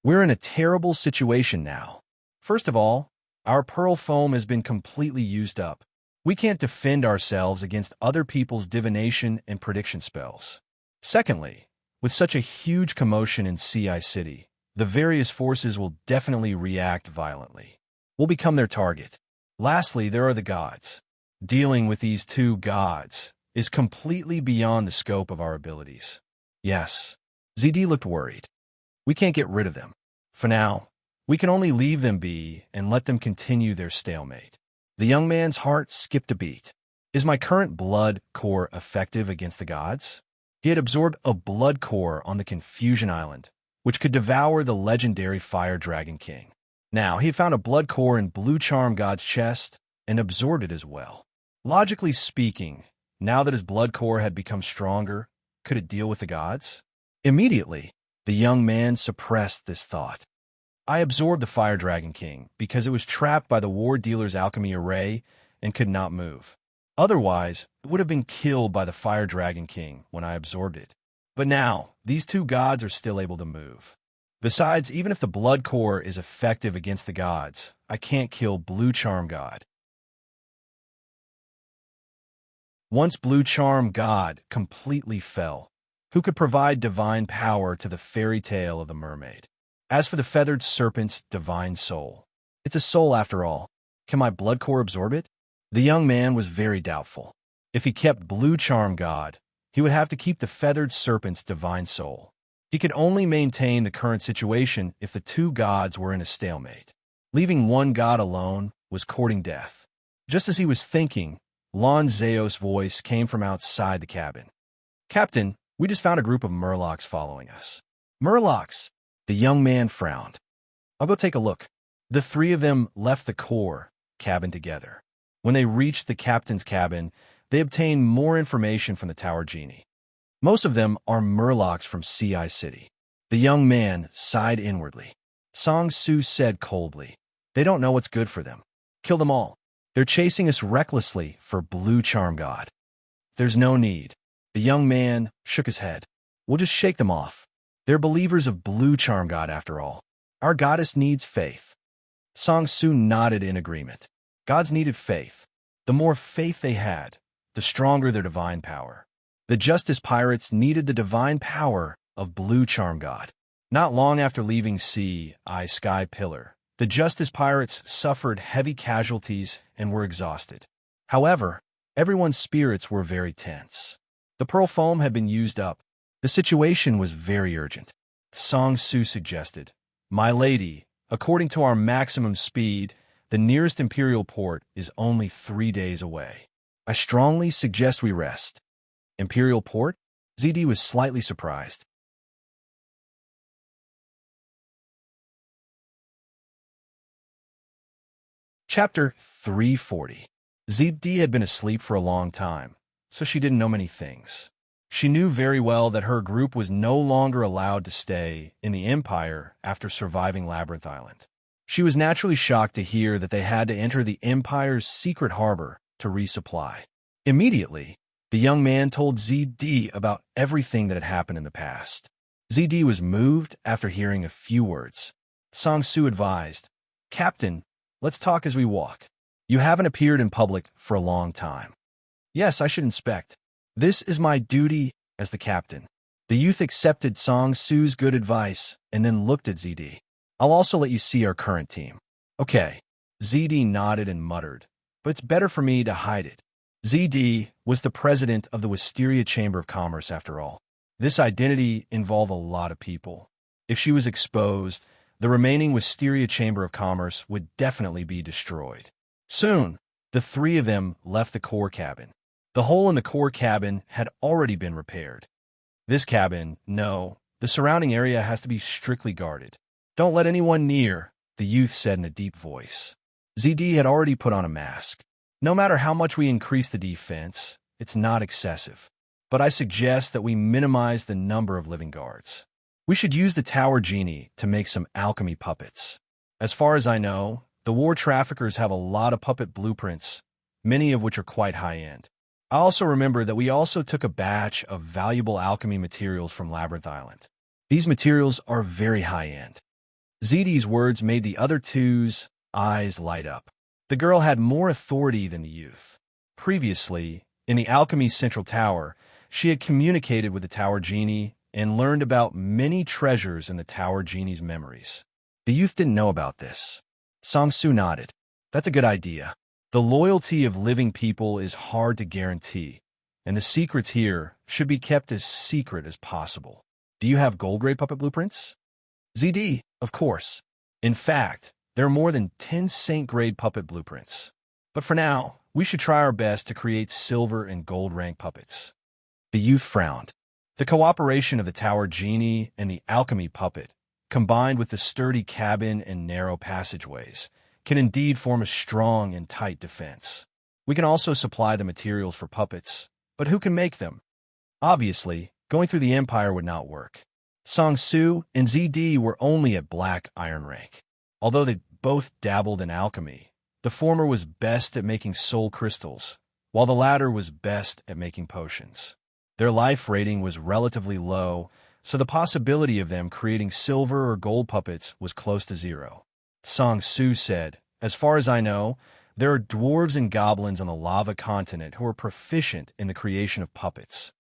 We're in a terrible situation now. First of all, our pearl foam has been completely used up. We can't defend ourselves against other people's divination and prediction spells. Secondly, with such a huge commotion in CI City, the various forces will definitely react violently. We'll become their target. Lastly, there are the gods. Dealing with these two gods is completely beyond the scope of our abilities. Yes, ZD looked worried. We can't get rid of them. For now, we can only leave them be and let them continue their stalemate. The young man's heart skipped a beat. Is my current blood core effective against the gods? He had absorbed a blood core on the Confusion Island, which could devour the legendary Fire Dragon King. Now, he had found a blood core in Blue Charm God's chest and absorbed it as well. Logically speaking, now that his blood core had become stronger, could it deal with the gods? Immediately, the young man suppressed this thought. I absorbed the Fire Dragon King because it was trapped by the War Dealer's alchemy array and could not move. Otherwise, it would have been killed by the Fire Dragon King when I absorbed it. But now, these two gods are still able to move. Besides, even if the blood core is effective against the gods, I can't kill Blue Charm God. Once Blue Charm God completely fell, who could provide divine power to the fairy tale of the mermaid? As for the feathered serpent's divine soul, it's a soul after all. Can my blood core absorb it? The young man was very doubtful. If he kept Blue Charm God, he would have to keep the feathered serpent's divine soul. He could only maintain the current situation if the two gods were in a stalemate. Leaving one god alone was courting death. Just as he was thinking, Lon Zeos' voice came from outside the cabin. Captain, we just found a group of murlocs following us. Murlocs! The young man frowned. I'll go take a look. The three of them left the core cabin together. When they reached the captain's cabin, they obtained more information from the Tower Genie. Most of them are murlocs from CI City. The young man sighed inwardly. Sang-soo said coldly, they don't know what's good for them. Kill them all. They're chasing us recklessly for Blue Charm God. There's no need. The young man shook his head. We'll just shake them off. They're believers of Blue Charm God after all. Our goddess needs faith. Sang-soo nodded in agreement. Gods needed faith. The more faith they had, the stronger their divine power. The Justice Pirates needed the divine power of Blue Charm God. Not long after leaving Sky Pillar, the Justice Pirates suffered heavy casualties and were exhausted. However, everyone's spirits were very tense. The pearl foam had been used up. The situation was very urgent. Sang-soo suggested, My lady, according to our maximum speed, the nearest Imperial port is only 3 days away. I strongly suggest we rest. Imperial port? ZD was slightly surprised. Chapter 340. ZD had been asleep for a long time, so she didn't know many things. She knew very well that her group was no longer allowed to stay in the Empire after surviving Labyrinth Island. She was naturally shocked to hear that they had to enter the Empire's secret harbor to resupply. Immediately, the young man told ZD about everything that had happened in the past. ZD was moved after hearing a few words. Sang-soo advised, Captain, let's talk as we walk. You haven't appeared in public for a long time. Yes, I should inspect. This is my duty as the captain. The youth accepted Sang-soo's good advice and then looked at ZD. I'll also let you see our current team. Okay. ZD nodded and muttered, but it's better for me to hide it. ZD was the president of the Wisteria Chamber of Commerce after all. This identity involved a lot of people. If she was exposed, The remaining Wisteria Chamber of Commerce would definitely be destroyed. Soon, the three of them left the core cabin. The hole in the core cabin had already been repaired. This cabin, no, the surrounding area has to be strictly guarded. Don't let anyone near, the youth said in a deep voice. ZD had already put on a mask. No matter how much we increase the defense, it's not excessive. But I suggest that we minimize the number of living guards. We should use the Tower Genie to make some alchemy puppets. As far as I know, the war traffickers have a lot of puppet blueprints, many of which are quite high-end. I also remember that we also took a batch of valuable alchemy materials from Labyrinth Island. These materials are very high-end. ZD's words made the other two's eyes light up. The girl had more authority than the youth. Previously, in the Alchemy Central Tower, she had communicated with the Tower Genie and learned about many treasures in the Tower Genie's memories. The youth didn't know about this. Sang-Soo nodded. That's a good idea. The loyalty of living people is hard to guarantee, and the secrets here should be kept as secret as possible. Do you have gold-grade puppet blueprints? ZD, of course. In fact, there are more than 10 Saint-grade puppet blueprints. But for now, we should try our best to create silver and gold rank puppets. The youth frowned. The cooperation of the Tower Genie and the alchemy puppet, combined with the sturdy cabin and narrow passageways, can indeed form a strong and tight defense. We can also supply the materials for puppets, but who can make them? Obviously, going through the Empire would not work. Sang-Soo and ZD were only at Black Iron rank. Although they both dabbled in alchemy, the former was best at making soul crystals, while the latter was best at making potions. Their life rating was relatively low, so the possibility of them creating silver or gold puppets was close to zero. Sang-Soo said, as far as I know, there are dwarves and goblins on the lava continent who are proficient in the creation of puppets.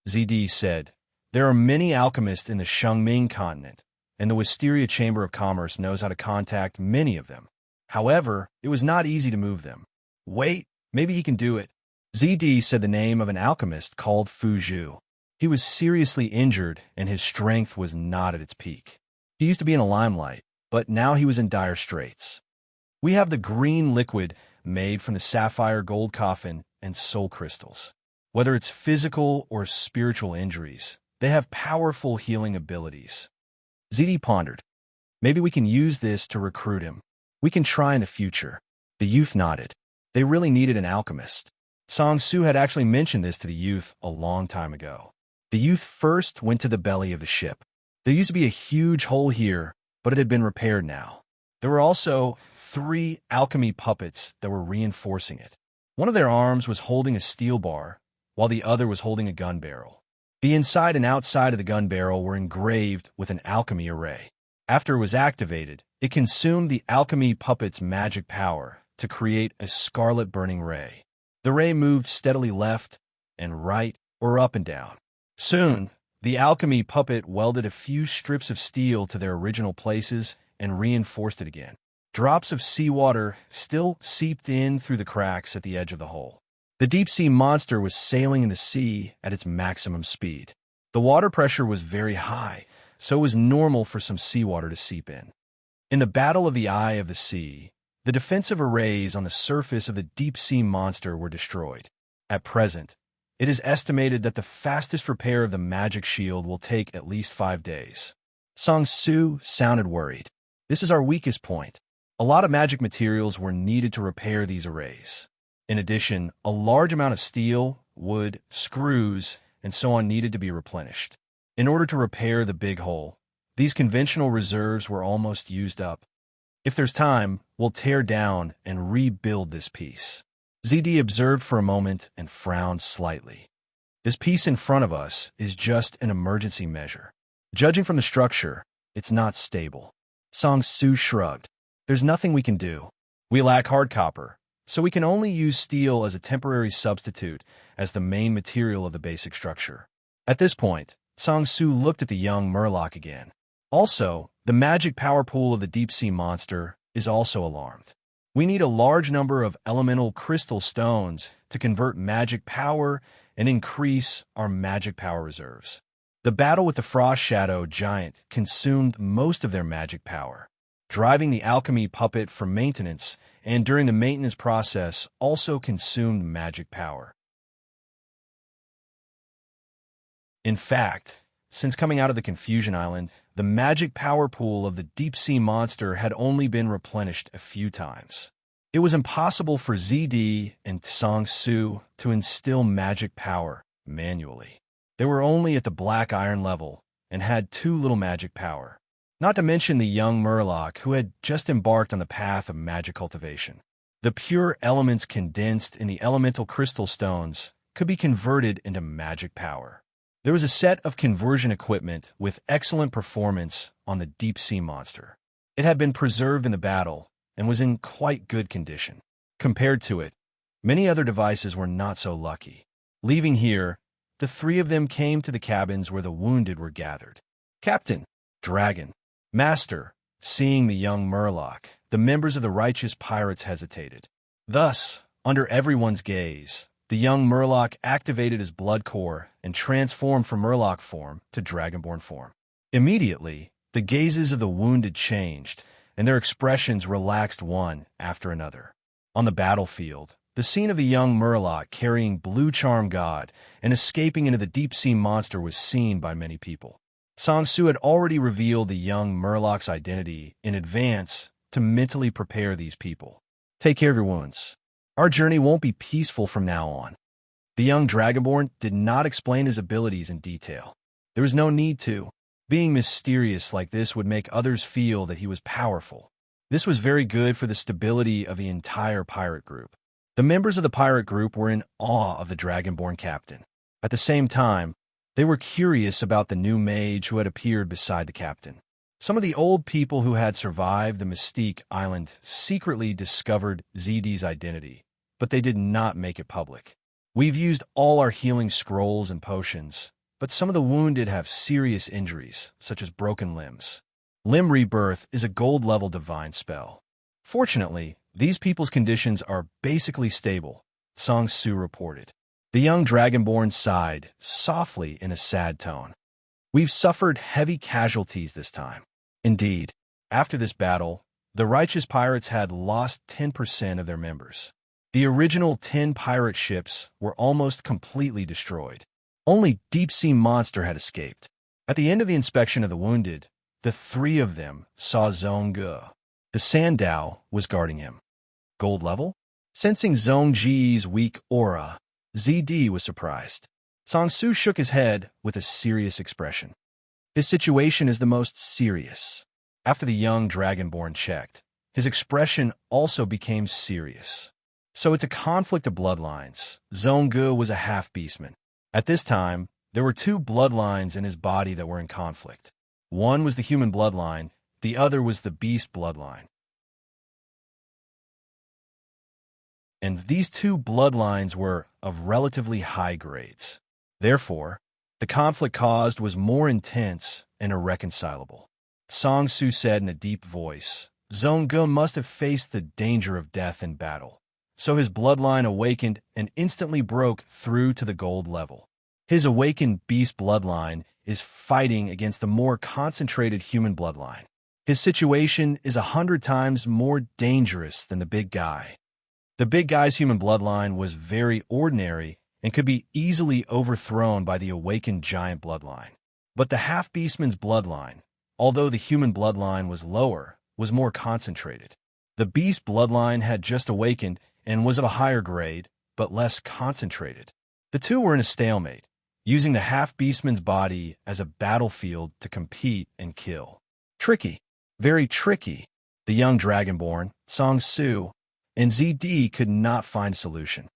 ZD said, there are many alchemists in the Shungming continent, and the Wisteria Chamber of Commerce knows how to contact many of them. However, it was not easy to move them. Wait, maybe he can do it. ZD said the name of an alchemist called Fu Zhu. He was seriously injured, and his strength was not at its peak. He used to be in the limelight, but now he was in dire straits. We have the green liquid made from the sapphire gold coffin and soul crystals. Whether it's physical or spiritual injuries, they have powerful healing abilities. ZD pondered. Maybe we can use this to recruit him. We can try in the future. The youth nodded. They really needed an alchemist. Sang-Soo had actually mentioned this to the youth a long time ago. The youth first went to the belly of the ship. There used to be a huge hole here, but it had been repaired now. There were also 3 alchemy puppets that were reinforcing it. One of their arms was holding a steel bar, while the other was holding a gun barrel. The inside and outside of the gun barrel were engraved with an alchemy array. After it was activated, it consumed the alchemy puppet's magic power to create a scarlet burning ray. The ray moved steadily left and right or up and down. Soon, the alchemy puppet welded a few strips of steel to their original places and reinforced it again. Drops of seawater still seeped in through the cracks at the edge of the hole. The deep-sea monster was sailing in the sea at its maximum speed. The water pressure was very high, so it was normal for some seawater to seep in. In the Battle of the Eye of the Sea, the defensive arrays on the surface of the deep-sea monster were destroyed. At present, it is estimated that the fastest repair of the magic shield will take at least 5 days. Sang-Soo sounded worried. This is our weakest point. A lot of magic materials were needed to repair these arrays. In addition, a large amount of steel, wood, screws, and so on needed to be replenished. In order to repair the big hole, these conventional reserves were almost used up. If there's time, we'll tear down and rebuild this piece. ZD observed for a moment and frowned slightly. This piece in front of us is just an emergency measure. Judging from the structure, it's not stable. Sang-Soo shrugged. There's nothing we can do. We lack hard copper, so we can only use steel as a temporary substitute as the main material of the basic structure. At this point, Sang-Soo looked at the young Murloc again. Also, the magic power pool of the deep-sea monster is also alarmed. We need a large number of elemental crystal stones to convert magic power and increase our magic power reserves. The battle with the Frost Shadow Giant consumed most of their magic power, driving the alchemy puppet for maintenance, and during the maintenance process also consumed magic power. In fact, since coming out of the Confusion Island, the magic power pool of the deep-sea monster had only been replenished a few times. It was impossible for ZD and Sang-Soo to instill magic power manually. They were only at the black iron level and had too little magic power. Not to mention the young Murloc who had just embarked on the path of magic cultivation. The pure elements condensed in the elemental crystal stones could be converted into magic power. There was a set of conversion equipment with excellent performance on the deep-sea monster. It had been preserved in the battle and was in quite good condition. Compared to it, many other devices were not so lucky. Leaving here, the three of them came to the cabins where the wounded were gathered. Captain, Dragon, Master, seeing the young Murloc, the members of the righteous pirates hesitated. Thus, under everyone's gaze, the young Murloc activated his blood core and transformed from Murloc form to Dragonborn form. Immediately, the gazes of the wounded changed, and their expressions relaxed one after another. On the battlefield, the scene of the young Murloc carrying Blue Charm God and escaping into the deep-sea monster was seen by many people. Sang-Soo had already revealed the young Murloc's identity in advance to mentally prepare these people. Take care of your wounds. Our journey won't be peaceful from now on. The young Dragonborn did not explain his abilities in detail. There was no need to. Being mysterious like this would make others feel that he was powerful. This was very good for the stability of the entire pirate group. The members of the pirate group were in awe of the Dragonborn captain. At the same time, they were curious about the new mage who had appeared beside the captain. Some of the old people who had survived the Mystique Island secretly discovered ZD's identity, but they did not make it public. We've used all our healing scrolls and potions, but some of the wounded have serious injuries, such as broken limbs. Limb Rebirth is a gold-level divine spell. Fortunately, these people's conditions are basically stable, Sang-Soo reported. The young Dragonborn sighed softly in a sad tone. We've suffered heavy casualties this time. Indeed, after this battle, the righteous pirates had lost 10% of their members. The original 10 pirate ships were almost completely destroyed. Only Deep-Sea Monster had escaped. At the end of the inspection of the wounded, the three of them saw Zhong-Ge. The Sandow was guarding him. Gold level? Sensing Zhong-Ji's weak aura, ZD was surprised. Sang-Soo shook his head with a serious expression. His situation is the most serious. After the young Dragonborn checked, his expression also became serious. So it's a conflict of bloodlines. Zhong-Ge was a half-beastman. At this time, there were two bloodlines in his body that were in conflict. One was the human bloodline, the other was the beast bloodline. And these two bloodlines were of relatively high grades. Therefore, the conflict caused was more intense and irreconcilable. Sang-Soo said in a deep voice, Zhong-Ge must have faced the danger of death in battle. So his bloodline awakened and instantly broke through to the gold level. His awakened beast bloodline is fighting against the more concentrated human bloodline. His situation is 100 times more dangerous than the big guy. The big guy's human bloodline was very ordinary and could be easily overthrown by the awakened giant bloodline. But the half-beastman's bloodline, although the human bloodline was lower, was more concentrated. The beast bloodline had just awakened and was of a higher grade, but less concentrated. The two were in a stalemate, using the half-beastman's body as a battlefield to compete and kill. Tricky, very tricky. The young Dragonborn, Sang-Soo, and ZD could not find a solution.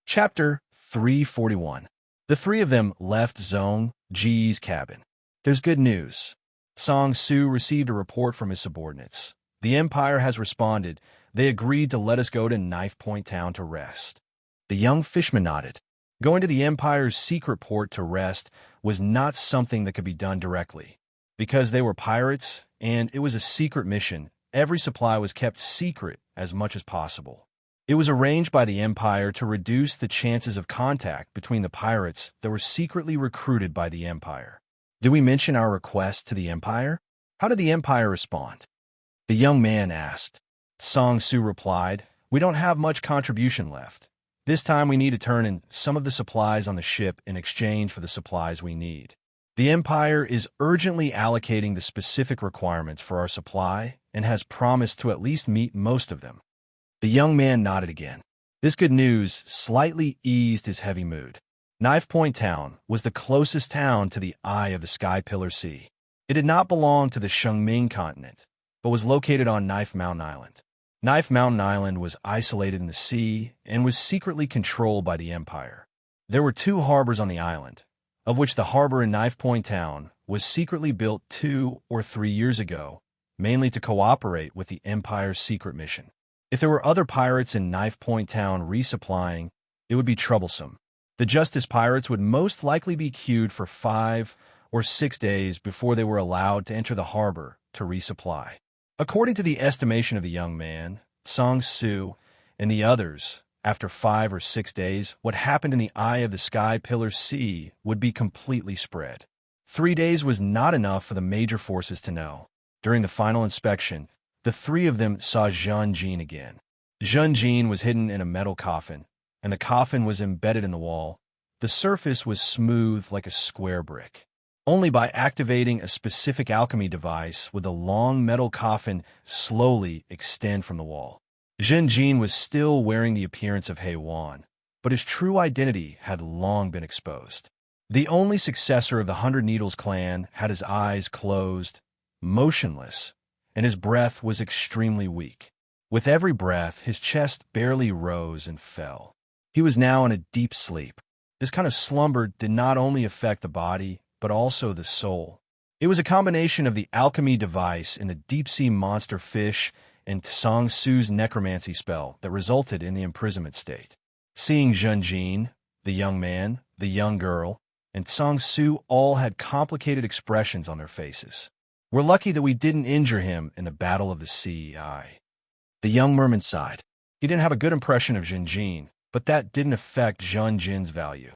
Chapter 341. The three of them left Zhong-Ji's cabin. There's good news. Sang-Soo received a report from his subordinates. The Empire has responded. They agreed to let us go to Knife Point Town to rest. The young fishman nodded. Going to the Empire's secret port to rest was not something that could be done directly. Because they were pirates, and it was a secret mission, every supply was kept secret as much as possible. It was arranged by the Empire to reduce the chances of contact between the pirates that were secretly recruited by the Empire. Did we mention our request to the Empire? How did the Empire respond? The young man asked. Song Su replied, "We don't have much contribution left. This time we need to turn in some of the supplies on the ship in exchange for the supplies we need. The Empire is urgently allocating the specific requirements for our supply and has promised to at least meet most of them." The young man nodded again. This good news slightly eased his heavy mood. Knife Point Town was the closest town to the eye of the Sky Pillar Sea. It did not belong to the Shengming continent, but was located on Knife Mountain Island. Knife Mountain Island was isolated in the sea and was secretly controlled by the Empire. There were 2 harbors on the island, of which the harbor in Knife Point Town was secretly built 2 or 3 years ago, mainly to cooperate with the Empire's secret mission. If there were other pirates in Knife Point Town resupplying, it would be troublesome. The Justice Pirates would most likely be queued for 5 or 6 days before they were allowed to enter the harbor to resupply. According to the estimation of the young man, Song Su, and the others, after 5 or 6 days, what happened in the eye of the Sky Pillar Sea would be completely spread. 3 days was not enough for the major forces to know. During the final inspection, the 3 of them saw Zhang Jin again. Zhang Jin was hidden in a metal coffin, and the coffin was embedded in the wall. The surface was smooth like a square brick. Only by activating a specific alchemy device would the long metal coffin slowly extend from the wall. Zhang Jin was still wearing the appearance of Wan, but his true identity had long been exposed. The only successor of the 100 Needles clan had his eyes closed, motionless, and his breath was extremely weak. With every breath, his chest barely rose and fell. He was now in a deep sleep. This kind of slumber did not only affect the body, but also the soul. It was a combination of the alchemy device in the deep-sea monster fish and Song Su's necromancy spell that resulted in the imprisonment state. Seeing Zhang Jin, the young man, the young girl, and Song Su all had complicated expressions on their faces. "We're lucky that we didn't injure him in the Battle of the Sea." The young merman sighed. He didn't have a good impression of Zhang Jin, but that didn't affect Zhang Jin's value.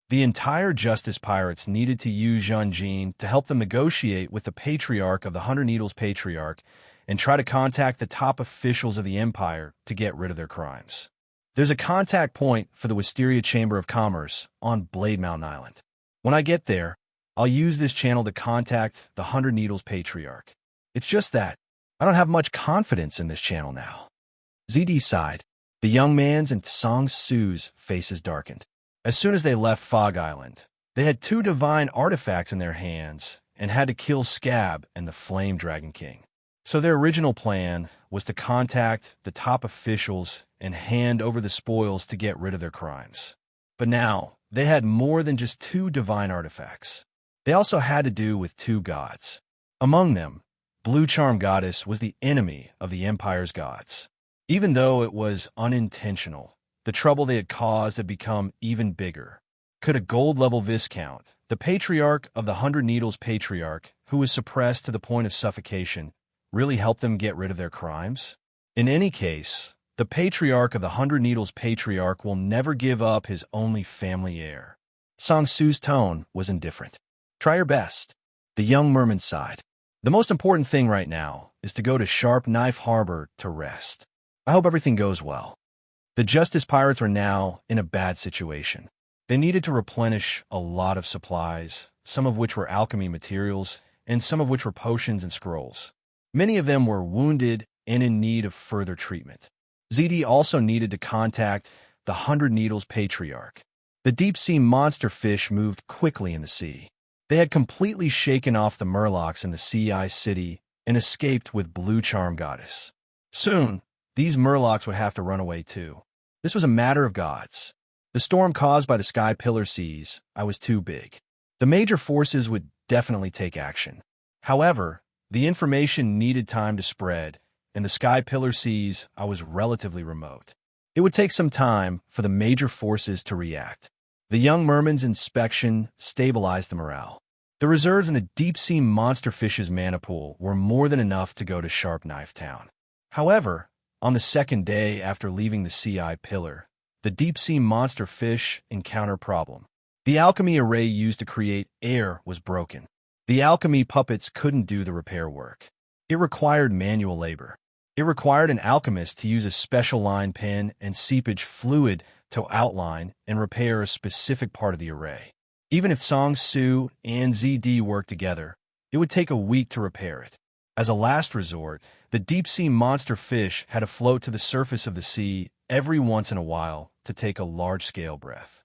The entire Justice Pirates needed to use Zhang Jin to help them negotiate with the Patriarch of the 100 Needles Patriarch and try to contact the top officials of the Empire to get rid of their crimes. There's a contact point for the Wisteria Chamber of Commerce on Blade Mountain Island. When I get there, I'll use this channel to contact the 100 Needles Patriarch. It's just that I don't have much confidence in this channel now. ZD sighed. The young man's and Song Su's faces darkened. As soon as they left Fog Island, they had 2 divine artifacts in their hands and had to kill Scab and the Flame Dragon King. So their original plan was to contact the top officials and hand over the spoils to get rid of their crimes. But now, they had more than just 2 divine artifacts. They also had to do with 2 gods. Among them, Blue Charm Goddess was the enemy of the Empire's gods. Even though it was unintentional, the trouble they had caused had become even bigger. Could a gold-level Viscount, the Patriarch of the 100 Needles Patriarch, who was suppressed to the point of suffocation, really help them get rid of their crimes? In any case, the Patriarch of the 100 Needles Patriarch will never give up his only family heir. Song Su's tone was indifferent. "Try your best." The young merman sighed. "The most important thing right now is to go to Sharp Knife Harbor to rest. I hope everything goes well." The Justice Pirates were now in a bad situation. They needed to replenish a lot of supplies, some of which were alchemy materials, and some of which were potions and scrolls. Many of them were wounded and in need of further treatment. ZD also needed to contact the 100 Needles Patriarch. The deep-sea monster fish moved quickly in the sea. They had completely shaken off the Murlocs in the Sea Eye City and escaped with Blue Charm Goddess. Soon, these Murlocs would have to run away too. This was a matter of gods. The storm caused by the Sky Pillar Seas, I was too big. The major forces would definitely take action. However, the information needed time to spread, and the Sky Pillar Seas, I was relatively remote. It would take some time for the major forces to react. The young merman's inspection stabilized the morale. The reserves in the deep-sea monster fish's mana pool were more than enough to go to Sharp Knife Town. However, on the second day after leaving the sea eye pillar, the deep-sea monster fish encountered a problem. The alchemy array used to create air was broken. The alchemy puppets couldn't do the repair work. It required manual labor. It required an alchemist to use a special line pen and seepage fluid to outline and repair a specific part of the array. Even if Song Su and ZD worked together, it would take a week to repair it. As a last resort, the deep-sea monster fish had to float to the surface of the sea every once in a while to take a large-scale breath.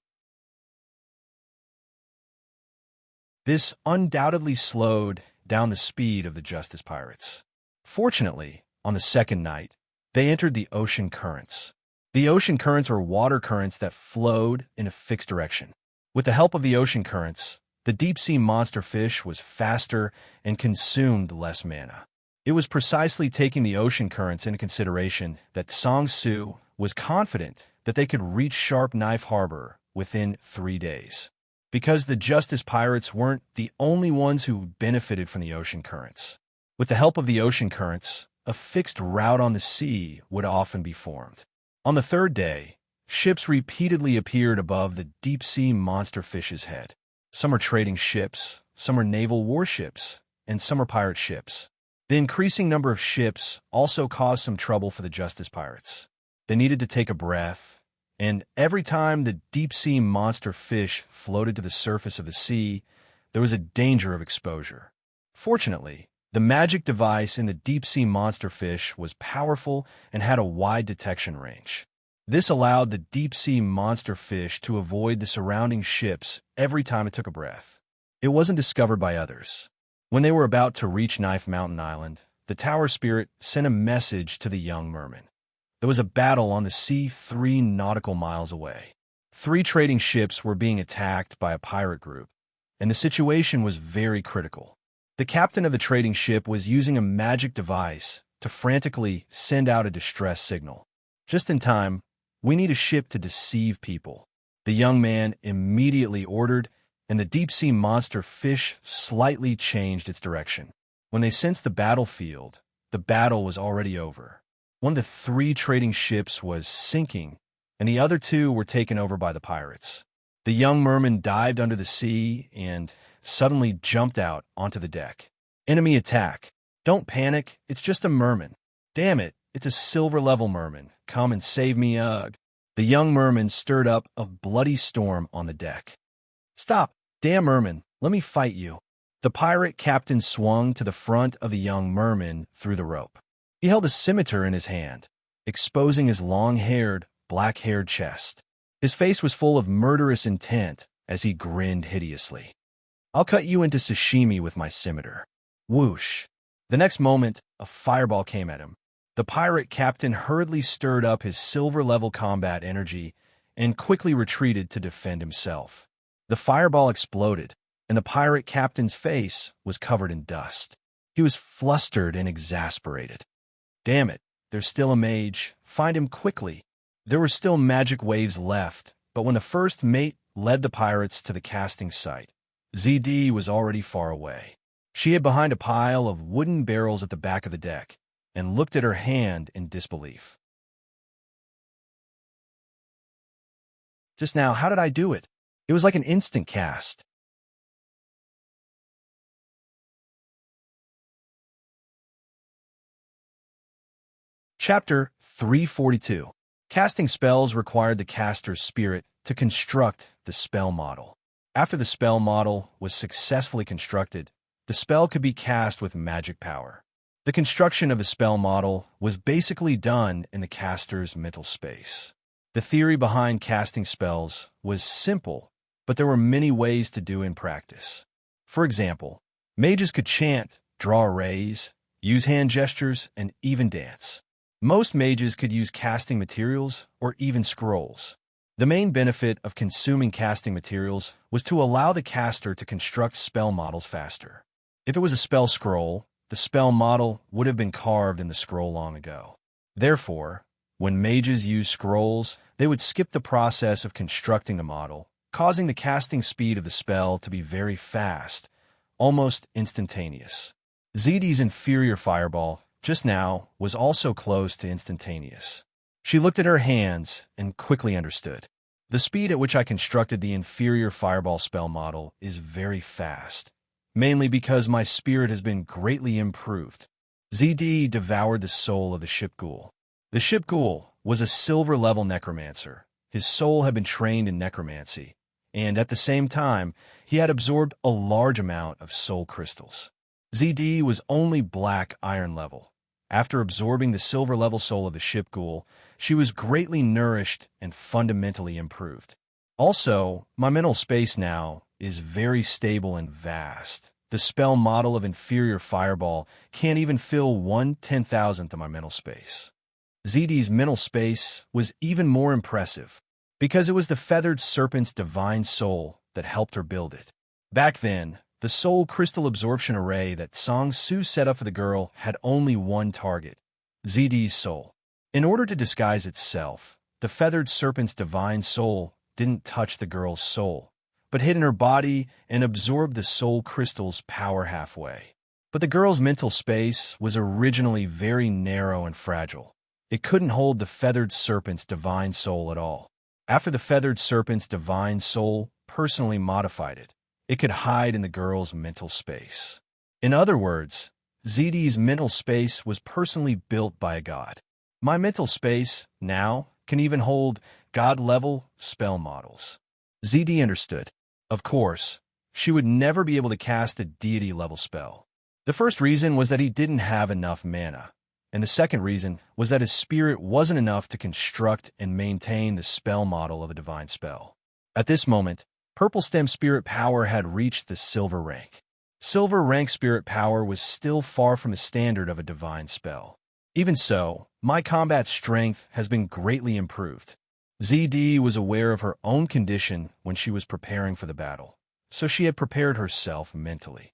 This undoubtedly slowed down the speed of the Justice Pirates. Fortunately, on the second night, they entered the ocean currents. The ocean currents were water currents that flowed in a fixed direction. With the help of the ocean currents, the deep-sea monster fish was faster and consumed less mana. It was precisely taking the ocean currents into consideration that Song Su was confident that they could reach Sharp Knife Harbor within 3 days. Because the Justice Pirates weren't the only ones who benefited from the ocean currents. With the help of the ocean currents, a fixed route on the sea would often be formed. On the third day, ships repeatedly appeared above the deep-sea monster fish's head. Some are trading ships, some are naval warships, and some are pirate ships. The increasing number of ships also caused some trouble for the Justice Pirates. They needed to take a breath, and every time the deep-sea monster fish floated to the surface of the sea, there was a danger of exposure. Fortunately, the magic device in the deep-sea monster fish was powerful and had a wide detection range. This allowed the deep-sea monster fish to avoid the surrounding ships every time it took a breath. It wasn't discovered by others. When they were about to reach Knife Mountain Island, the Tower Spirit sent a message to the young merman. There was a battle on the sea 3 nautical miles away. 3 trading ships were being attacked by a pirate group, and the situation was very critical. The captain of the trading ship was using a magic device to frantically send out a distress signal. Just in time, "We need a ship to deceive people," the young man immediately ordered, and the deep-sea monster fish slightly changed its direction. When they sensed the battlefield, the battle was already over. One of the 3 trading ships was sinking, and the other 2 were taken over by the pirates. The young merman dived under the sea and suddenly jumped out onto the deck. "Enemy attack. Don't panic, it's just a merman. Damn it, it's a silver-level merman. Come and save me, ugh." The young merman stirred up a bloody storm on the deck. "Stop, damn merman, let me fight you." The pirate captain swung to the front of the young merman through the rope. He held a scimitar in his hand, exposing his long-haired, black-haired chest. His face was full of murderous intent as he grinned hideously. "I'll cut you into sashimi with my scimitar." Whoosh! The next moment, a fireball came at him. The pirate captain hurriedly stirred up his silver-level combat energy and quickly retreated to defend himself. The fireball exploded, and the pirate captain's face was covered in dust. He was flustered and exasperated. "Damn it, there's still a mage. Find him quickly." There were still magic waves left, but when the first mate led the pirates to the casting site, ZD was already far away. She hid behind a pile of wooden barrels at the back of the deck and looked at her hand in disbelief. "Just now, how did I do it? It was like an instant cast." Chapter 342. Casting spells required the caster's spirit to construct the spell model. After the spell model was successfully constructed, the spell could be cast with magic power. The construction of a spell model was basically done in the caster's mental space. The theory behind casting spells was simple, but there were many ways to do in practice. For example, mages could chant, draw arrays, use hand gestures, and even dance. Most mages could use casting materials or even scrolls. The main benefit of consuming casting materials was to allow the caster to construct spell models faster. If it was a spell scroll, the spell model would have been carved in the scroll long ago. Therefore, when mages used scrolls, they would skip the process of constructing the model, causing the casting speed of the spell to be very fast, almost instantaneous. ZD's inferior fireball just now, was also close to instantaneous. She looked at her hands and quickly understood. The speed at which I constructed the inferior fireball spell model is very fast, mainly because my spirit has been greatly improved. ZD devoured the soul of the ship ghoul. The ship ghoul was a silver-level necromancer. His soul had been trained in necromancy, and at the same time, he had absorbed a large amount of soul crystals. ZD was only black iron level. After absorbing the silver-level soul of the ship ghoul, she was greatly nourished and fundamentally improved. Also, my mental space now is very stable and vast. The spell model of inferior fireball can't even fill 1/10,000th of my mental space. ZD's mental space was even more impressive, because it was the feathered serpent's divine soul that helped her build it. Back then, the soul crystal absorption array that Song Su set up for the girl had only one target: ZD's soul. In order to disguise itself, the feathered serpent's divine soul didn't touch the girl's soul, but hid in her body and absorbed the soul crystal's power halfway. But the girl's mental space was originally very narrow and fragile. It couldn't hold the feathered serpent's divine soul at all. After the feathered serpent's divine soul personally modified it, it could hide in the girl's mental space. In other words, ZD's mental space was personally built by a god. My mental space, now, can even hold god-level spell models. ZD understood. Of course, she would never be able to cast a deity-level spell. The first reason was that he didn't have enough mana, and the second reason was that his spirit wasn't enough to construct and maintain the spell model of a divine spell. At this moment, Purple Stem Spirit Power had reached the silver rank. Silver rank spirit power was still far from the standard of a divine spell. Even so, my combat strength has been greatly improved. ZD was aware of her own condition when she was preparing for the battle, so she had prepared herself mentally.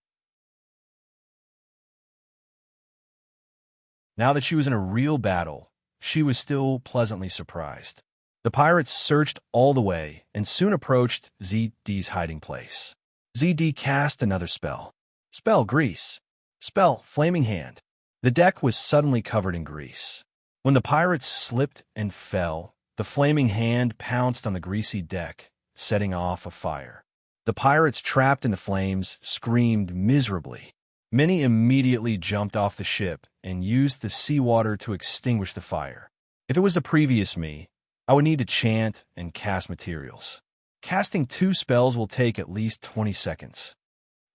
Now that she was in a real battle, she was still pleasantly surprised. The pirates searched all the way and soon approached ZD's hiding place. ZD cast another spell. Spell Grease. Spell Flaming Hand. The deck was suddenly covered in grease. When the pirates slipped and fell, the flaming hand pounced on the greasy deck, setting off a fire. The pirates trapped in the flames screamed miserably. Many immediately jumped off the ship and used the seawater to extinguish the fire. If it was the previous me, I would need to chant and cast materials. Casting 2 spells will take at least 20 seconds.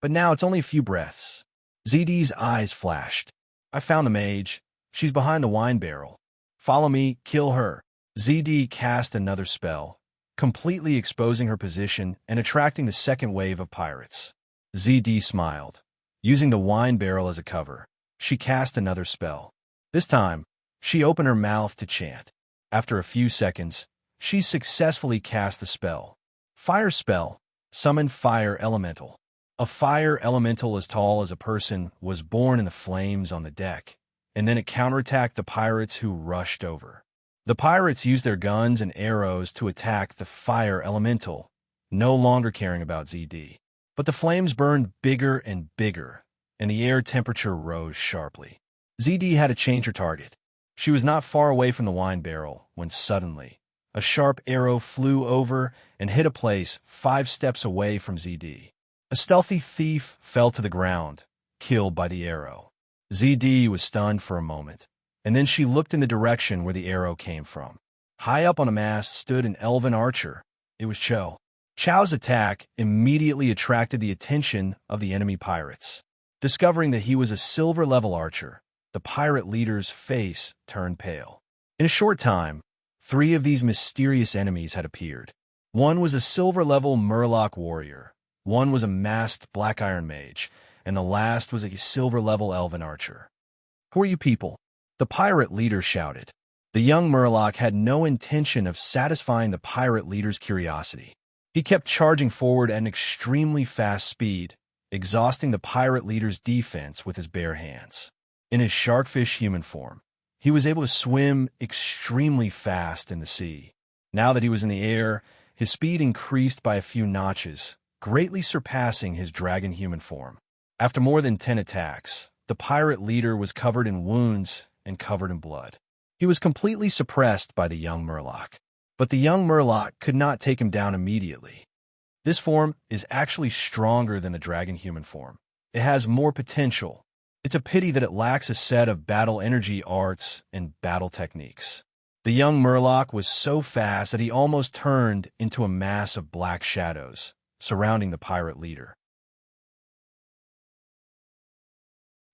But now it's only a few breaths. ZD's eyes flashed. I found the mage. She's behind the wine barrel. Follow me, kill her. ZD cast another spell, completely exposing her position and attracting the second wave of pirates. ZD smiled. Using the wine barrel as a cover, she cast another spell. This time, she opened her mouth to chant. After a few seconds, she successfully cast the spell. Fire spell. Summon Fire Elemental. A fire elemental as tall as a person was born in the flames on the deck, and then it counterattacked the pirates who rushed over. The pirates used their guns and arrows to attack the fire elemental, no longer caring about ZD. But the flames burned bigger and bigger, and the air temperature rose sharply. ZD had to change her target. She was not far away from the wine barrel when suddenly, a sharp arrow flew over and hit a place 5 steps away from ZD. A stealthy thief fell to the ground, killed by the arrow. ZD was stunned for a moment, and then she looked in the direction where the arrow came from. High up on a mast stood an elven archer. It was Cho. Chow's attack immediately attracted the attention of the enemy pirates. Discovering that he was a silver-level archer, the pirate leader's face turned pale. In a short time, 3 of these mysterious enemies had appeared. One was a silver-level Murloc warrior, one was a masked black iron mage, and the last was a silver-level elven archer. "Who are you people?" the pirate leader shouted. The young Murloc had no intention of satisfying the pirate leader's curiosity. He kept charging forward at an extremely fast speed, exhausting the pirate leader's defense with his bare hands. In his sharkfish human form, he was able to swim extremely fast in the sea. Now that he was in the air, his speed increased by a few notches, greatly surpassing his dragon human form. After more than 10 attacks, the pirate leader was covered in wounds and covered in blood. He was completely suppressed by the young Murloc. But the young Murloc could not take him down immediately. This form is actually stronger than the dragon-human form. It has more potential. It's a pity that it lacks a set of battle energy arts and battle techniques. The young Murloc was so fast that he almost turned into a mass of black shadows surrounding the pirate leader.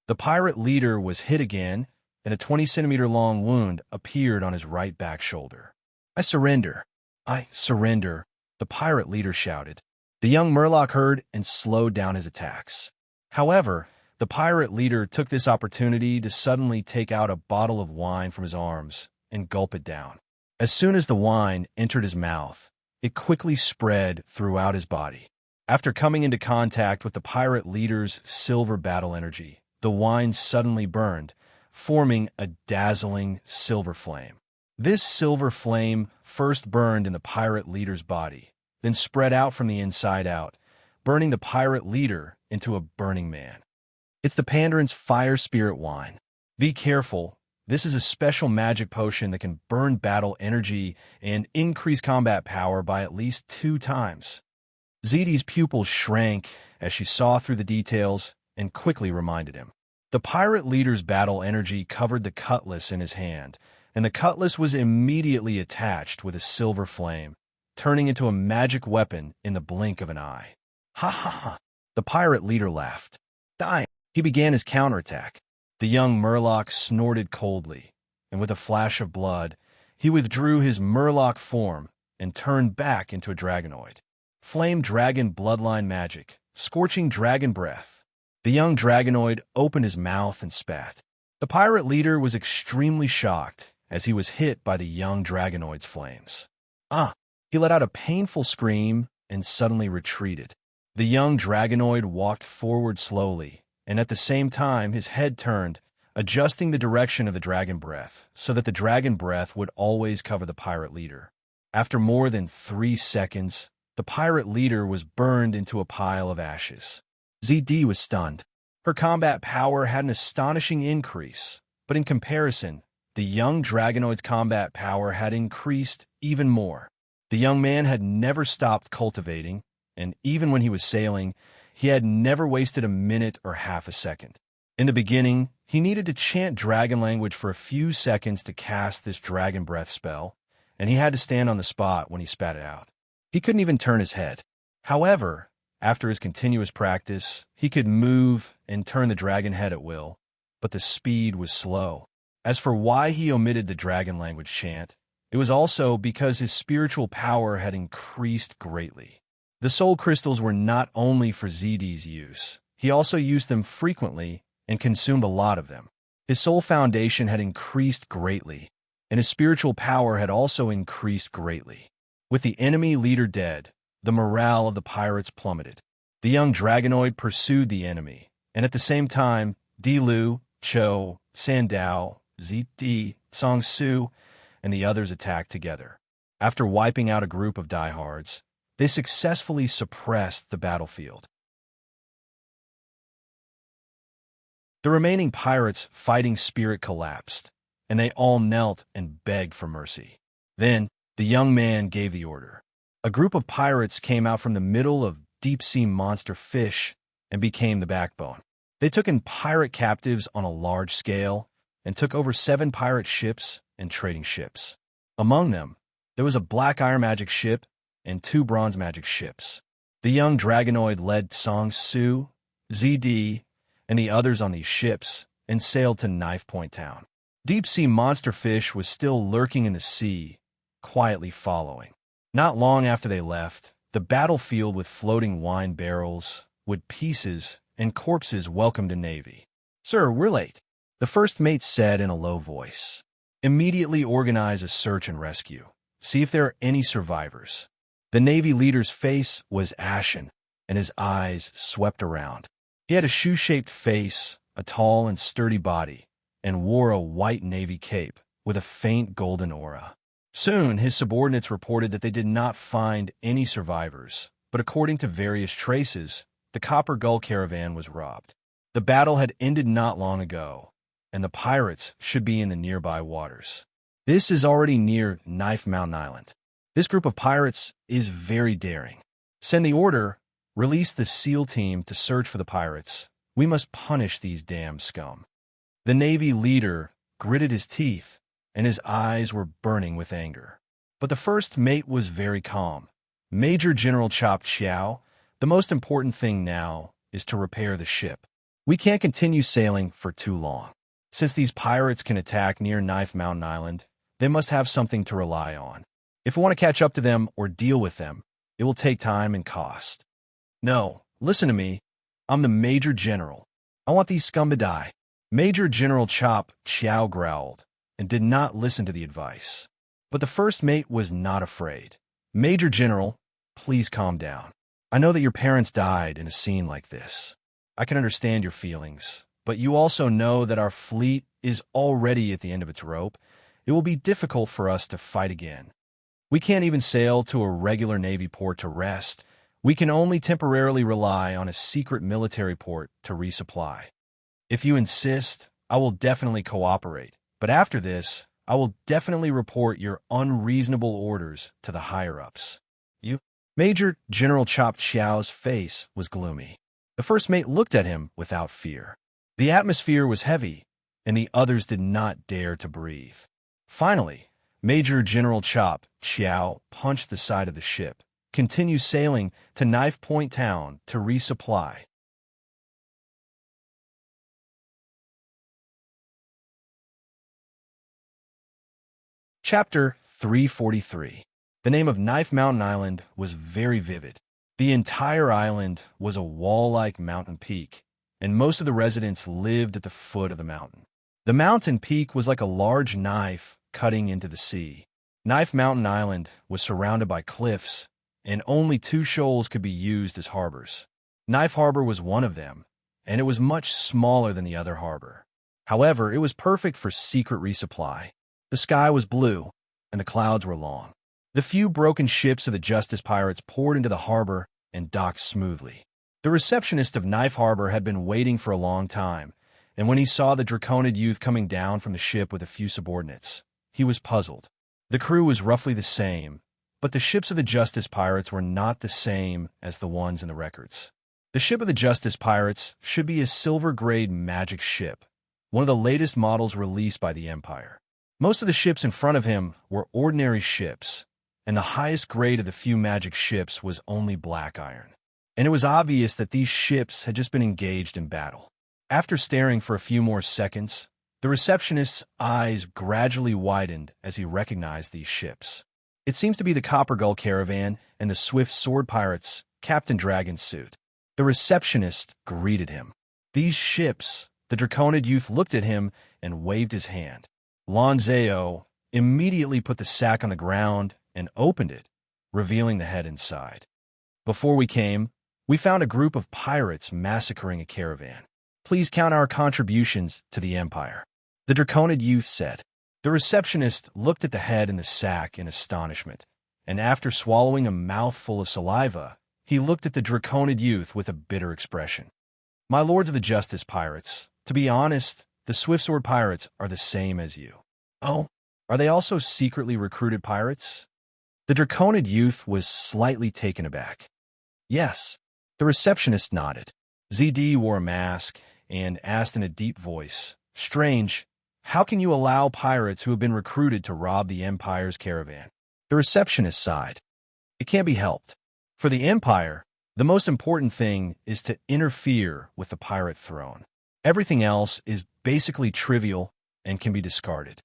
The pirate leader was hit again, and a 20-centimeter-long wound appeared on his right back shoulder. "I surrender. I surrender," the pirate leader shouted. The young Murloc heard and slowed down his attacks. However, the pirate leader took this opportunity to suddenly take out a bottle of wine from his arms and gulp it down. As soon as the wine entered his mouth, it quickly spread throughout his body. After coming into contact with the pirate leader's silver battle energy, the wine suddenly burned, forming a dazzling silver flame. This silver flame first burned in the pirate leader's body, then spread out from the inside out, burning the pirate leader into a burning man. It's the Panderin's fire spirit wine. Be careful. This is a special magic potion that can burn battle energy and increase combat power by at least 2 times. Zidi's pupils shrank as she saw through the details and quickly reminded him. The pirate leader's battle energy covered the cutlass in his hand, and the cutlass was immediately attached with a silver flame, turning into a magic weapon in the blink of an eye. "Ha ha ha!" The pirate leader laughed. "Die!" He began his counterattack. The young Murloc snorted coldly, and with a flash of blood, he withdrew his Murloc form and turned back into a dragonoid. Flame dragon bloodline magic, scorching dragon breath. The young dragonoid opened his mouth and spat. The pirate leader was extremely shocked as he was hit by the young dragonoid's flames. He let out a painful scream and suddenly retreated. The young dragonoid walked forward slowly, and at the same time his head turned, adjusting the direction of the dragon breath so that the dragon breath would always cover the pirate leader. After more than 3 seconds, the pirate leader was burned into a pile of ashes. ZD was stunned. Her combat power had an astonishing increase, but in comparison, the young dragonoid's combat power had increased even more. The young man had never stopped cultivating, and even when he was sailing, he had never wasted a minute or half a second. In the beginning, he needed to chant dragon language for a few seconds to cast this dragon breath spell, and he had to stand on the spot when he spat it out. He couldn't even turn his head. However, after his continuous practice, he could move and turn the dragon head at will, but the speed was slow. As for why he omitted the dragon language chant, it was also because his spiritual power had increased greatly. The soul crystals were not only for ZD's use, he also used them frequently and consumed a lot of them. His soul foundation had increased greatly, and his spiritual power had also increased greatly. With the enemy leader dead, the morale of the pirates plummeted. The young dragonoid pursued the enemy, and at the same time, Dilu, Cho, Sandao, ZD, Song Su, and the others attacked together. After wiping out a group of diehards, they successfully suppressed the battlefield. The remaining pirates' fighting spirit collapsed, and they all knelt and begged for mercy. Then, the young man gave the order. A group of pirates came out from the middle of deep-sea monster fish and became the backbone. They took in pirate captives on a large scale and took over 7 pirate ships and trading ships. Among them, there was a black iron magic ship and 2 bronze magic ships. The young dragonoid led Song Su, ZD, and the others on these ships and sailed to Knife Point Town. Deep-sea monster fish was still lurking in the sea, quietly following. Not long after they left, the battlefield with floating wine barrels, wood pieces, and corpses welcomed a navy. "Sir, we're late," the first mate said in a low voice. "Immediately organize a search and rescue. See if there are any survivors." The Navy leader's face was ashen, and his eyes swept around. He had a shoe-shaped face, a tall and sturdy body, and wore a white Navy cape with a faint golden aura. Soon, his subordinates reported that they did not find any survivors, but according to various traces, the Copper Gull caravan was robbed. The battle had ended not long ago, and the pirates should be in the nearby waters. This is already near Knife Mountain Island. This group of pirates is very daring. Send the order, release the SEAL team to search for the pirates. We must punish these damn scum. The Navy leader gritted his teeth, and his eyes were burning with anger. But the first mate was very calm. Major General Chop Chow, the most important thing now is to repair the ship. We can't continue sailing for too long. Since these pirates can attack near Knife Mountain Island, they must have something to rely on. If we want to catch up to them or deal with them, it will take time and cost. No, listen to me. I'm the Major General. I want these scum to die. Major General Chop Chow growled and did not listen to the advice. But the first mate was not afraid. Major General, please calm down. I know that your parents died in a scene like this. I can understand your feelings, but you also know that our fleet is already at the end of its rope. It will be difficult for us to fight again. We can't even sail to a regular Navy port to rest. We can only temporarily rely on a secret military port to resupply. If you insist, I will definitely cooperate. But after this, I will definitely report your unreasonable orders to the higher-ups. You? Major General Chop Chow's face was gloomy. The first mate looked at him without fear. The atmosphere was heavy, and the others did not dare to breathe. Finally, Major General Chop Chow punched the side of the ship. Continue sailing to Knife Point Town to resupply. Chapter 343. The name of Knife Mountain Island was very vivid. The entire island was a wall-like mountain peak, and most of the residents lived at the foot of the mountain. The mountain peak was like a large knife cutting into the sea. Knife Mountain Island was surrounded by cliffs, and only 2 shoals could be used as harbors. Knife Harbor was one of them, and it was much smaller than the other harbor. However, it was perfect for secret resupply. The sky was blue, and the clouds were long. The few broken ships of the Justice Pirates poured into the harbor and docked smoothly. The receptionist of Knife Harbor had been waiting for a long time, and when he saw the Draconid youth coming down from the ship with a few subordinates, he was puzzled. The crew was roughly the same, but the ships of the Justice Pirates were not the same as the ones in the records. The ship of the Justice Pirates should be a silver-grade magic ship, one of the latest models released by the Empire. Most of the ships in front of him were ordinary ships, and the highest grade of the few magic ships was only black iron. And it was obvious that these ships had just been engaged in battle. After staring for a few more seconds, the receptionist's eyes gradually widened as he recognized these ships. It seems to be the Copper Gull Caravan and the Swift Sword Pirates' Captain Dragon suit. The receptionist greeted him. These ships, the Draconid youth looked at him and waved his hand. Lonzeo immediately put the sack on the ground and opened it, revealing the head inside. Before we came, we found a group of pirates massacring a caravan. Please count our contributions to the Empire, the Draconid youth said. The receptionist looked at the head in the sack in astonishment, and after swallowing a mouthful of saliva, he looked at the Draconid youth with a bitter expression. My lords of the Justice Pirates, to be honest, the Swift Sword Pirates are the same as you. Oh, are they also secretly recruited pirates? The Draconid youth was slightly taken aback. Yes. The receptionist nodded. ZD wore a mask and asked in a deep voice, Strange, how can you allow pirates who have been recruited to rob the Empire's caravan? The receptionist sighed. It can't be helped. For the Empire, the most important thing is to interfere with the pirate throne. Everything else is basically trivial and can be discarded.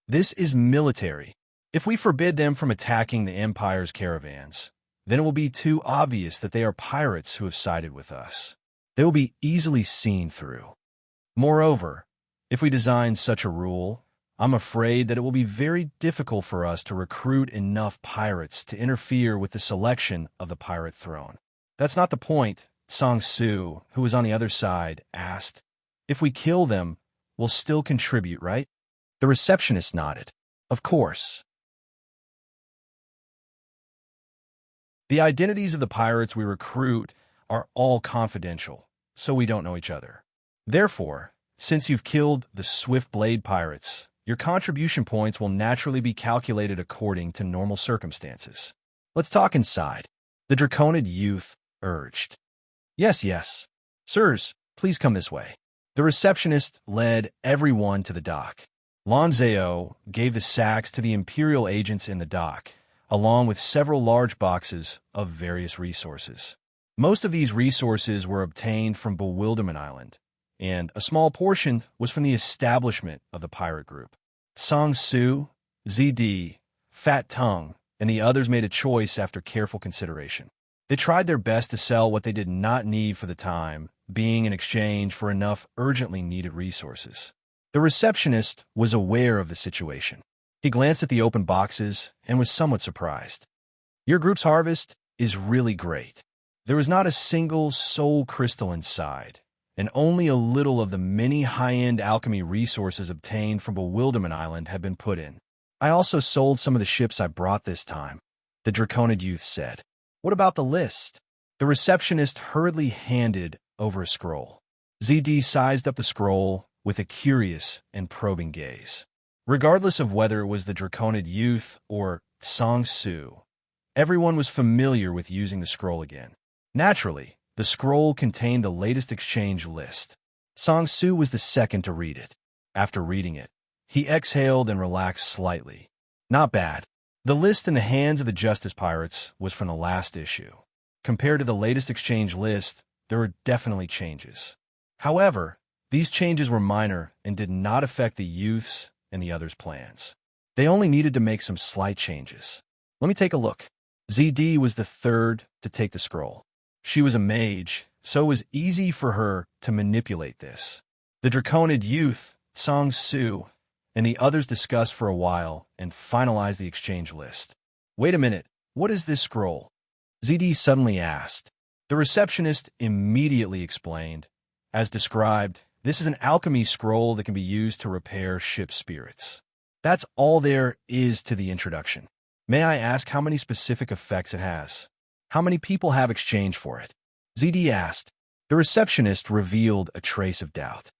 This is military. If we forbid them from attacking the Empire's caravans, then it will be too obvious that they are pirates who have sided with us. They will be easily seen through. Moreover, if we design such a rule, I'm afraid that it will be very difficult for us to recruit enough pirates to interfere with the selection of the pirate throne. That's not the point, Song Su, who was on the other side, asked. If we kill them, we'll still contribute, right? The receptionist nodded. Of course. The identities of the pirates we recruit are all confidential, so we don't know each other. Therefore, since you've killed the Swift Blade Pirates, your contribution points will naturally be calculated according to normal circumstances. Let's talk inside, the Draconid youth urged. Yes, yes. Sirs, please come this way. The receptionist led everyone to the dock. Lonzeo gave the sacks to the Imperial agents in the dock, along with several large boxes of various resources. Most of these resources were obtained from Bewilderment Island, and a small portion was from the establishment of the pirate group. Song Su, ZD, Fat Tongue, and the others made a choice after careful consideration. They tried their best to sell what they did not need for the time, being in exchange for enough urgently needed resources. The receptionist was aware of the situation. He glanced at the open boxes and was somewhat surprised. Your group's harvest is really great. There was not a single soul crystal inside, and only a little of the many high-end alchemy resources obtained from Bewilderment Island had been put in. I also sold some of the ships I brought this time, the Draconid youth said. What about the list? The receptionist hurriedly handed over a scroll. ZD sized up the scroll with a curious and probing gaze. Regardless of whether it was the Draconid youth or Song Su, everyone was familiar with using the scroll again. Naturally, the scroll contained the latest exchange list. Song Su was the second to read it. After reading it, he exhaled and relaxed slightly. Not bad. The list in the hands of the Justice Pirates was from the last issue. Compared to the latest exchange list, there were definitely changes. However, these changes were minor and did not affect the youth's and the others' plans. They only needed to make some slight changes. Let me take a look. ZD was the third to take the scroll. She was a mage, so it was easy for her to manipulate this. The Draconid youth, Song Su, and the others discussed for a while and finalized the exchange list. Wait a minute, what is this scroll? ZD suddenly asked. The receptionist immediately explained. As described, this is an alchemy scroll that can be used to repair ship spirits. That's all there is to the introduction. May I ask how many specific effects it has? How many people have exchanged for it? ZD asked. The receptionist revealed a trace of doubt.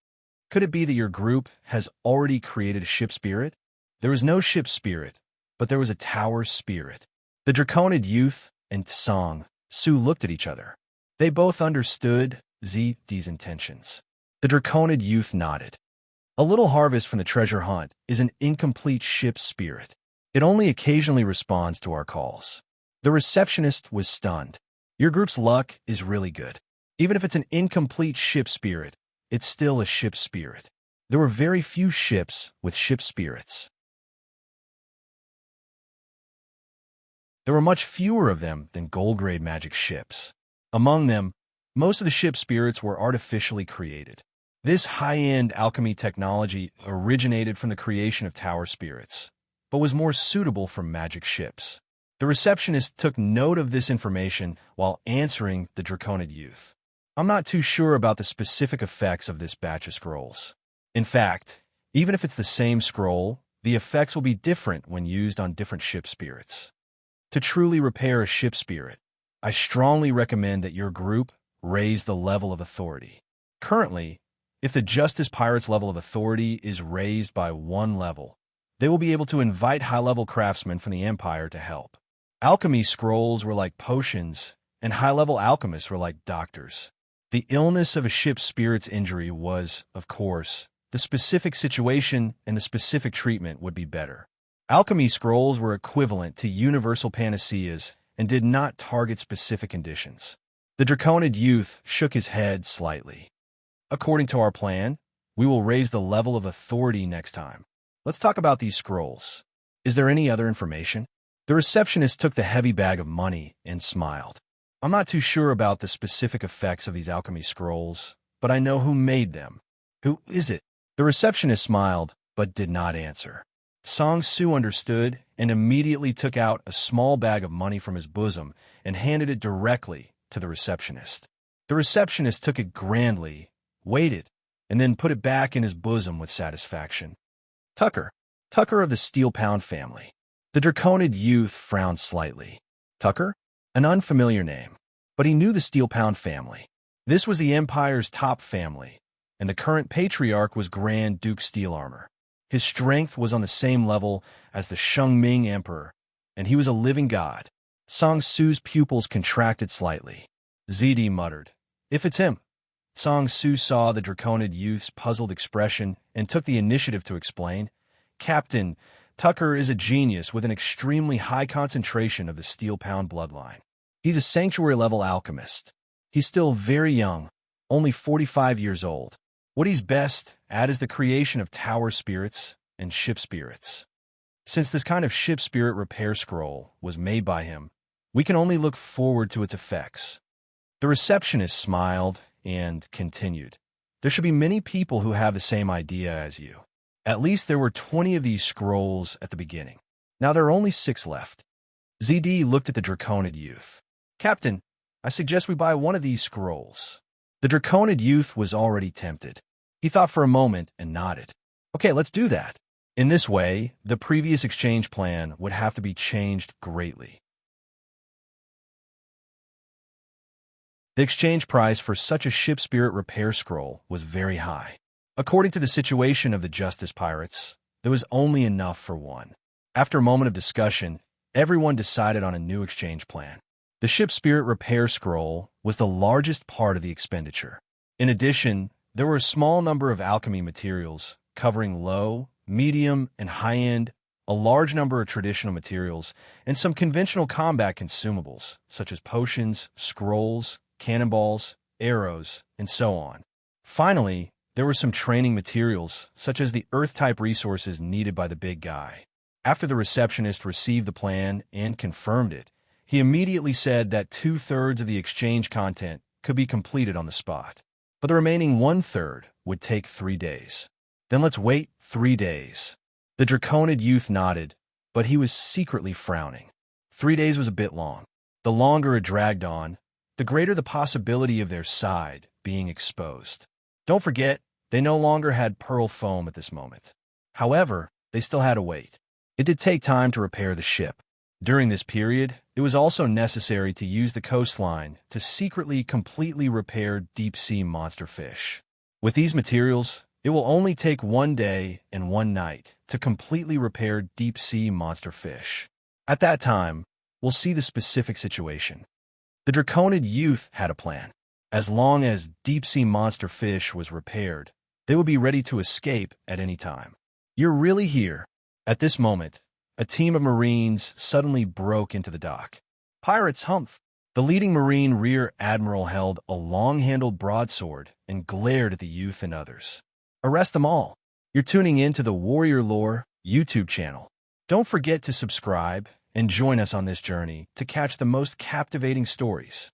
Could it be that your group has already created a ship spirit? There was no ship spirit, but there was a tower spirit. The Draconid youth and Song Su looked at each other. They both understood ZD's intentions. The Draconid youth nodded. A little harvest from the treasure hunt is an incomplete ship spirit. It only occasionally responds to our calls. The receptionist was stunned. Your group's luck is really good. Even if it's an incomplete ship spirit, it's still a ship spirit. There were very few ships with ship spirits. There were much fewer of them than gold-grade magic ships. Among them, most of the ship spirits were artificially created. This high-end alchemy technology originated from the creation of tower spirits, but was more suitable for magic ships. The receptionist took note of this information while answering the Draconid youth. I'm not too sure about the specific effects of this batch of scrolls. In fact, even if it's the same scroll, the effects will be different when used on different ship spirits. To truly repair a ship spirit, I strongly recommend that your group raise the level of authority. Currently, if the Justice Pirates' level of authority is raised by 1 level, they will be able to invite high-level craftsmen from the Empire to help. Alchemy scrolls were like potions, and high-level alchemists were like doctors. The illness of a ship spirit's injury was, of course, the specific situation, and the specific treatment would be better. Alchemy scrolls were equivalent to universal panaceas and did not target specific conditions. The Draconid youth shook his head slightly. According to our plan, we will raise the level of authority next time. Let's talk about these scrolls. Is there any other information? The receptionist took the heavy bag of money and smiled. I'm not too sure about the specific effects of these alchemy scrolls, but I know who made them. Who is it? The receptionist smiled, but did not answer. Song Su understood and immediately took out a small bag of money from his bosom and handed it directly to the receptionist. The receptionist took it grandly, waited, and then put it back in his bosom with satisfaction. Tucker of the Steel Pound family. The Draconid youth frowned slightly. Tucker? An unfamiliar name, but he knew the Steel Pound family. This was the Empire's top family, and the current patriarch was Grand Duke Steel Armor. His strength was on the same level as the Shengming Emperor, and he was a living god. Song Su's pupils contracted slightly. ZD muttered, "If it's him." Song Su saw the Draconid youth's puzzled expression and took the initiative to explain. "Captain, Tucker is a genius with an extremely high concentration of the Steel Pound bloodline. He's a sanctuary-level alchemist. He's still very young, only 45 years old. What he's best at is the creation of tower spirits and ship spirits. Since this kind of ship spirit repair scroll was made by him, we can only look forward to its effects." The receptionist smiled and continued, "There should be many people who have the same idea as you. At least there were 20 of these scrolls at the beginning. Now there are only 6 left." ZD looked at the Draconid youth. "Captain, I suggest we buy one of these scrolls." The Draconid youth was already tempted. He thought for a moment and nodded. "Okay, let's do that." In this way, the previous exchange plan would have to be changed greatly. The exchange price for such a ship spirit repair scroll was very high. According to the situation of the Justice Pirates, there was only enough for one. After a moment of discussion, everyone decided on a new exchange plan. The ship spirit repair scroll was the largest part of the expenditure. In addition, there were a small number of alchemy materials covering low, medium, and high-end, a large number of traditional materials, and some conventional combat consumables, such as potions, scrolls, cannonballs, arrows, and so on. Finally, there were some training materials, such as the Earth-type resources needed by the big guy. After the receptionist received the plan and confirmed it, he immediately said that 2/3 of the exchange content could be completed on the spot, but the remaining 1/3 would take 3 days. "Then let's wait 3 days." The Draconid youth nodded, but he was secretly frowning. 3 days was a bit long. The longer it dragged on, the greater the possibility of their side being exposed. Don't forget, they no longer had pearl foam at this moment. However, they still had to wait. It did take time to repair the ship. During this period, it was also necessary to use the coastline to secretly completely repair deep-sea monster fish. With these materials, it will only take 1 day and 1 night to completely repair deep-sea monster fish. At that time, we'll see the specific situation. The Draconid youth had a plan. As long as deep-sea monster fish was repaired, they would be ready to escape at any time. "You're really here?" At this moment, a team of Marines suddenly broke into the dock. "Pirates, Humph!" The leading Marine Rear Admiral held a long-handled broadsword and glared at the youth and others. "Arrest them all." You're tuning in to the Warrior Lore YouTube channel. Don't forget to subscribe and join us on this journey to catch the most captivating stories.